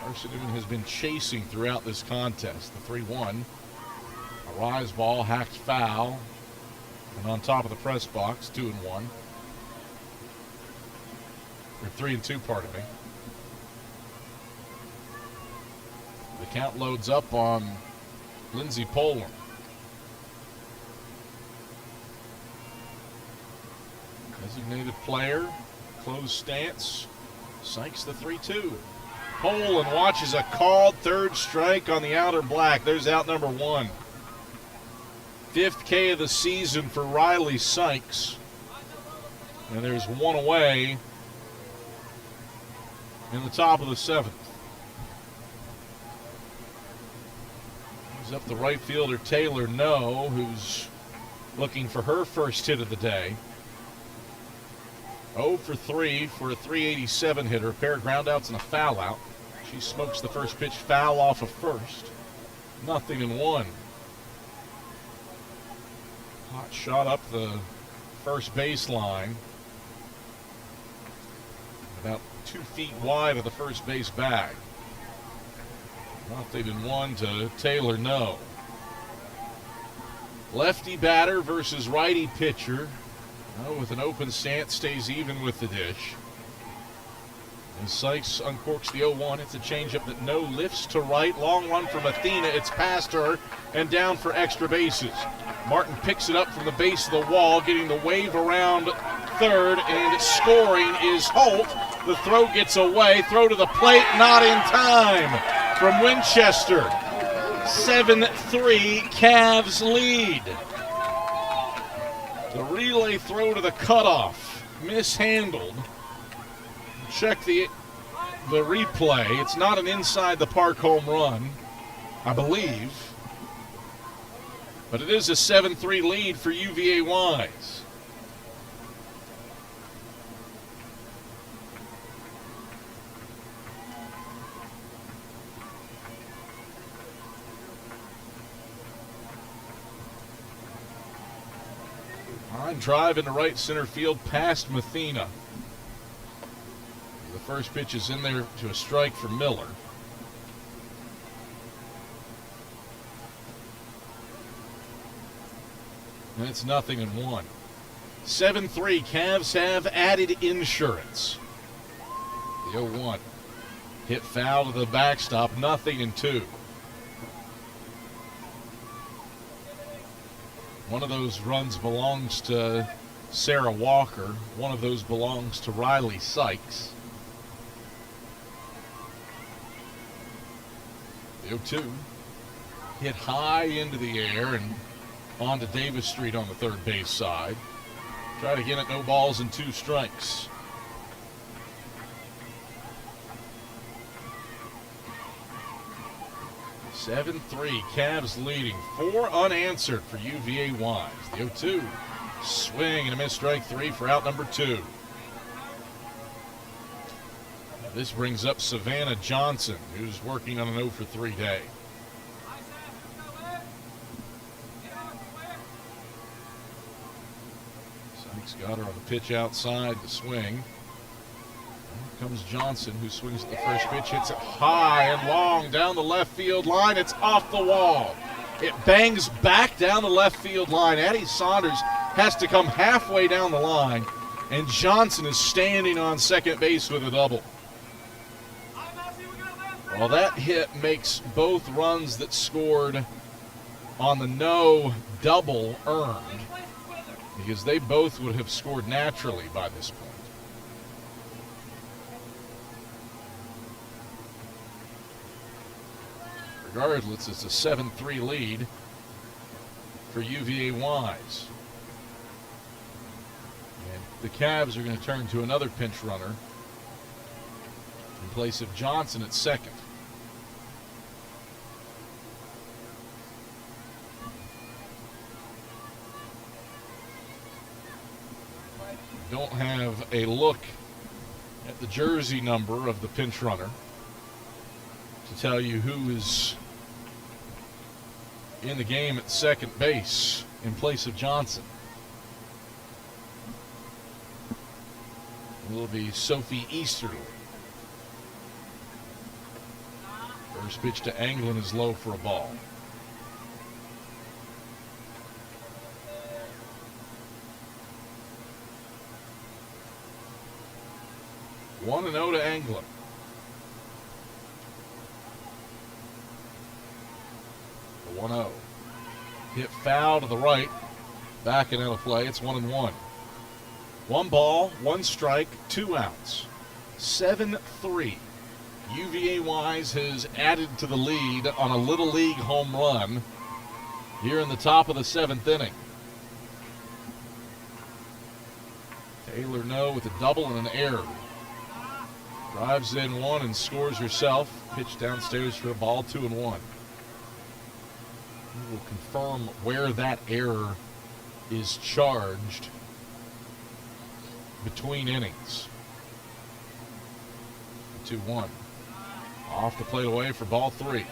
Carson-Newman has been chasing throughout this contest. The 3-1, a rise ball, hacked foul, and on top of the press box, 2-1. Or 3-2, pardon me. The count loads up on Lindsey Poland. Designated player, closed stance. Sykes the 3-2. Poland watches a called third strike on the outer black. There's out number 1. 5th K of the season for Riley Sykes. And there's 1 away in the top of the 7th. He's up the right fielder Taylor No, who's looking for her first hit of the day. 0 for 3 for a .387 hitter, a pair of groundouts and a foul out. She smokes the first pitch foul off of first. 0-1. Hot shot up the first baseline. About 2 feet wide of the first base bag. 0-1 to Taylor No. Lefty batter versus righty pitcher. No, with an open stance, stays even with the dish. And Sykes uncorks the 0-1. It's a changeup that No lifts to right. Long run from Athena. It's past her and down for extra bases. Martin picks it up from the base of the wall, getting the wave around third, and scoring is Holt. The throw gets away. Throw to the plate, not in time from Winchester. 7-3, Cavs lead. The relay throw to the cutoff, mishandled. Check the replay. It's not an inside the park home run, I believe. But it is a 7-3 lead for UVA Wise. Line drive into right center field past Mathena. The first pitch is in there to a strike for Miller. And it's 0-1. 7-3. Cavs have added insurance. The 0-1. Hit foul to the backstop. 0-2. One of those runs belongs to Sarah Walker. One of those belongs to Riley Sykes. The 0-2. Hit high into the air and onto Davis Street on the third base side. Try to get it, no balls and 2 strikes. Seven 3, Cavs leading. 4 unanswered for UVA Wise. The 0-2. Swing and a miss, strike 3 for out number 2. This brings up Savannah Johnson, who's working on an 0-for-3 day. Sykes got her on the pitch outside to swing. Here comes Johnson, who swings at the first pitch, hits it high and long down the left field line. It's off the wall. It bangs back down the left field line. Addie Saunders has to come halfway down the line, and Johnson is standing on second base with a double. Well, that hit makes both runs that scored on the no double earned, because they both would have scored naturally by this point. Regardless, it's a 7-3 lead for UVA Wise. And the Cavs are going to turn to another pinch runner in place of Johnson at second. Don't have a look at the jersey number of the pinch runner to tell you who is in the game at second base in place of Johnson. It will be Sophie Easterly. First pitch to Anglin is low for a ball. One and 0 to Anglin. The 1-0. Hit foul to the right. Back and out of play. It's 1-1. 1 ball, 1 strike, 2 outs. 7-3. UVA Wise has added to the lead on a Little League home run here in the top of the 7th inning. Taylor No with a double and an error. Drives in 1 and scores herself. Pitch downstairs for a ball, 2-1. We will confirm where that error is charged between innings. 2-1. Off the plate away for ball 3.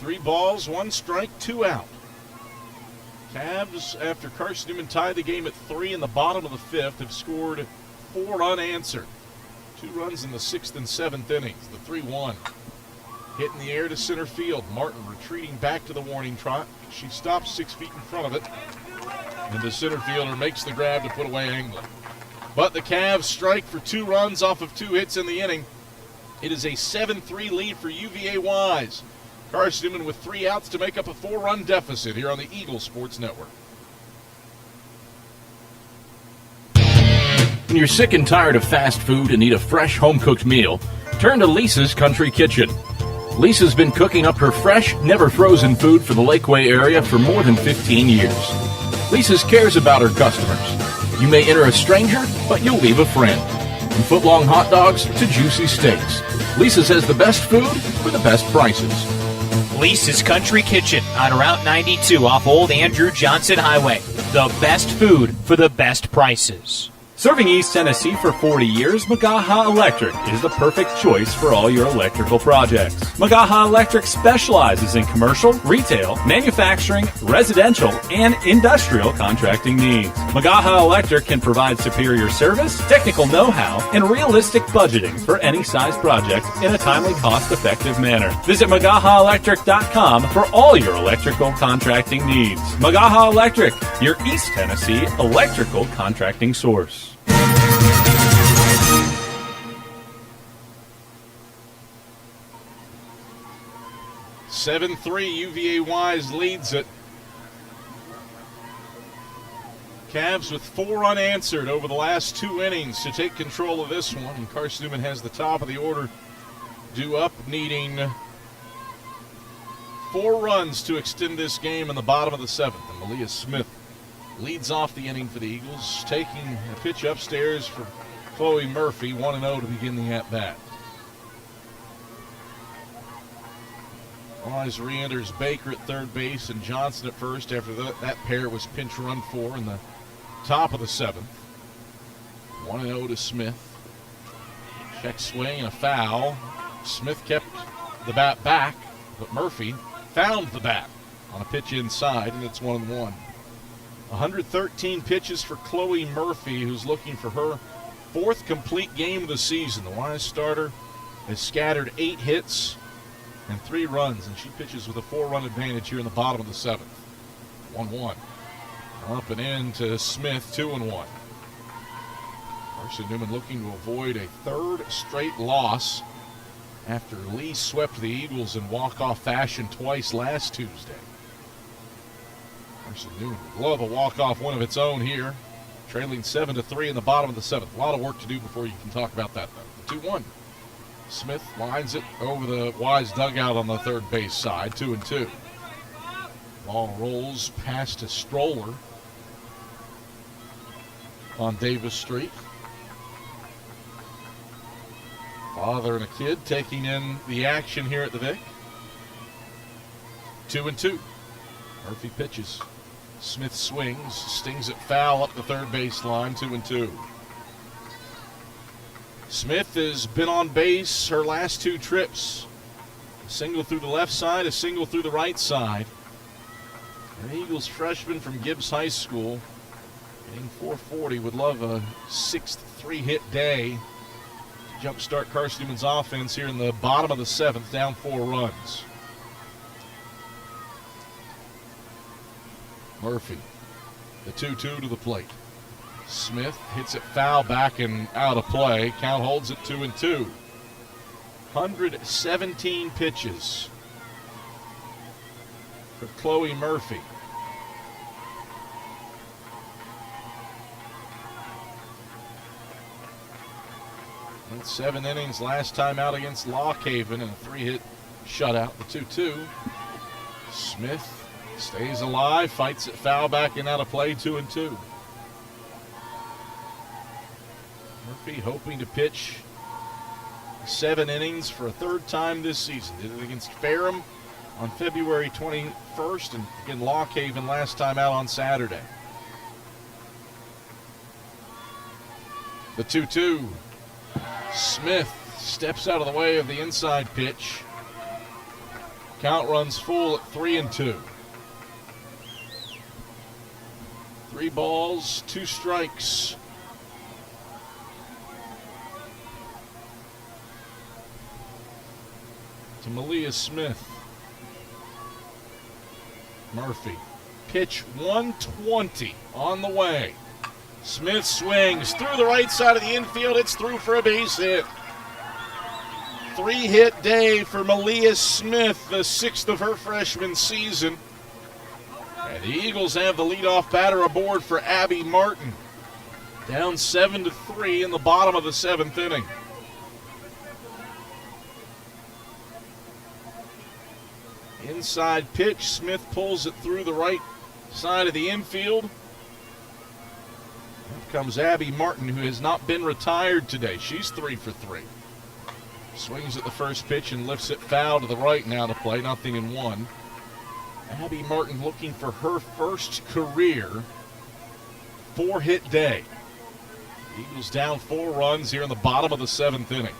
3 balls, 1 strike, 2 out. Cavs, after Carson-Newman tied the game at 3 in the bottom of the 5th, have scored 4 unanswered. 2 runs in the 6th and 7th innings. The 3-1. Hit in the air to center field. Martin retreating back to the warning trot. She stops 6 feet in front of it. And the center fielder makes the grab to put away Anglin. But the Cavs strike for 2 runs off of 2 hits in the inning. It is a 7-3 lead for UVA Wise. Carson-Newman with 3 outs to make up a 4-run deficit here on the Eagle Sports Network. When you're sick and tired of fast food and need a fresh home-cooked meal, turn to Lisa's Country Kitchen. Lisa's been cooking up her fresh, never-frozen food for the Lakeway area for more than 15 years. Lisa's cares about her customers. You may enter a stranger, but you'll leave a friend. From foot-long hot dogs to juicy steaks, Lisa's has the best food for the best prices. Lisa's Country Kitchen on Route 92 off Old Andrew Johnson Highway. The best food for the best prices. Serving East Tennessee for 40 years, Magaha Electric is the perfect choice for all your electrical projects. Magaha Electric specializes in commercial, retail, manufacturing, residential, and industrial contracting needs. Magaha Electric can provide superior service, technical know-how, and realistic budgeting for any size project in a timely, cost-effective manner. Visit MagahaElectric.com for all your electrical contracting needs. Magaha Electric, your East Tennessee electrical contracting source. 7-3, UVA Wise leads it. Cavs with 4 unanswered over the last 2 innings to take control of this one. And Carson-Newman has the top of the order due up, needing 4 runs to extend this game in the bottom of the 7th. And Malia Smith leads off the inning for the Eagles, taking a pitch upstairs for Chloe Murphy, 1-0 to begin the at-bat. Wise re-enters Baker at third base and Johnson at first after that pair was pinch run for in the top of the 7th. 1-0 to Smith. Check swing and a foul. Smith kept the bat back, but Murphy found the bat on a pitch inside, and it's 1-1. 113 pitches for Chloe Murphy, who's looking for her 4th complete game of the season. The Wise starter has scattered 8 hits and 3 runs, and she pitches with a 4-run advantage here in the bottom of the 7th. 1-1. Up and in to Smith, 2-1. Carson-Newman looking to avoid a 3rd straight loss after Lee swept the Eagles in walk-off fashion twice last Tuesday. Carson-Newman would love a walk-off win of its own here, trailing 7-3 in the bottom of the 7th. A lot of work to do before you can talk about that, though. 2-1. Smith lines it over the Wise dugout on the third base side, 2-2. Ball rolls past a stroller on Davis Street. Father and a kid taking in the action here at the Vic. 2-2. Murphy pitches. Smith swings, stings it foul up the third base line, 2-2. Smith has been on base her last 2 trips. A single through the left side, a single through the right side. An Eagles freshman from Gibbs High School, hitting .440, would love a 6th 3-hit day to jumpstart Carson-Newman's offense here in the bottom of the 7th, down 4 runs. Murphy, the 2-2 to the plate. Smith hits it foul back and out of play. Count holds it 2-2. 117 pitches for Chloe Murphy. And 7 innings last time out against Lockhaven and a 3-hit shutout, the 2-2. Smith stays alive, fights it foul back and out of play, 2-2. Murphy hoping to pitch 7 innings for a 3rd time this season. Did it against Ferrum on February 21st and again Lockhaven last time out on Saturday. The 2-2. Smith steps out of the way of the inside pitch. Count runs full at 3-2. 3 balls, 2 strikes. To Malia Smith. Murphy. Pitch 120 on the way. Smith swings through the right side of the infield. It's through for a base hit. 3-hit day for Malia Smith, the 6th of her freshman season. And the Eagles have the leadoff batter aboard for Abby Martin. Down 7-3 in the bottom of the 7th inning. Inside pitch, Smith pulls it through the right side of the infield. Here comes Abby Martin, who has not been retired today. She's 3 for 3. Swings at the first pitch and lifts it foul to the right now to play, 0-1. Abby Martin looking for her first career 4-hit day. Eagles down 4 runs here in the bottom of the 7th inning.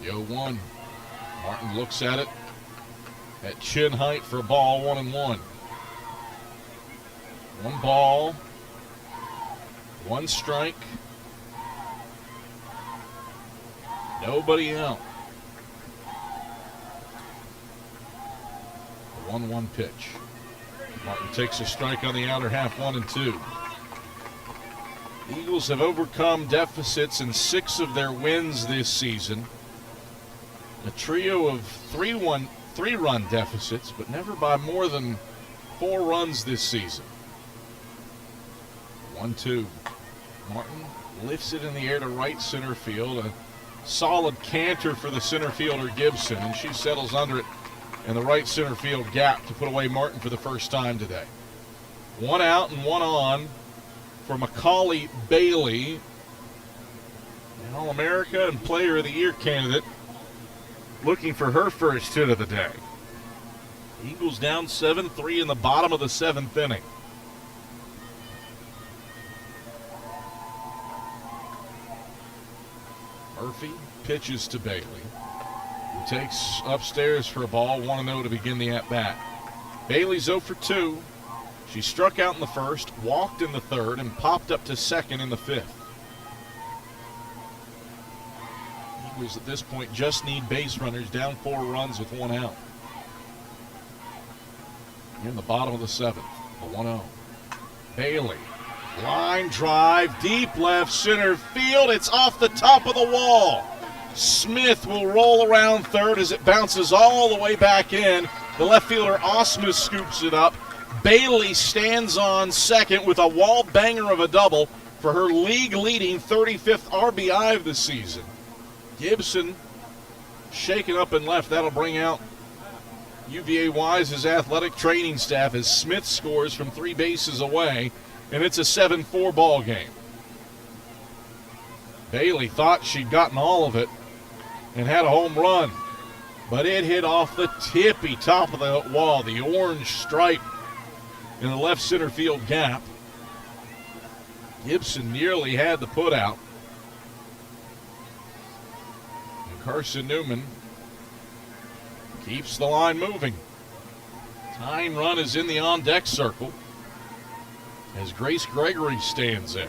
The 0-1. Martin looks at it at chin height for a ball, 1-1. 1 ball, 1 strike, nobody out. The 1-1 pitch. Martin takes a strike on the outer half, 1-2. The Eagles have overcome deficits in 6 of their wins this season. A trio of 3-run deficits, but never by more than 4 runs this season. 1-2. Martin lifts it in the air to right center field. A solid canter for the center fielder Gibson, and she settles under it in the right center field gap to put away Martin for the first time today. 1 out and 1 on for Macaulay Bailey, an All-America and Player of the Year candidate, looking for her first hit of the day. Eagles down 7-3 in the bottom of the 7th inning. Murphy pitches to Bailey, who takes upstairs for a ball, 1-0 to begin the at-bat. Bailey's 0 for 2. She struck out in the first, walked in the third, and popped up to second in the 5th. Eagles at this point just need base runners, down 4 runs with 1 out. Here in the bottom of the 7th, the 1-0. Bailey, line drive, deep left center field. It's off the top of the wall. Smith will roll around third as it bounces all the way back in. The left fielder Osmus scoops it up. Bailey stands on second with a wall banger of a double for her league-leading 35th RBI of the season. Gibson shaken up and left. That'll bring out UVA Wise's athletic training staff as Smith scores from 3 bases away, and it's a 7-4 ball game. Bailey thought she'd gotten all of it and had a home run, but it hit off the tippy top of the wall, the orange stripe in the left center field gap. Gibson nearly had the putout. And Carson-Newman keeps the line moving. Tying run is in the on-deck circle as Grace Gregory stands in.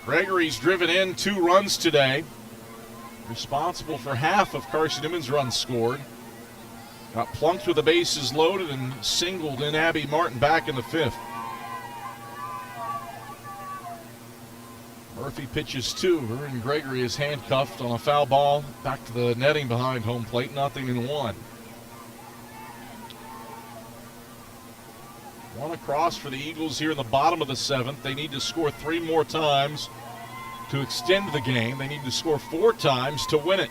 Gregory's driven in 2 runs today, responsible for half of Carson-Newman's runs scored. Got plunked with the bases loaded and singled in Abby Martin back in the 5th. Murphy pitches 2. Her and Gregory is handcuffed on a foul ball back to the netting behind home plate, 0-1. 1 across for the Eagles here in the bottom of the 7th. They need to score 3 more times to extend the game. They need to score 4 times to win it.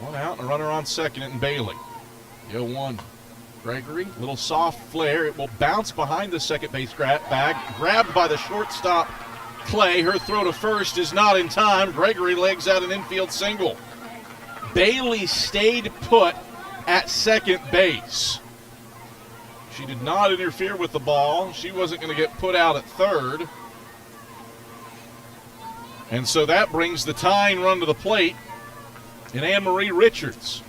1 out and a runner on second and Bailey. The 0-1. Gregory, little soft flare. It will bounce behind the second base bag. Grabbed by the shortstop, Clay. Her throw to first is not in time. Gregory legs out an infield single. Bailey stayed put at second base. She did not interfere with the ball. She wasn't going to get put out at third. And so that brings the tying run to the plate in Anne-Marie Richards.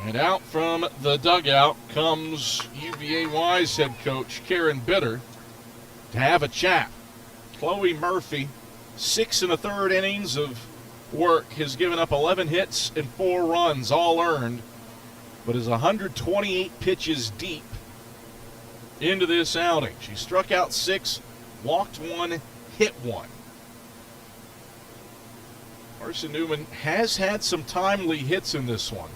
And out from the dugout comes UVA Wise head coach Karen Bitter to have a chat. Chloe Murphy, 6 1/3 innings of work, has given up 11 hits and 4 runs, all earned, but is 128 pitches deep into this outing. She struck out 6, walked 1, hit 1. Carson-Newman has had some timely hits in this one.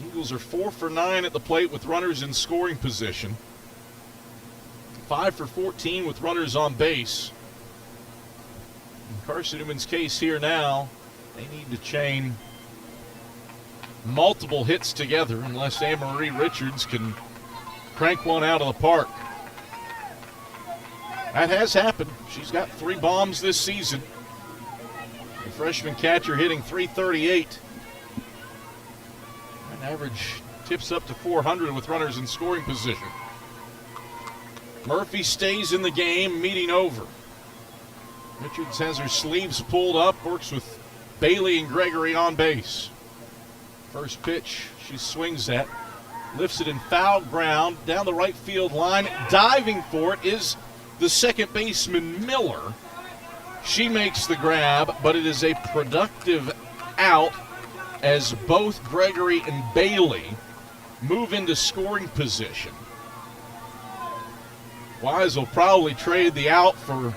Eagles are 4 for 9 at the plate with runners in scoring position. 5 for 14 with runners on base. In Carson-Newman's case here now, they need to chain multiple hits together unless Anne-Marie Richards can crank one out of the park. That has happened. She's got 3 bombs this season. The freshman catcher hitting .338. An average tips up to 400 with runners in scoring position. Murphy stays in the game, meeting over. Richards has her sleeves pulled up, works with Bailey and Gregory on base. First pitch she swings at, lifts it in foul ground down the right field line. Diving for it is the second baseman Miller. She makes the grab, but it is a productive out as both Gregory and Bailey move into scoring position. Wise will probably trade the out for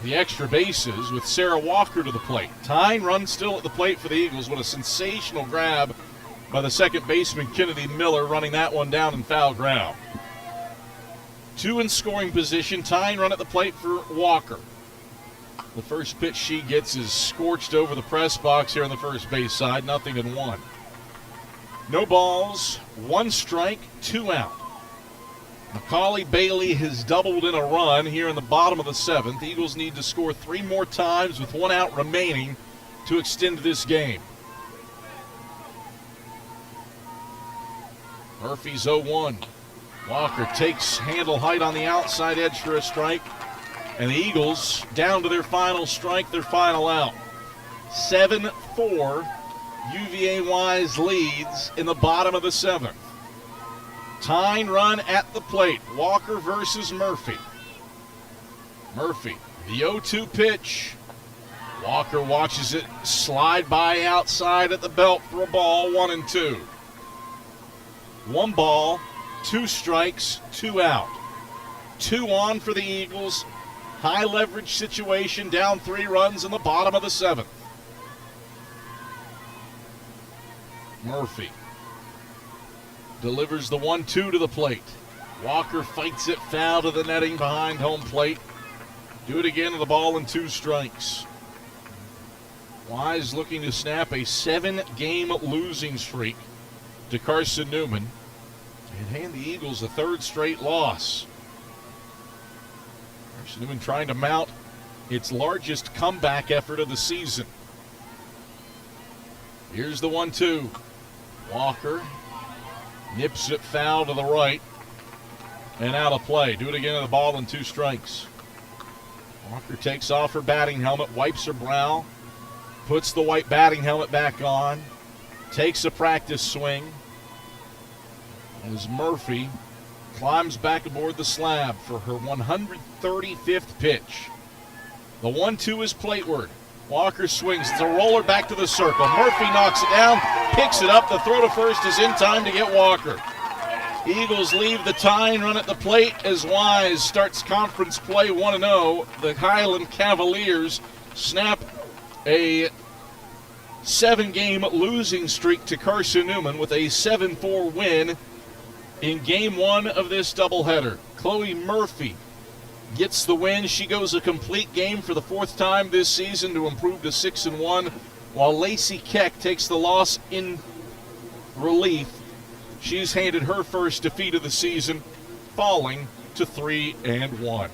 the extra bases with Sarah Walker to the plate. Tyne runs still at the plate for the Eagles. What a sensational grab by the second baseman Kennedy Miller, running that one down in foul ground. 2 in scoring position. Tyne run at the plate for Walker. The first pitch she gets is scorched over the press box here on the first base side. 0-1. No balls, 1 strike, 2 out. Macaulay Bailey has doubled in a run here in the bottom of the 7th. The Eagles need to score 3 more times with 1 out remaining to extend this game. Murphy's 0-1. Walker takes handle height on the outside edge for a strike. And the Eagles down to their final strike, their final out. 7-4, UVA Wise leads in the bottom of the 7th. Tyne run at the plate. Walker versus Murphy. Murphy, the 0-2 pitch. Walker watches it slide by outside at the belt for a ball, 1-2. 1 ball, 2 strikes, 2 out. 2 on for the Eagles. High leverage situation, down 3 runs in the bottom of the 7th. Murphy delivers the 1-2 to the plate. Walker fights it foul to the netting behind home plate. Do it again with the ball and 2 strikes. Wise looking to snap a 7-game losing streak to Carson-Newman and hand the Eagles a 3rd straight loss. Carson-Newman trying to mount its largest comeback effort of the season. Here's the 1-2. Walker nips it foul to the right and out of play. Do it again with the ball and 2 strikes. Walker takes off her batting helmet, wipes her brow, puts the white batting helmet back on, takes a practice swing as Murphy climbs back aboard the slab for her 135th pitch. The 1-2 is plateward. Walker swings. It's a roller back to the circle. Murphy knocks it down, picks it up. The throw to first is in time to get Walker. Eagles leave the Tyne run at the plate as Wise starts conference play 1-0. The Highland Cavaliers snap a 7-game losing streak to Carson-Newman with a 7-4 win in Game 1 of this doubleheader. Chloe Murphy gets the win. She goes a complete game for the 4th time this season to improve to 6-1, while Lacey Keck takes the loss in relief. She's handed her first defeat of the season, falling to 3-1.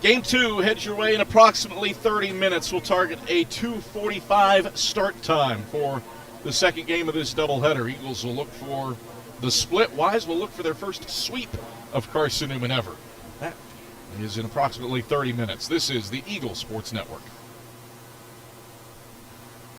Game 2 heads your way in approximately 30 minutes. We'll target a 2:45 start time for the second game of this doubleheader. Eagles will look for the split. Wise will look for their first sweep of Carson-Newman ever. That is in approximately 30 minutes. This is the Eagle Sports Network.